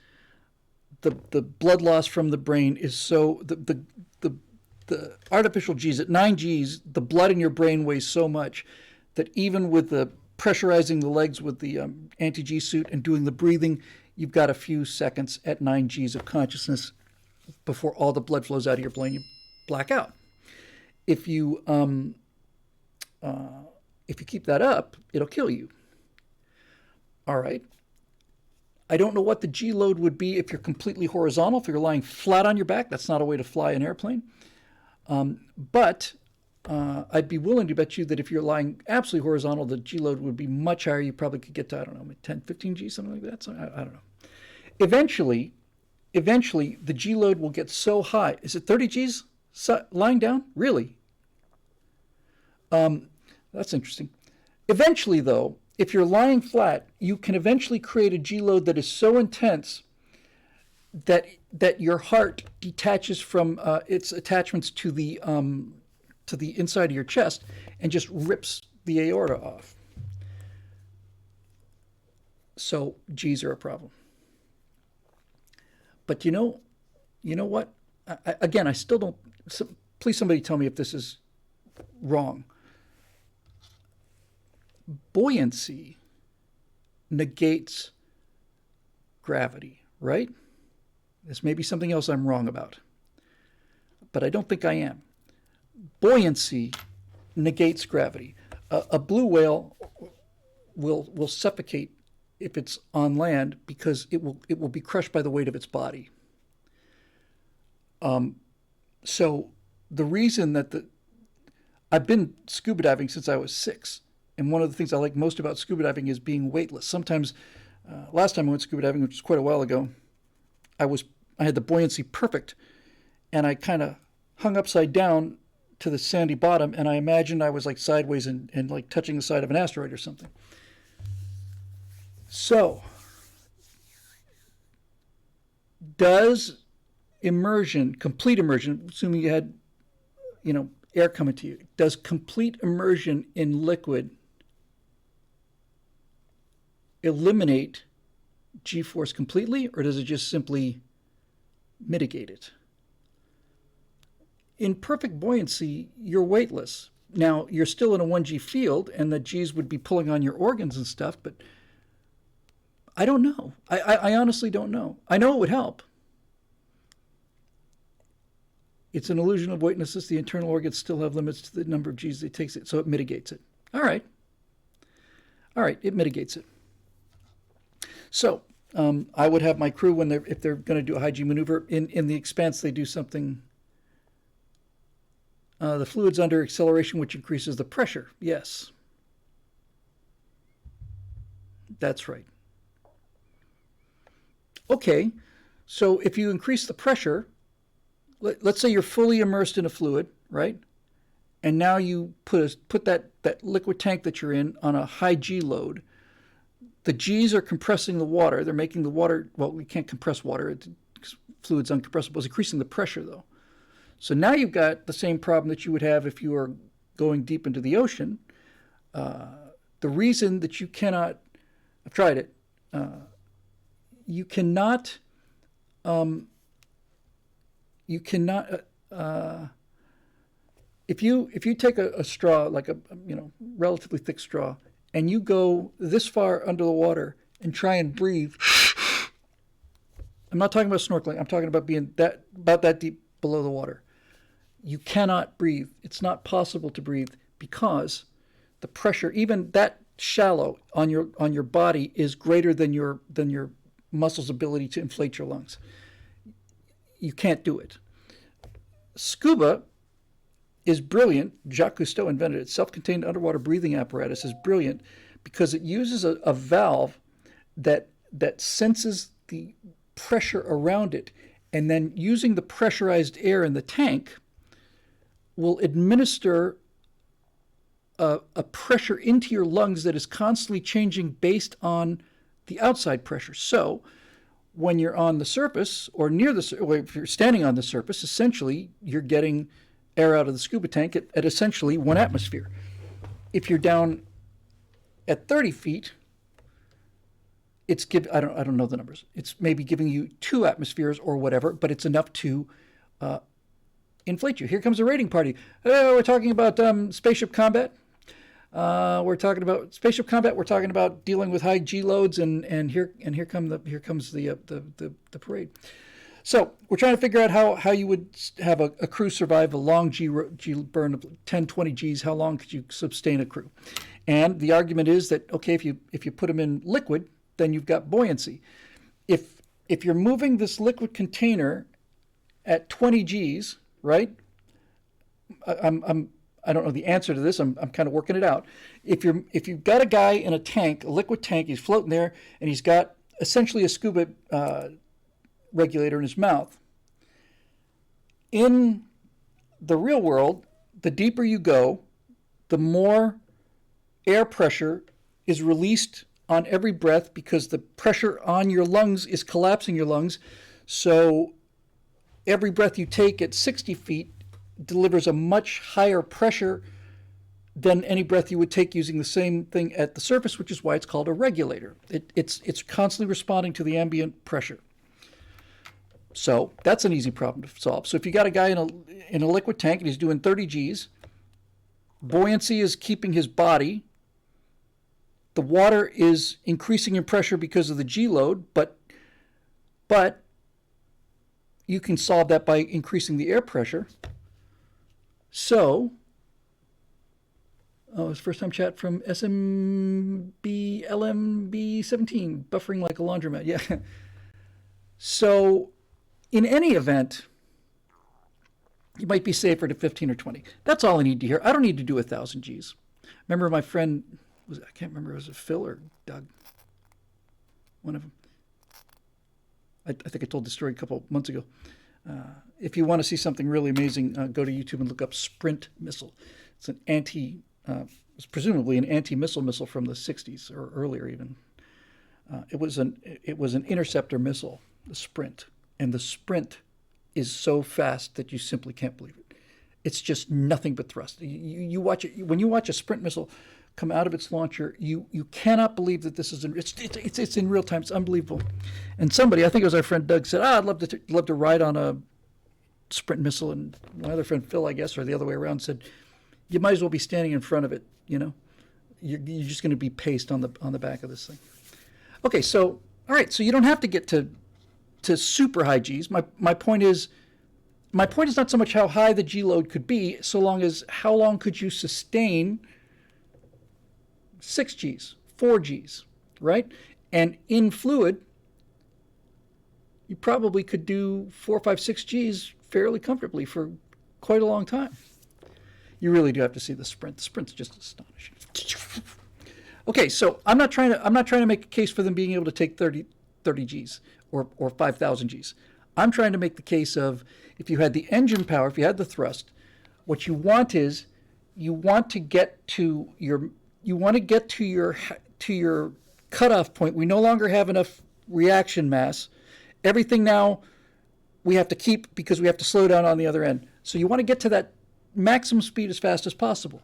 the blood loss from the brain is so, the artificial Gs, at 9Gs, the blood in your brain weighs so much that even with the pressurizing the legs with the anti-G suit and doing the breathing, you've got a few seconds at 9Gs of consciousness before all the blood flows out of your brain. You black out. If you keep that up, it'll kill you. All right. I don't know what the G load would be if you're completely horizontal. If you're lying flat on your back, that's not a way to fly an airplane. But I'd be willing to bet you that if you're lying absolutely horizontal, the G load would be much higher. You probably could get to, I don't know, 10, 15 G, something like that. So I don't know. Eventually, the G load will get so high. Is it 30 Gs lying down? Really? That's interesting. Eventually, though, if you're lying flat, you can eventually create a G load that is so intense that your heart detaches from its attachments to the inside of your chest and just rips the aorta off. So G's are a problem. But you know what? I still don't. Please, somebody tell me if this is wrong. Buoyancy negates gravity, right? This may be something else I'm wrong about, but I don't think I am. Buoyancy negates gravity. A blue whale will suffocate if it's on land because it will be crushed by the weight of its body. So the reason that I've been scuba diving since I was 6. And one of the things I like most about scuba diving is being weightless. Sometimes, last time I went scuba diving, which was quite a while ago, I had the buoyancy perfect, and I kind of hung upside down to the sandy bottom, and I imagined I was like sideways and like touching the side of an asteroid or something. So, does immersion, complete immersion, assuming you had, air coming to you, does complete immersion in liquid eliminate G-force completely, or does it just simply mitigate it? In perfect buoyancy, you're weightless. Now, you're still in a 1G field, and the G's would be pulling on your organs and stuff, but I don't know. I honestly don't know. I know it would help. It's an illusion of weightlessness. The internal organs still have limits to the number of G's it takes, so it mitigates it. All right, it mitigates it. So I would have my crew, if they're going to do a high G maneuver, in the Expanse, they do something. The fluid's under acceleration, which increases the pressure. Yes. That's right. Okay, so if you increase the pressure, let's say you're fully immersed in a fluid, right? And now you put that liquid tank that you're in on a high G load. the G's are compressing the water. They're making the water, well, we can't compress water. Fluid's uncompressible. It's increasing the pressure, though. So now you've got the same problem that you would have if you were going deep into the ocean. The reason that you cannot, I've tried it, you cannot, if you take a straw, like a relatively thick straw, and you go this far under the water and try and breathe, I'm not talking about snorkeling. I'm talking about being about that deep below the water. You cannot breathe. It's not possible to breathe because the pressure, even that shallow on your body, is greater than your muscles' ability to inflate your lungs. You can't do it. Scuba is brilliant. Jacques Cousteau invented it. Self-contained underwater breathing apparatus is brilliant because it uses a valve that senses the pressure around it, and then using the pressurized air in the tank will administer a pressure into your lungs that is constantly changing based on the outside pressure. So when you're on the surface or near or if you're standing on the surface, essentially you're getting air out of the scuba tank at essentially 1 atmosphere. If you're down at 30 feet, I don't know the numbers. It's maybe giving you 2 atmospheres or whatever, but it's enough to inflate you. Here comes a raiding party. We're talking about spaceship combat. We're talking about spaceship combat. We're talking about dealing with high G loads, and here comes the parade. So we're trying to figure out how you would have a crew survive a long G burn of 10, 20 Gs. How long could you sustain a crew? And the argument is that, okay, if you put them in liquid, then you've got buoyancy. If you're moving this liquid container at 20 Gs, right? I don't know the answer to this. I'm kind of working it out. If you've got a guy in a tank, a liquid tank, he's floating there, and he's got essentially a scuba regulator in his mouth. In the real world, the deeper you go, the more air pressure is released on every breath because the pressure on your lungs is collapsing your lungs. So every breath you take at 60 feet delivers a much higher pressure than any breath you would take using the same thing at the surface, which is why it's called a regulator. It's constantly responding to the ambient pressure. So that's an easy problem to solve. So if you got a guy in a liquid tank and he's doing 30 Gs, buoyancy is keeping his body. The water is increasing in pressure because of the G load, but you can solve that by increasing the air pressure. So, it's first time chat from SMB LMB17, buffering like a laundromat. Yeah. So, in any event, you might be safer to 15 or 20. That's all I need to hear. I don't need to do 1,000 Gs. Remember my friend, I can't remember, was it Phil or Doug? One of them. I think I told the story a couple months ago. If you want to see something really amazing, go to YouTube and look up Sprint missile. It's an it's presumably an anti-missile missile from the 60s or earlier even. It was an interceptor missile, the Sprint, and the Sprint is so fast that you simply can't believe it. It's just nothing but thrust. You watch it when you watch a Sprint missile come out of its launcher. You cannot believe that this is it's in real time. It's unbelievable. And somebody, I think it was our friend Doug, said, "I'd love to ride on a Sprint missile." And my other friend Phil, I guess, or the other way around, said, "You might as well be standing in front of it. You know, you're just going to be paced on the back of this thing." Okay, so all right, so you don't have to get to super high Gs. My point is not so much how high the G load could be, so long as how long could you sustain 6 Gs, 4 Gs, right? And in fluid, you probably could do 4, 5, 6 Gs fairly comfortably for quite a long time. You really do have to see the Sprint. The Sprint's just astonishing. Okay, so I'm not trying to make a case for them being able to take 30 Gs or 5,000 Gs. I'm trying to make the case of if you had the engine power, if you had the thrust, what you want is you want to get to your cutoff point. We no longer have enough reaction mass. Everything now we have to keep because we have to slow down on the other end. So you want to get to that maximum speed as fast as possible.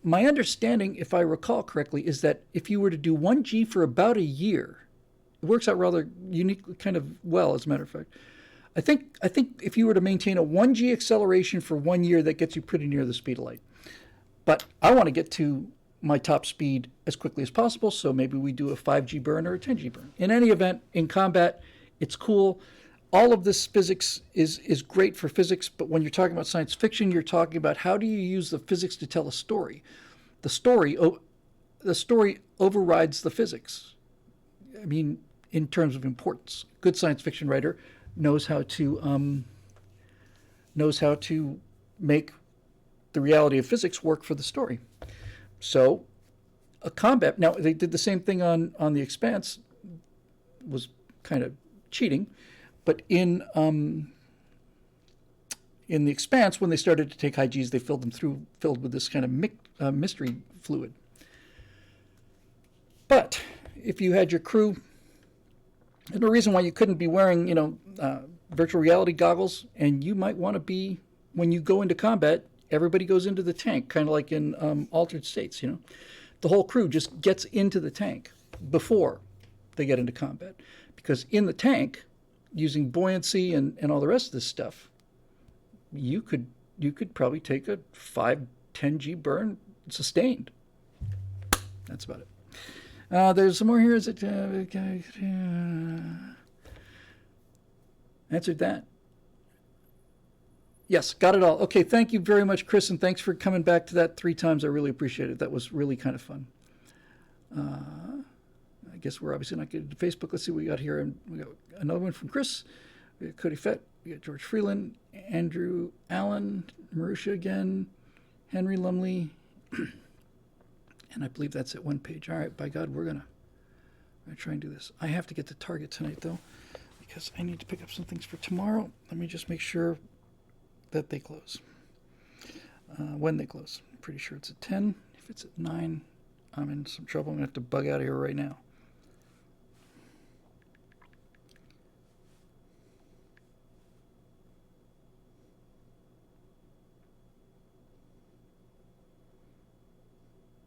My understanding, if I recall correctly, is that if you were to do 1G for about a year, it works out rather uniquely, kind of well, as a matter of fact. I think if you were to maintain a 1G acceleration for 1 year, that gets you pretty near the speed of light. But I want to get to my top speed as quickly as possible, so maybe we do a 5G burn or a 10G burn. In any event, in combat, it's cool. All of this physics is great for physics, but when you're talking about science fiction, you're talking about how do you use the physics to tell a story. The story overrides the physics. I mean, in terms of importance, good science fiction writer knows how to make the reality of physics work for the story. So, a combat. Now they did the same thing on The Expanse. Was kind of cheating, but in The Expanse, when they started to take high Gs, they filled with this kind of mystery fluid. But if you had your crew, there's no reason why you couldn't be wearing, virtual reality goggles, and you might want to be, when you go into combat, everybody goes into the tank, kind of like in Altered States, The whole crew just gets into the tank before they get into combat. Because in the tank, using buoyancy and all the rest of this stuff, you could probably take a 5-10G burn sustained. That's about it. There's some more here. Is it? Answered that. Yes, got it all. Okay, thank you very much, Chris, and thanks for coming back to that 3 times. I really appreciate it. That was really kind of fun. I guess we're obviously not getting to Facebook. Let's see what we got here. And we got another one from Chris. We got Cody Fett. We got George Freeland, Andrew Allen, Marusha again, Henry Lumley. And I believe that's at one page. All right, by God, we're gonna try and do this. I have to get to Target tonight, though, because I need to pick up some things for tomorrow. Let me just make sure that they close. When they close. I'm pretty sure it's at 10. If it's at 9, I'm in some trouble. I'm going to have to bug out of here right now.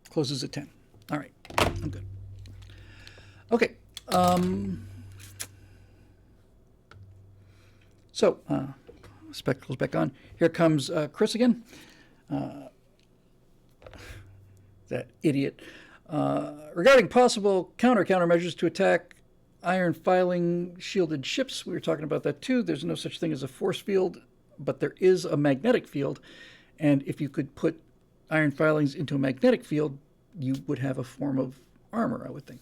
Closes at 10. All right, I'm good. Okay. So, spectacles back on. Here comes Chris again. That idiot. Regarding possible countermeasures to attack iron filing shielded ships, we were talking about that too. There's no such thing as a force field, but there is a magnetic field. And if you could put iron filings into a magnetic field, you would have a form of armor, I would think.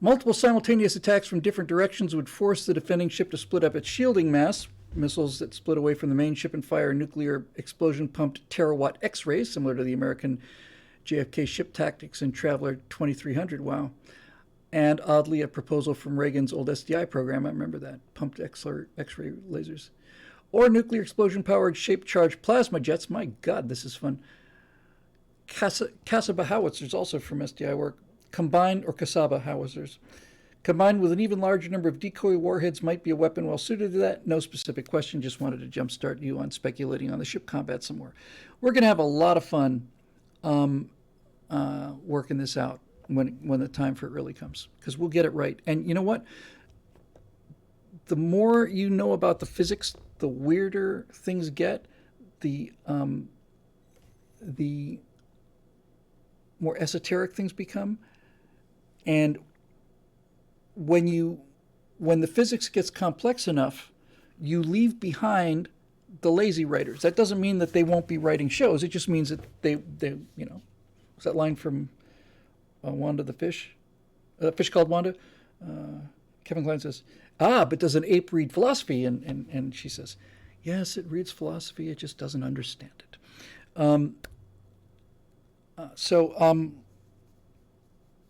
Multiple simultaneous attacks from different directions would force the defending ship to split up its shielding mass. Missiles that split away from the main ship and fire nuclear explosion-pumped terawatt X-rays, similar to the American JFK ship tactics in Traveler 2300. Wow. And oddly, a proposal from Reagan's old SDI program. I remember that. Pumped X-ray lasers. Or nuclear explosion-powered shape-charged plasma jets. My God, this is fun. Kasaba howitzers, also from SDI work. Kasaba howitzers. Combined with an even larger number of decoy warheads might be a weapon well suited to that. No specific question, just wanted to jumpstart you on speculating on the ship combat some more. We're going to have a lot of fun working this out when the time for it really comes, because we'll get it right. And you know what? The more you know about the physics, the weirder things get, the more esoteric things become. And when the physics gets complex enough, you leave behind the lazy writers. That doesn't mean that they won't be writing shows. It just means that they was that line from Wanda the Fish? Fish Called Wanda? Kevin Kline says, but does an ape read philosophy? And she says, yes, it reads philosophy, it just doesn't understand it.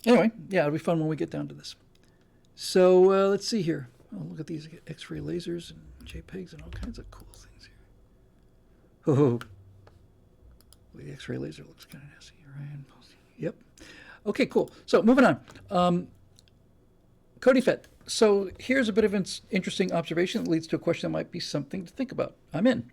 Anyway, yeah, it'll be fun when we get down to this. So let's see here. Oh, look at these X-ray lasers and JPEGs and all kinds of cool things here. Oh, the X-ray laser looks kind of nasty, right? Yep. Okay, cool. So moving on. Cody Fett. So here's a bit of an interesting observation that leads to a question that might be something to think about. I'm in.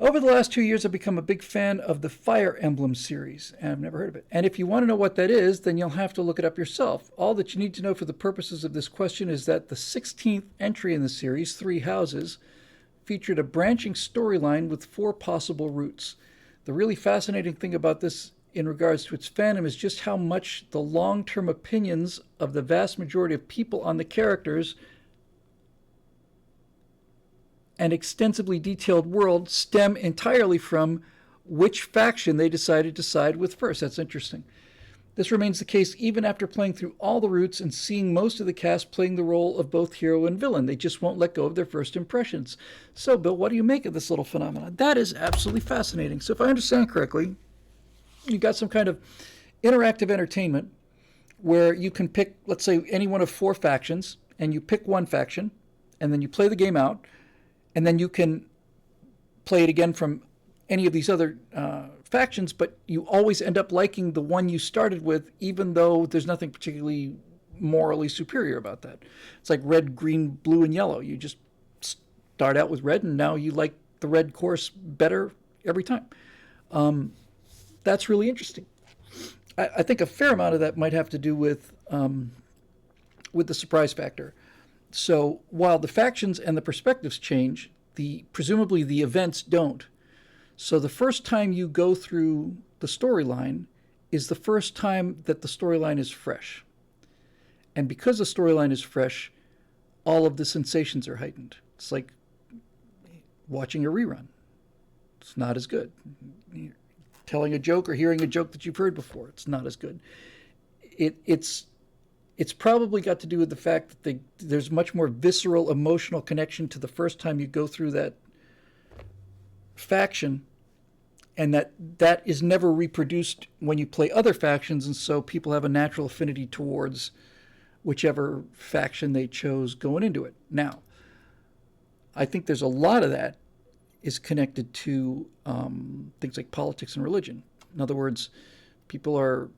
Over the last 2 years, I've become a big fan of the Fire Emblem series, and I've never heard of it. And if you want to know what that is, then you'll have to look it up yourself. All that you need to know for the purposes of this question is that the 16th entry in the series, Three Houses, featured a branching storyline with 4 possible routes. The really fascinating thing about this in regards to its fandom is just how much the long-term opinions of the vast majority of people on the characters and extensively detailed world stem entirely from which faction they decided to side with first. That's interesting. This remains the case even after playing through all the routes and seeing most of the cast playing the role of both hero and villain. They just won't let go of their first impressions. So, Bill, what do you make of this little phenomenon? That is absolutely fascinating. So if I understand correctly, you got some kind of interactive entertainment where you can pick, let's say, any one of 4 factions, and you pick one faction, and then you play the game out, and then you can play it again from any of these other factions, but you always end up liking the one you started with, even though there's nothing particularly morally superior about that. It's like red, green, blue, and yellow. You just start out with red, and now you like the red course better every time. That's really interesting. I think a fair amount of that might have to do with the surprise factor. So while the factions and the perspectives change, presumably the events don't. So the first time you go through the storyline is the first time that the storyline is fresh. And because the storyline is fresh, all of the sensations are heightened. It's like watching a rerun. It's not as good. Telling a joke or hearing a joke that you've heard before, it's not as good. It's probably got to do with the fact that there's much more visceral emotional connection to the first time you go through that faction, and that is never reproduced when you play other factions, and so people have a natural affinity towards whichever faction they chose going into it. Now, I think there's a lot of that is connected to things like politics and religion. In other words, people are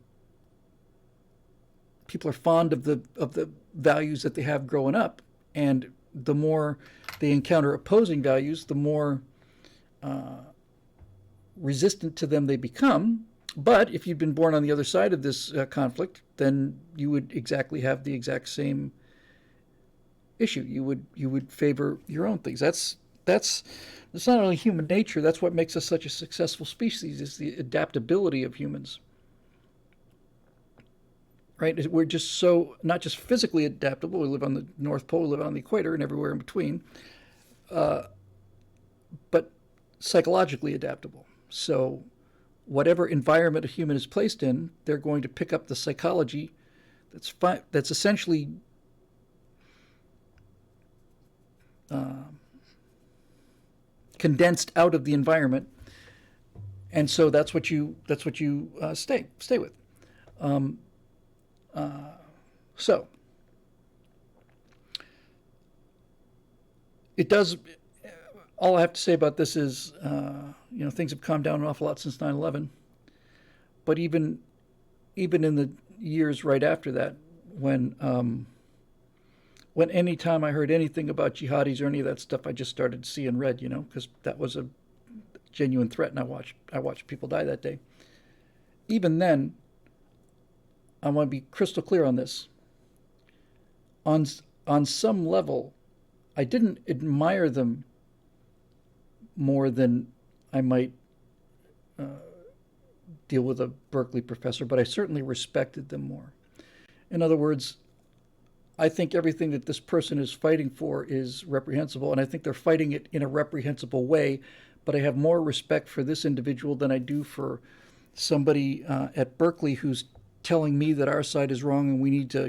fond of the values that they have growing up, and the more they encounter opposing values, the more resistant to them they become. But if you've been born on the other side of this conflict, then you would exactly have the exact same issue. You would favor your own things. That's not only human nature. That's what makes us such a successful species, is the adaptability of humans. Right? We're just so not just physically adaptable. We live on the North Pole, we live on the equator, and everywhere in between, but psychologically adaptable. So whatever environment a human is placed in, they're going to pick up the psychology that's essentially condensed out of the environment, and so that's what you stay with. So it does. All I have to say about this is, things have calmed down an awful lot since 9/11. But even in the years right after that, when any time I heard anything about jihadis or any of that stuff, I just started to see in red, because that was a genuine threat, and I watched people die that day. Even then, I want to be crystal clear on this. On some level, I didn't admire them more than I might deal with a Berkeley professor, but I certainly respected them more. In other words, I think everything that this person is fighting for is reprehensible, and I think they're fighting it in a reprehensible way, but I have more respect for this individual than I do for somebody at Berkeley who's telling me that our side is wrong and we need to,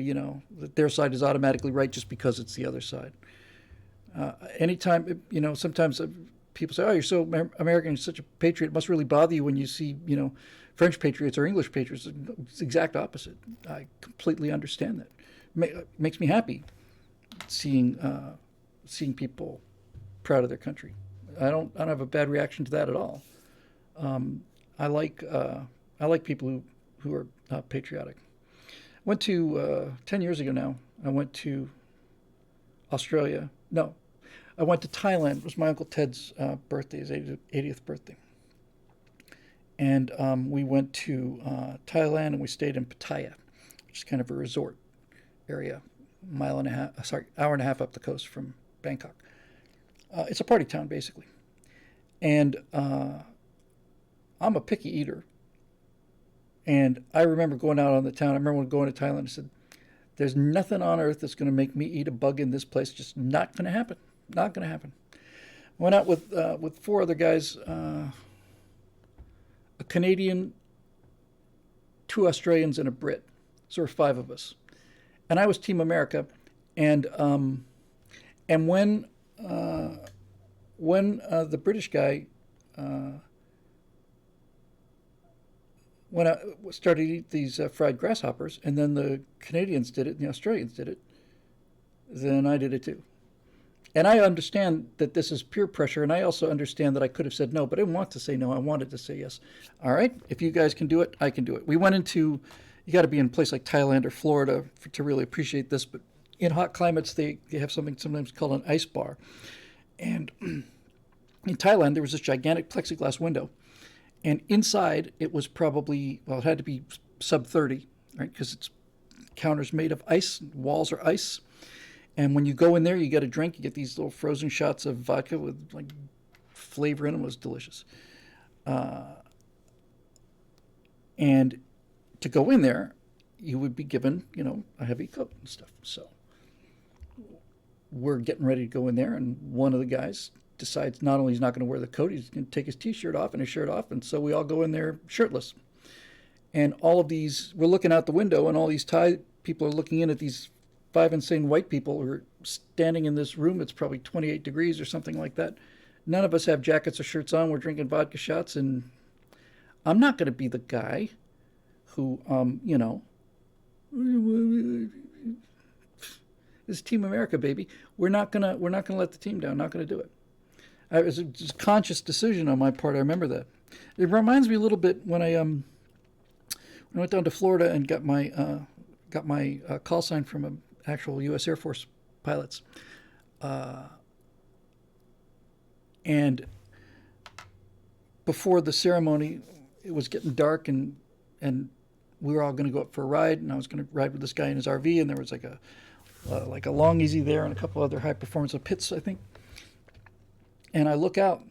that their side is automatically right just because it's the other side. Anytime, sometimes people say, "Oh, you're so American, you're such a patriot. It must really bother you when you see, French patriots or English patriots." It's the exact opposite. I completely understand that. It makes me happy seeing people proud of their country. I don't have a bad reaction to that at all. I like people who are not patriotic. Went to 10 years ago now. I went to Australia. No, I went to Thailand. It was my Uncle Ted's birthday, his 80th birthday. And we went to Thailand and we stayed in Pattaya, which is kind of a resort area, hour and a half up the coast from Bangkok. It's a party town, basically. And I'm a picky eater. And I remember going out on the town. I remember going to Thailand and said, there's nothing on earth that's going to make me eat a bug in this place. Just not going to happen. Not going to happen. Went out with four other guys, a Canadian, two Australians, and a Brit. So there were five of us. And I was Team America. And when the British guy when I started to eat these fried grasshoppers, and then the Canadians did it and the Australians did it, then I did it too. And I understand that this is peer pressure, and I also understand that I could have said no, but I didn't want to say no. I wanted to say yes. All right, if you guys can do it, I can do it. We went into, you got to be in a place like Thailand or Florida to really appreciate this, but in hot climates, they have something sometimes called an ice bar. And in Thailand, there was this gigantic plexiglass window. And inside, it was probably, well, it had to be sub 30, right? Because it's counters made of ice, walls are ice. And when you go in there, you get a drink, you get these little frozen shots of vodka with like flavor in them. It was delicious. And to go in there, you would be given, a heavy coat and stuff. So we're getting ready to go in there, and one of the guys decides not only he's not going to wear the coat, he's going to take his t-shirt off and his shirt off, and so we all go in there shirtless. And all of these, we're looking out the window, and all these Thai people are looking in at these five insane white people who are standing in this room. It's probably 28 degrees or something like that. None of us have jackets or shirts on. We're drinking vodka shots, and I'm not going to be the guy who, this is Team America, baby. We're not gonna let the team down. Not gonna do it. It was a conscious decision on my part. I remember that. It reminds me a little bit when I went down to Florida and got my call sign from actual U.S. Air Force pilots, and before the ceremony, it was getting dark, and we were all going to go up for a ride, and I was going to ride with this guy in his RV, and there was like a long easy there and a couple other high performance pits, I think. And I look out,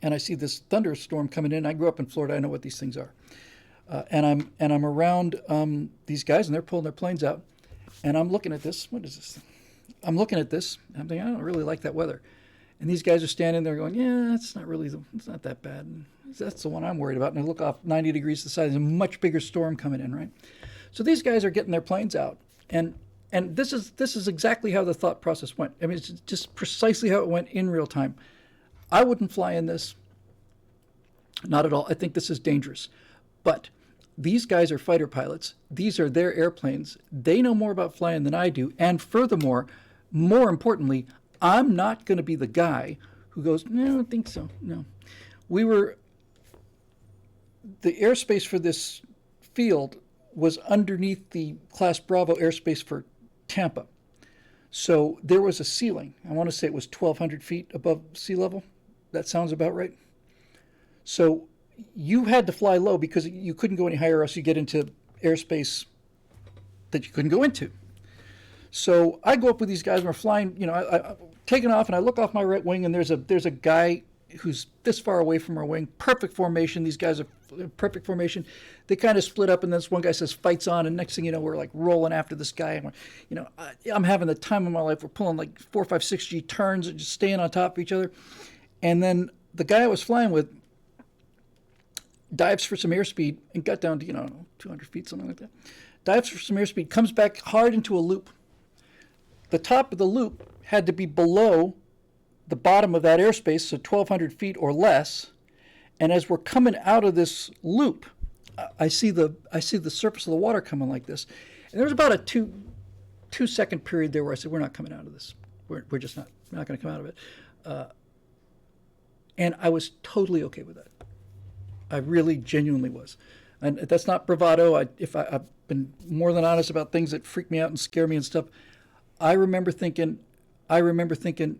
and I see this thunderstorm coming in. I grew up in Florida. I know what these things are. And I'm around these guys, and they're pulling their planes out. And I'm looking at this. What is this? I'm looking at this. And I'm thinking, I don't really like that weather. And these guys are standing there going, yeah, it's not that bad. And that's the one I'm worried about. And I look off 90 degrees to the side. There's a much bigger storm coming in, right? So these guys are getting their planes out. And this is exactly how the thought process went. I mean, it's just precisely how it went in real time. I wouldn't fly in this. Not at all. I think this is dangerous. But these guys are fighter pilots. These are their airplanes. They know more about flying than I do. And furthermore, more importantly, I'm not going to be the guy who goes, no, I don't think so. No. The airspace for this field was underneath the Class Bravo airspace for Tampa. So there was a ceiling. I want to say it was 1,200 feet above sea level. That sounds about right. So you had to fly low because you couldn't go any higher, or else you get into airspace that you couldn't go into. So I go up with these guys, and we're flying, I taking off, and I look off my right wing, and there's a guy who's this far away from our wing, perfect formation. These guys are perfect formation. They kind of split up, and this one guy says, fights on, and next thing you know, we're like rolling after this guy. And I'm having the time of my life. We're pulling like 4, 5, 6G turns and just staying on top of each other. And then the guy I was flying with dives for some airspeed and got down to, 200 feet, something like that. Dives for some airspeed, comes back hard into a loop. The top of the loop had to be below the bottom of that airspace, so 1,200 feet or less. And as we're coming out of this loop, I see the surface of the water coming like this. And there was about a two second period there where I said, we're not coming out of this. We're just not going to come out of it. And I was totally okay with that. I really genuinely was. And that's not bravado. I've been more than honest about things that freak me out and scare me and stuff. I remember thinking, I remember thinking,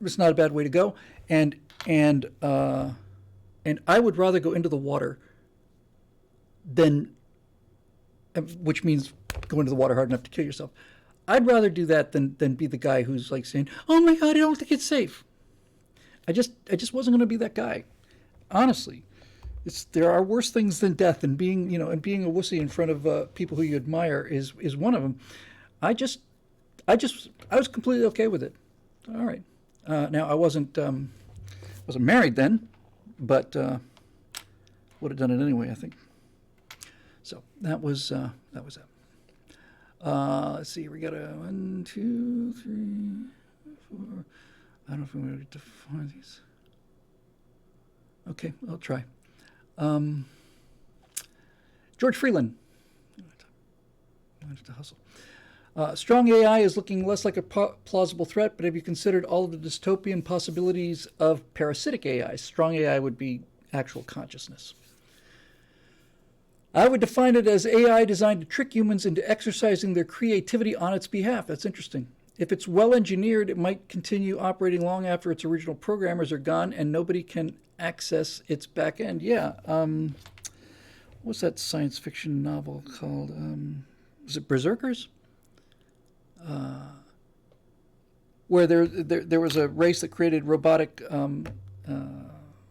it's not a bad way to go, and and uh, and I would rather go into the water than, which means go into the water hard enough to kill yourself. I'd rather do that than be the guy who's like saying, "Oh my God, I don't think it's safe." I just wasn't going to be that guy. Honestly, there are worse things than death, and being a wussy in front of people who you admire is one of them. I just I was completely okay with it. All right. Now I wasn't married then, but would have done it anyway, I think. So that was it. Let's see. We got a 1, 2, 3, 4. I don't know if I'm going to define these. Okay, I'll try. George Freeland. I have to hustle. Strong AI is looking less like a plausible threat, but have you considered all of the dystopian possibilities of parasitic AI? Strong AI would be actual consciousness. I would define it as AI designed to trick humans into exercising their creativity on its behalf. That's interesting. If it's well engineered, it might continue operating long after its original programmers are gone and nobody can access its back end. Yeah. What's that science fiction novel called? Was it Berserkers? Where there was a race that created robotic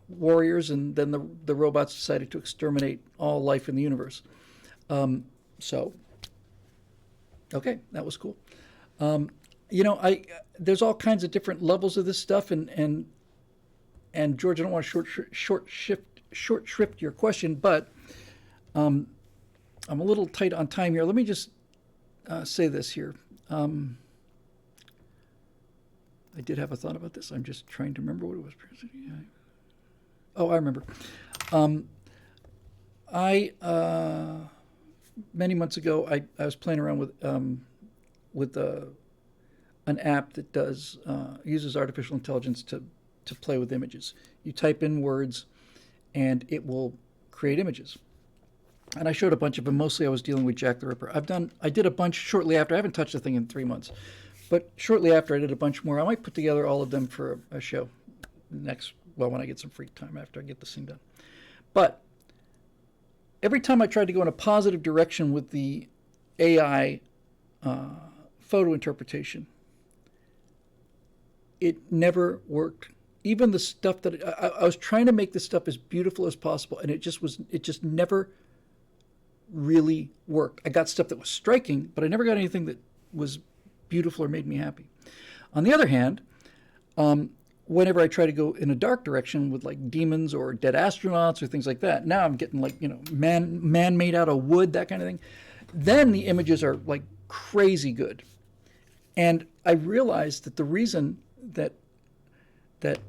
warriors, and then the robots decided to exterminate all life in the universe. So, okay, that was cool. There's all kinds of different levels of this stuff, and George, I don't want to short shrift your question, but I'm a little tight on time here. Let me just say this here. I did have a thought about this. I'm just trying to remember what it was. Oh, I remember. I Many months ago, I was playing around with an app that uses artificial intelligence to play with images. You type in words, and it will create images. And I showed a bunch of them. Mostly, I was dealing with Jack the Ripper. I did a bunch shortly after. I haven't touched the thing in 3 months, but shortly after, I did a bunch more. I might put together all of them for a show when I get some free time after I get this thing done. But every time I tried to go in a positive direction with the AI photo interpretation, it never worked. Even the stuff that I was trying to make this stuff as beautiful as possible, and it just never really worked. I got stuff that was striking, but I never got anything that was beautiful or made me happy. On the other hand, whenever I try to go in a dark direction with like demons or dead astronauts or things like that, now I'm getting like, man made out of wood, that kind of thing. Then the images are like crazy good. And I realized that the reason that the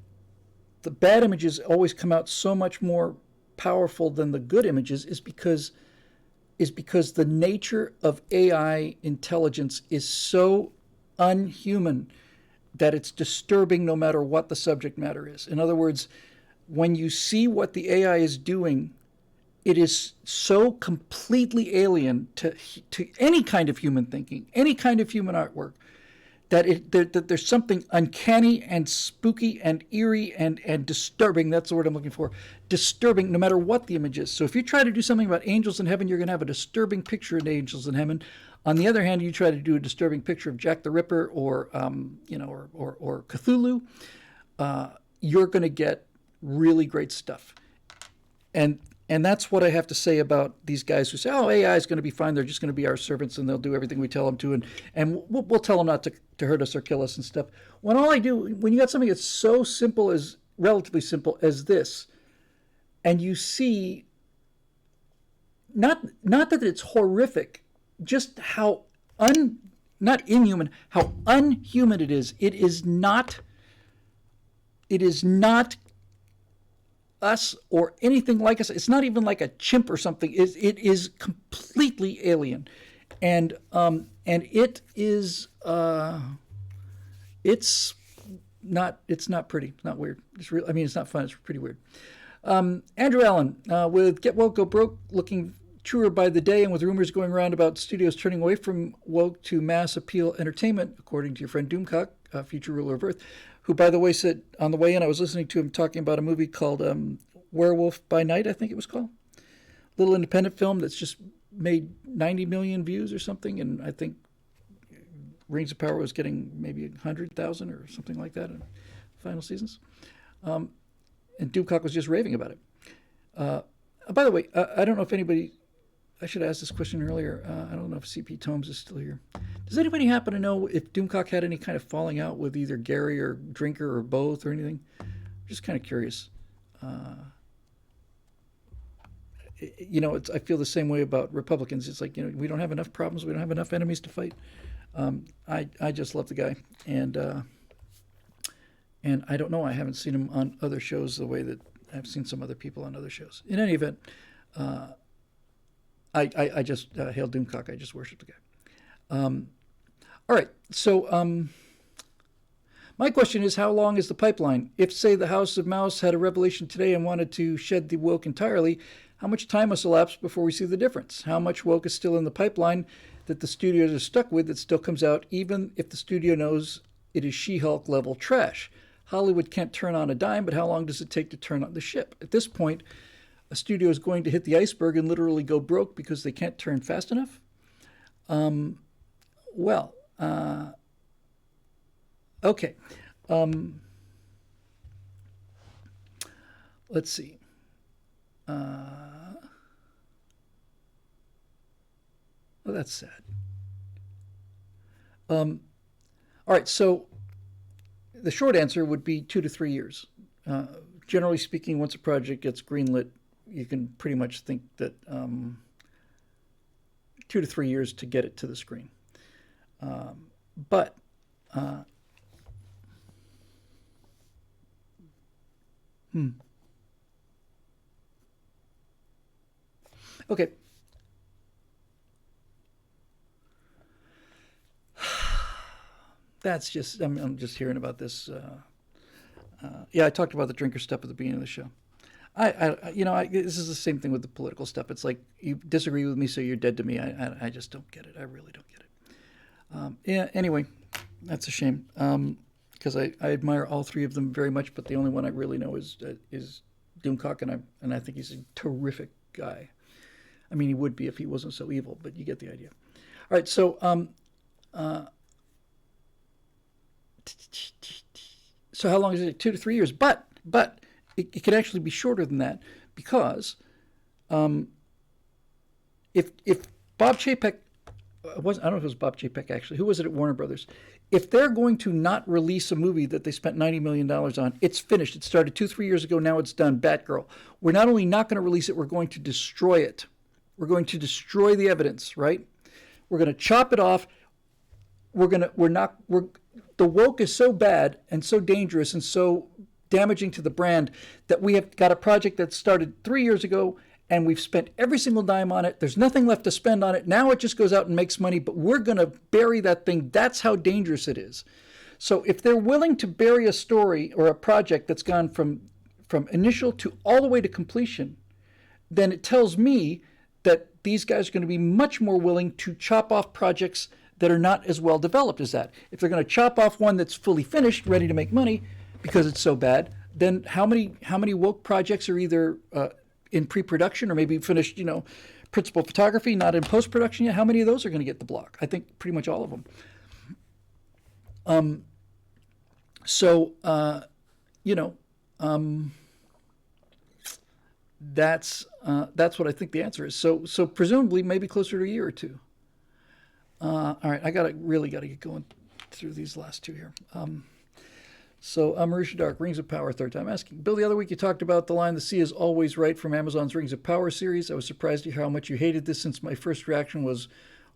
bad images always come out so much more powerful than the good images is because the nature of AI intelligence is so unhuman that it's disturbing no matter what the subject matter is. In other words, when you see what the AI is doing, it is so completely alien to any kind of human thinking, any kind of human artwork, that there's something uncanny and spooky and eerie and disturbing. That's the word I'm looking for. Disturbing, no matter what the image is. So if you try to do something about angels in heaven, you're going to have a disturbing picture of angels in heaven. On the other hand, you try to do a disturbing picture of Jack the Ripper or Cthulhu, you're going to get really great stuff. And that's what I have to say about these guys who say, "Oh, AI is going to be fine. They're just going to be our servants, and they'll do everything we tell them to, and we'll tell them not to hurt us or kill us and stuff." When you got something that's so simple, as relatively simple as this, and you see, not that it's horrific, just how not inhuman, how unhuman it is. It is not us or anything like us. It's not even like a chimp or something. It is completely alien, and it is it's not pretty. It's not weird. It's real. I mean, it's not fun. It's pretty weird. Andrew Allen, with Get Woke, Go Broke looking truer by the day, and with rumors going around about studios turning away from woke to mass appeal entertainment, according to your friend Doomcock, future ruler of Earth, who, by the way, said on the way in, I was listening to him talking about a movie called Werewolf by Night, I think it was called. Little independent film that's just made 90 million views or something, and I think Rings of Power was getting maybe 100,000 or something like that in final seasons. And Doomcock was just raving about it. By the way, I don't know if anybody, I should have asked this question earlier. I don't know if CP Tomes is still here. Does anybody happen to know if Doomcock had any kind of falling out with either Gary or Drinker or both or anything? I'm just kind of curious. I feel the same way about Republicans. It's like, we don't have enough problems. We don't have enough enemies to fight. I just love the guy. And I don't know. I haven't seen him on other shows the way that I've seen some other people on other shows. In any event, I just hail Doomcock. I just worship the guy. All right. So my question is, how long is the pipeline? If, say, the House of Mouse had a revelation today and wanted to shed the woke entirely, how much time must elapse before we see the difference? How much woke is still in the pipeline that the studios are stuck with that still comes out even if the studio knows it is She-Hulk level trash? Hollywood can't turn on a dime, but how long does it take to turn on the ship? At this point, a studio is going to hit the iceberg and literally go broke because they can't turn fast enough? Okay. Let's see. Well, that's sad. All right, so the short answer would be 2 to 3 years. Generally speaking, once a project gets greenlit, you can pretty much think that 2 to 3 years to get it to the screen. Okay. That's just, I'm just hearing about this. I talked about the drinker stuff at the beginning of the show. This is the same thing with the political stuff. It's like, you disagree with me, so you're dead to me. I just don't get it. I really don't get it. Anyway, that's a shame. Because I admire all three of them very much, but the only one I really know is Doomcock, and I think he's a terrific guy. I mean, he would be if he wasn't so evil, but you get the idea. All right, so how long is it? 2 to 3 years, but it could actually be shorter than that, because if Bob Chapek I don't know if it was Bob Chapek actually, who was it at Warner Brothers? If they're going to not release a movie that they spent $90 million on, it's finished. It started 2-3 years ago. Now it's done. Batgirl. We're not only not going to release it, we're going to destroy it. We're going to destroy the evidence, right? We're going to chop it off. The woke is so bad and so dangerous and so damaging to the brand that we have got a project that started 3 years ago and we've spent every single dime on it. There's nothing left to spend on it. Now it just goes out and makes money, but we're going to bury that thing. That's how dangerous it is. So if they're willing to bury a story or a project that's gone from initial to all the way to completion, then it tells me that these guys are going to be much more willing to chop off projects that are not as well developed as that. If they're going to chop off one that's fully finished, ready to make money because it's so bad, then how many woke projects are either in pre-production or maybe finished, principal photography, not in post-production yet? How many of those are going to get the block? I think pretty much all of them. That's what I think the answer is. So presumably maybe closer to a year or two. All right, I really gotta get going through these last two here. Marisha Dark, Rings of Power, third time asking. Bill, the other week you talked about the line, "The sea is always right" from Amazon's Rings of Power series. I was surprised to hear how much you hated this, since my first reaction was,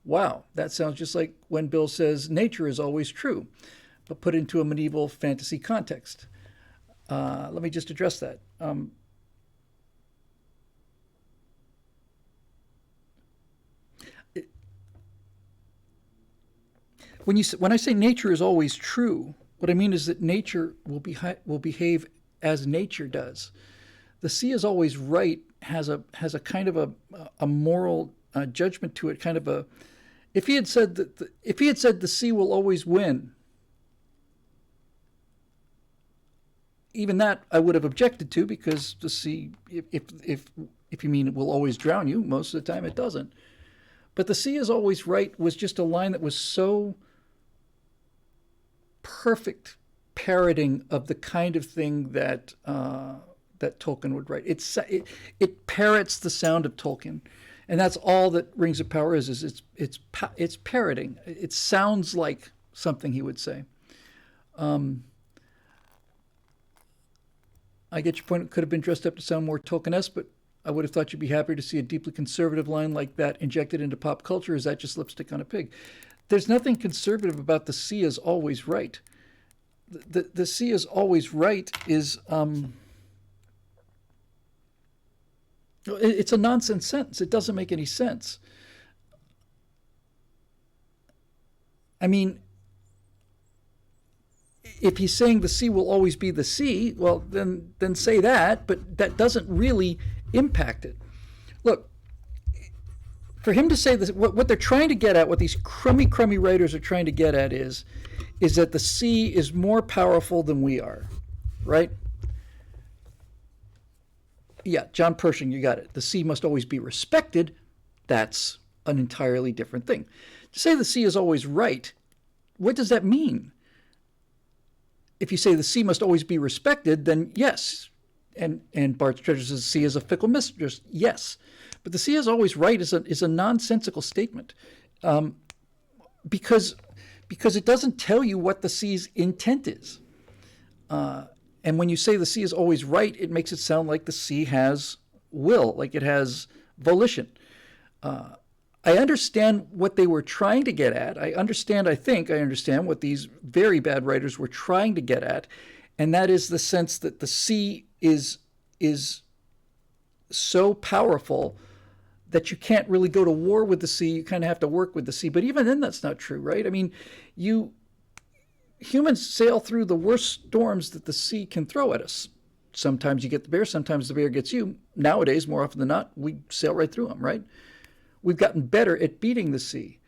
wow, that sounds just like when Bill says nature is always true, but put into a medieval fantasy context. Let me just address that. When I say nature is always true, what I mean is that nature will behave as nature does. The sea is always right has a kind of a moral judgment to it. Kind of a, if he had said that if he had said the sea will always win, even that I would have objected to, because the sea, if you mean it will always drown you, most of the time it doesn't. But the sea is always right was just a line that was so perfect parroting of the kind of thing that that Tolkien would write. It parrots the sound of Tolkien, and that's all that Rings of Power is. It's parroting. It sounds like something he would say. I get your point. It could have been dressed up to sound more Tolkien-esque, but I would have thought you'd be happier to see a deeply conservative line like that injected into pop culture. Is that just lipstick on a pig? There's nothing conservative about the sea is always right. The sea is always right is it's a nonsense sentence. It doesn't make any sense. I mean, if he's saying the sea will always be the sea, well, then say that, but that doesn't really impact it. Look, for him to say this, what they're trying to get at, what these crummy writers are trying to get at is that the sea is more powerful than we are, right? Yeah, John Pershing, you got it. The sea must always be respected. That's an entirely different thing. To say the sea is always right, what does that mean? If you say the sea must always be respected, then yes. And Bart's Treasure says the sea is a fickle mistress. Yes. But the sea is always right is a nonsensical statement, because it doesn't tell you what the sea's intent is. And when you say the sea is always right, it makes it sound like the sea has will, like it has volition. I understand what they were trying to get at. I think I understand what these very bad writers were trying to get at, and that is the sense that the sea is so powerful that you can't really go to war with the sea. You kind of have to work with the sea. But even then, that's not true, right? I mean, humans sail through the worst storms that the sea can throw at us. Sometimes you get the bear, sometimes the bear gets you. Nowadays, more often than not, we sail right through them, right? We've gotten better at beating the sea.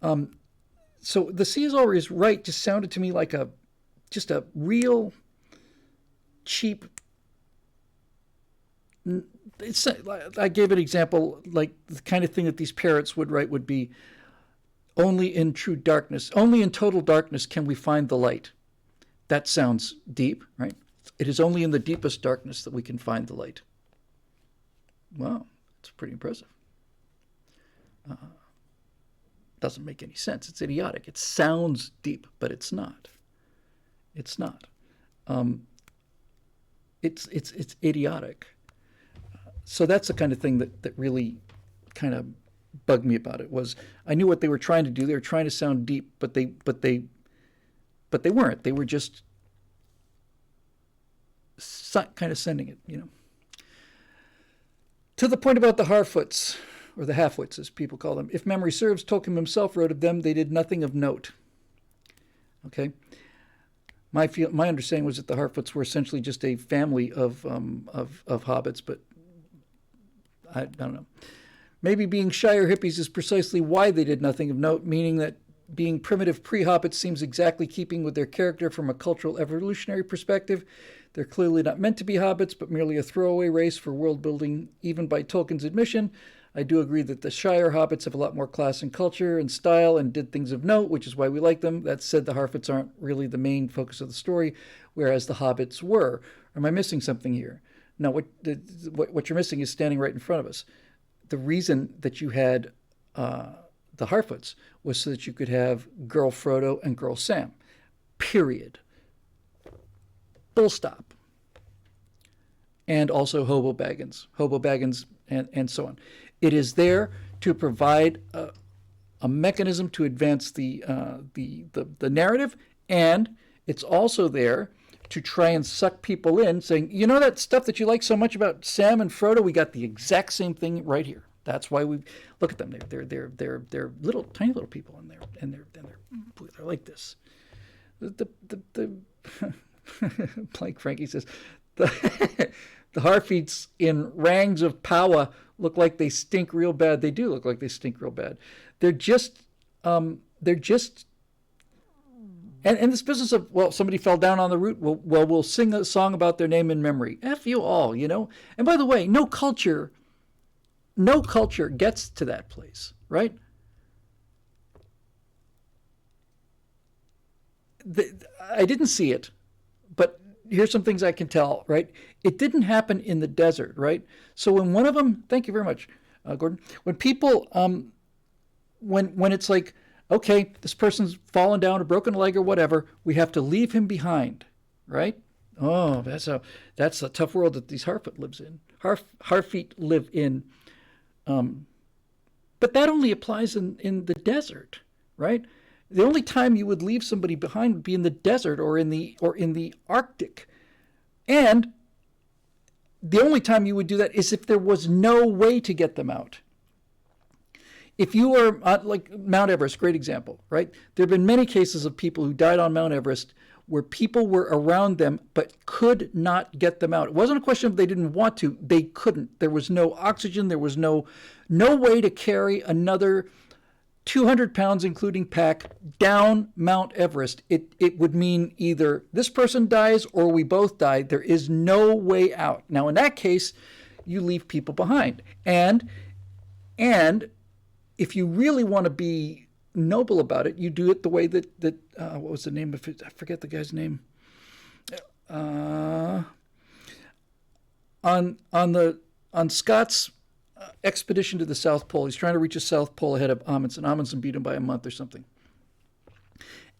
So the sea is always right just sounded to me like just a real cheap. I gave an example, like the kind of thing that these parrots would write would be, only in true darkness, only in total darkness can we find the light. That sounds deep, right? It is only in the deepest darkness that we can find the light. Wow, that's pretty impressive. Doesn't make any sense. It's idiotic. It sounds deep, but it's not. It's not. It's idiotic. So that's the kind of thing that really kind of bugged me about it. Was I knew what they were trying to do. They were trying to sound deep, but they weren't. They were just kind of sending it, To the point about the Harfoots, or the Halfwits, as people call them. If memory serves, Tolkien himself wrote of them, they did nothing of note. Okay? My understanding was that the Harfoots were essentially just a family of hobbits, but I don't know. Maybe being Shire hippies is precisely why they did nothing of note, meaning that being primitive pre-hobbits seems exactly keeping with their character from a cultural evolutionary perspective. They're clearly not meant to be hobbits, but merely a throwaway race for world building, even by Tolkien's admission. I do agree that the Shire hobbits have a lot more class and culture and style and did things of note, which is why we like them. That said, the Harfoots aren't really the main focus of the story, whereas the hobbits were. Or am I missing something here? No, what you're missing is standing right in front of us. The reason that you had the Harfoots was so that you could have Girl Frodo and Girl Sam. Period. Full stop. And also Hobo Baggins, and so on. It is there to provide a mechanism to advance the narrative, and it's also there to try and suck people in, saying, you know that stuff that you like so much about Sam and Frodo, we got the exact same thing right here. That's why we look at them. They're little tiny little people, and they're like this. The Blake Frankie says, the, the Harfeets in rangs of power look like they stink real bad. They do look like they stink real bad. They're just, they're just, and this business of, well, somebody fell down on the route. Well, we'll sing a song about their name in memory. F you all, you know. And by the way, no culture gets to that place, right? I didn't see it, but here's some things I can tell, right? It didn't happen in the desert, right? So when one of them, thank you very much, Gordon, when people, when it's like, okay, this person's fallen down, a broken leg or whatever, we have to leave him behind, right? Oh, that's a tough world that these Harfeet lives in. Harfeet live in, but that only applies in the desert, right? The only time you would leave somebody behind would be in the desert or in the Arctic. And the only time you would do that is if there was no way to get them out. If you were like Mount Everest, great example, right? There have been many cases of people who died on Mount Everest where people were around them but could not get them out. It wasn't a question of they didn't want to, they couldn't. There was no oxygen, there was no way to carry another 200 pounds, including pack, down Mount Everest. It would mean either this person dies or we both die. There is no way out. Now, in that case, you leave people behind. And if you really want to be noble about it, you do it the way that what was the name of it? I forget the guy's name. On Scott's expedition to the South Pole, he's trying to reach the South Pole ahead of Amundsen. Amundsen beat him by a month or something.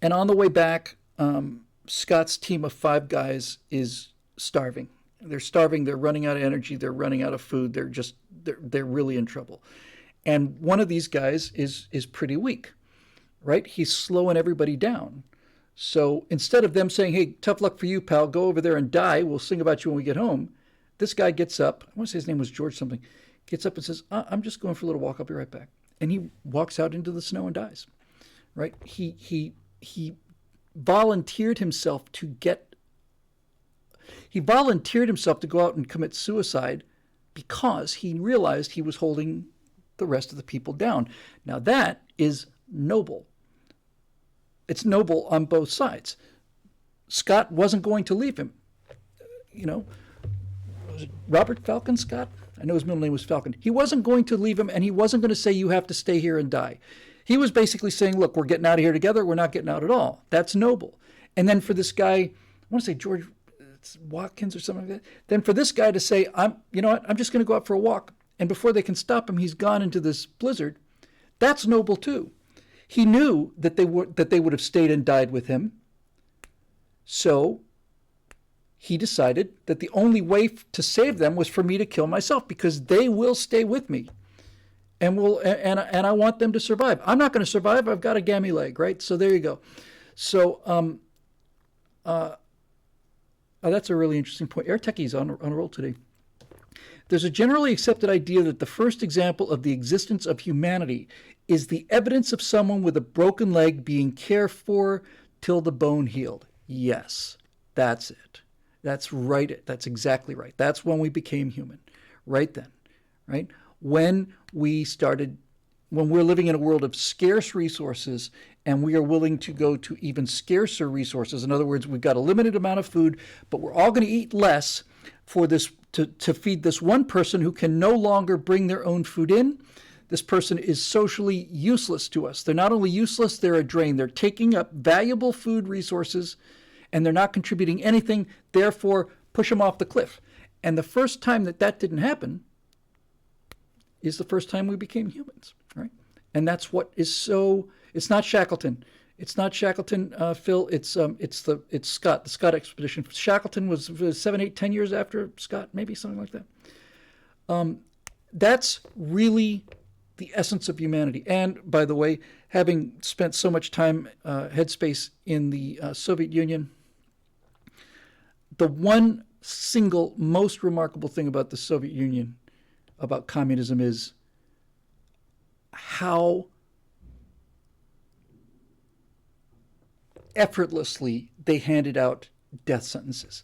And on the way back, Scott's team of 5 guys is starving. They're starving. They're running out of energy. They're running out of food. They're really in trouble. And one of these guys is pretty weak, right? He's slowing everybody down. So instead of them saying, hey, tough luck for you, pal, go over there and die, we'll sing about you when we get home, this guy gets up, I want to say his name was George something, gets up and says, I'm just going for a little walk, I'll be right back. And he walks out into the snow and dies, right? He volunteered himself to go out and commit suicide because he realized he was holding the rest of the people down. Now that is noble. It's noble on both sides. Scott wasn't going to leave him. You know, was it Robert Falcon Scott? I know his middle name was Falcon. He wasn't going to leave him, and he wasn't going to say, you have to stay here and die. He was basically saying, look, we're getting out of here together. We're not getting out at all. That's noble. And then for this guy, I want to say George Watkins or something like that. Then for this guy to say, you know what, I'm just going to go out for a walk. And before they can stop him, he's gone into this blizzard. That's noble too. He knew that they would have stayed and died with him. So he decided that the only way to save them was for me to kill myself, because they will stay with me, and I want them to survive. I'm not going to survive. I've got a gammy leg, right? So there you go. So that's a really interesting point. Air Techie's on a roll today. There's a generally accepted idea that the first example of the existence of humanity is the evidence of someone with a broken leg being cared for till the bone healed. Yes, that's it. That's right. That's exactly right. That's when we became human. Right then, right? When we're living in a world of scarce resources and we are willing to go to even scarcer resources. In other words, we've got a limited amount of food, but we're all going to eat less for this to feed this one person who can no longer bring their own food in. This person is socially useless to us. They're not only useless, they're a drain. They're taking up valuable food resources and they're not contributing anything. Therefore, push them off the cliff. And the first time that didn't happen is the first time we became humans, right? And that's what is so. It's not Shackleton. It's not Shackleton, Phil. It's Scott, the Scott expedition. Shackleton was 7, 8, 10 years after Scott, maybe something like that. That's really the essence of humanity. And by the way, having spent so much time headspace in the Soviet Union, the one single most remarkable thing about the Soviet Union, about communism, is how effortlessly they handed out death sentences.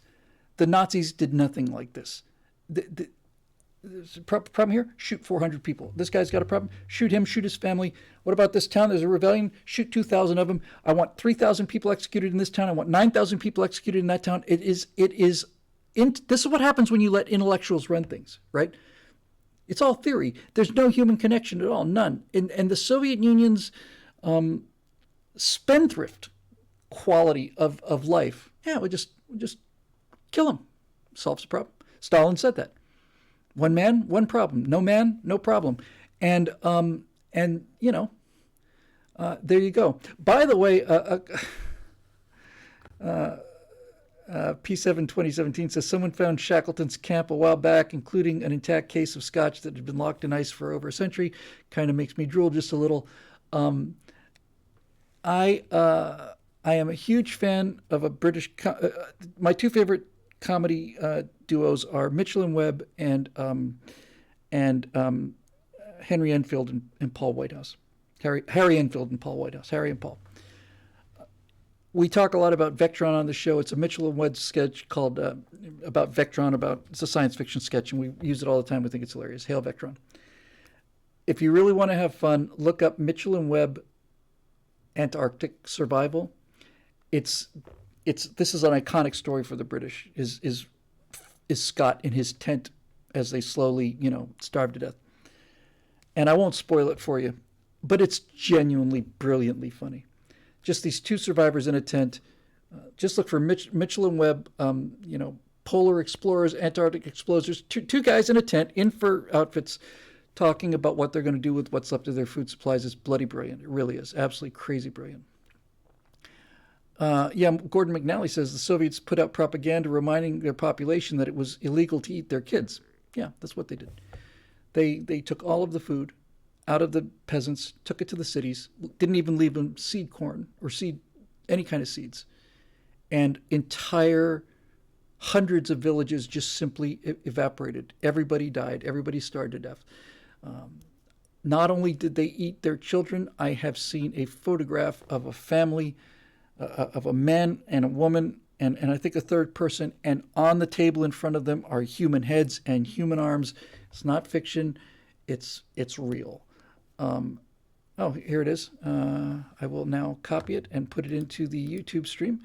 The Nazis did nothing like this. There's a problem here? Shoot 400 people. This guy's got a problem? Shoot him, shoot his family. What about this town? There's a rebellion. Shoot 2,000 of them. I want 3,000 people executed in this town. I want 9,000 people executed in that town. This is what happens when you let intellectuals run things, right? It's all theory. There's no human connection at all, none. And the Soviet Union's spendthrift quality of life, yeah, we just kill him. Solves the problem. Stalin said that. One man, one problem. No man, no problem. And you know, there you go. By the way, P7 2017 says someone found Shackleton's camp a while back, including an intact case of scotch that had been locked in ice for over a century. Kind of makes me drool just a little. I am a huge fan of a British. My two favorite comedy duos are Mitchell and Webb and Henry Enfield and Paul Whitehouse. Harry Enfield and Paul Whitehouse. Harry and Paul. We talk a lot about Vectron on the show. It's a Mitchell and Webb sketch called about Vectron. It's a science fiction sketch, and we use it all the time. We think it's hilarious. Hail Vectron. If you really want to have fun, look up Mitchell and Webb Antarctic Survival. This is an iconic story for the British. Is Scott in his tent as they slowly, starve to death. And I won't spoil it for you, but it's genuinely brilliantly funny. Just these two survivors in a tent. Just look for Mitchell and Webb, polar explorers, Antarctic explorers. Two guys in a tent in fur outfits talking about what they're going to do with what's left of their food supplies. It's bloody brilliant. It really is. Absolutely crazy brilliant. Gordon McNally says the Soviets put out propaganda reminding their population that it was illegal to eat their kids. Yeah, that's what they did. They took all of the food out of the peasants, took it to the cities, didn't even leave them seed corn or any kind of seeds. And entire hundreds of villages just simply evaporated. Everybody died. Everybody starved to death. Not only did they eat their children, I have seen a photograph of a family, of a man and a woman, and I think a third person, and on the table in front of them are human heads and human arms. It's not fiction. It's real. Here it is. I will now copy it and put it into the YouTube stream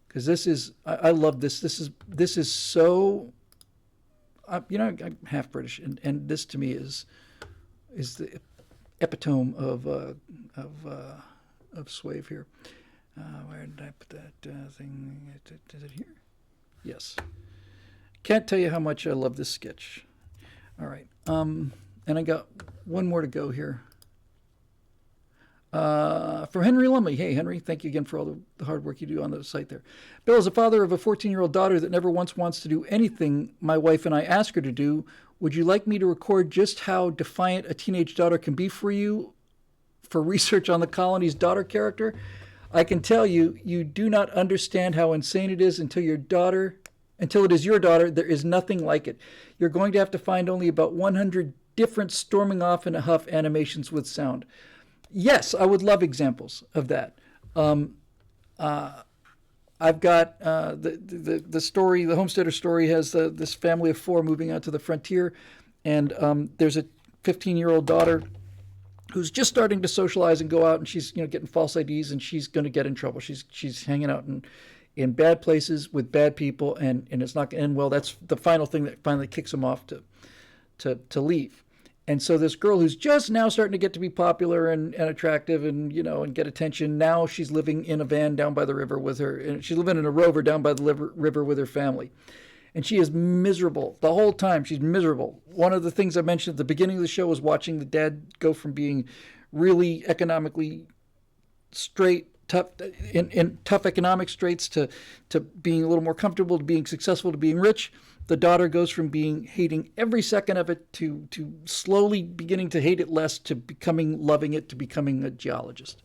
because I love this. This is so, I'm half British, and this to me is the epitome of Swave here. Where did I put that thing? Is it here? Yes. Can't tell you how much I love this sketch. All right. And I got one more to go here. From Henry Lumley. Hey, Henry, thank you again for all the hard work you do on the site there. Bill, as a father of a 14-year-old daughter that never once wants to do anything my wife and I ask her to do, would you like me to record just how defiant a teenage daughter can be for you for research on the colony's daughter character? I can tell you, you do not understand how insane it is until it is your daughter. There is nothing like it. You're going to have to find only about 100 different storming off in a huff animations with sound. Yes, I would love examples of that. I've got the story, the homesteader story has this family of four moving out to the frontier, and there's a 15-year-old daughter who's just starting to socialize and go out, and she's getting false IDs, and she's going to get in trouble. She's hanging out in bad places with bad people, and it's not going to end well. That's the final thing that finally kicks them off to leave. And so this girl who's just now starting to get to be popular and attractive and and get attention, now she's living in a van down by the river with her, and she's living in a rover down by the river with her family. And she is miserable the whole time. She's miserable. One of the things I mentioned at the beginning of the show was watching the dad go from being really economically straight, tough in tough economic straits to being a little more comfortable, to being successful, to being rich. The daughter goes from hating every second of it to slowly beginning to hate it less, to loving it, to becoming a geologist.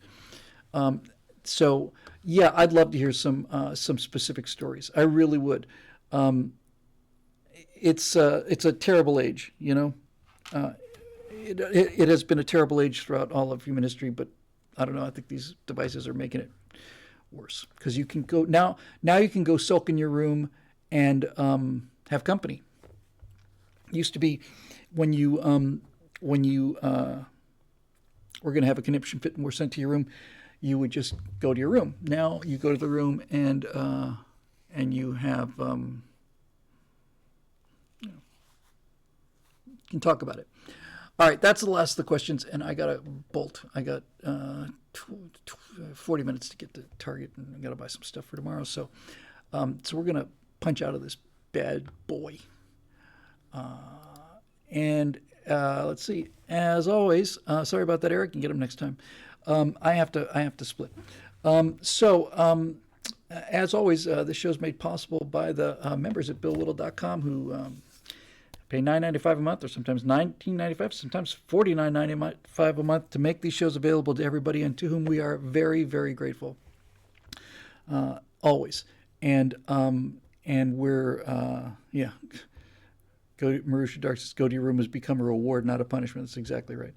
So yeah, I'd love to hear some specific stories. I really would. It's a terrible age, It has been a terrible age throughout all of human history, but I don't know. I think these devices are making it worse because you can go now you can go sulk in your room and have company. It used to be when you were going to have a conniption fit and were sent to your room, you would just go to your room. Now you go to the room and you have you can talk about it. All right, that's the last of the questions, and I got to bolt. I got 40 minutes to get to Target, and I got to buy some stuff for tomorrow. So we're gonna punch out of this bad boy. And let's see. As always, sorry about that, Eric. You can get them next time. I have to split. As always, this show is made possible by the members at BillWhittle.com who pay $9.95 a month, or sometimes $19.95, sometimes $49.95 a month to make these shows available to everybody, and to whom we are very, very grateful. Always. And we're Marusha Dark says, go to your room has become a reward, not a punishment. That's exactly right.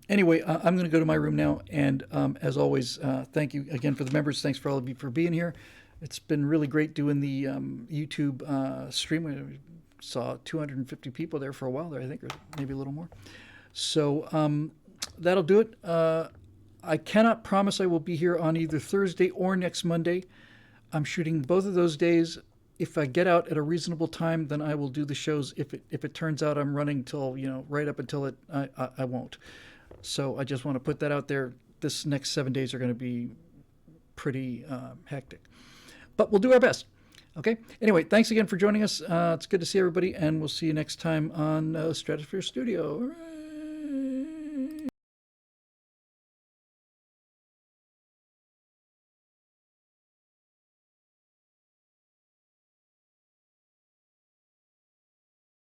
Anyway, I'm going to go to my room now. And as always, thank you again for the members. Thanks for all of you for being here. It's been really great doing the YouTube stream. We saw 250 people there for a while there, I think, or maybe a little more. So that'll do it. I cannot promise I will be here on either Thursday or next Monday. I'm shooting both of those days. If I get out at a reasonable time, then I will do the shows. If it turns out I'm running till right up until I won't. So I just want to put that out there. This next 7 days are going to be pretty hectic, but we'll do our best. Okay. Anyway, thanks again for joining us. It's good to see everybody, and we'll see you next time on Stratosphere Studio. Hooray!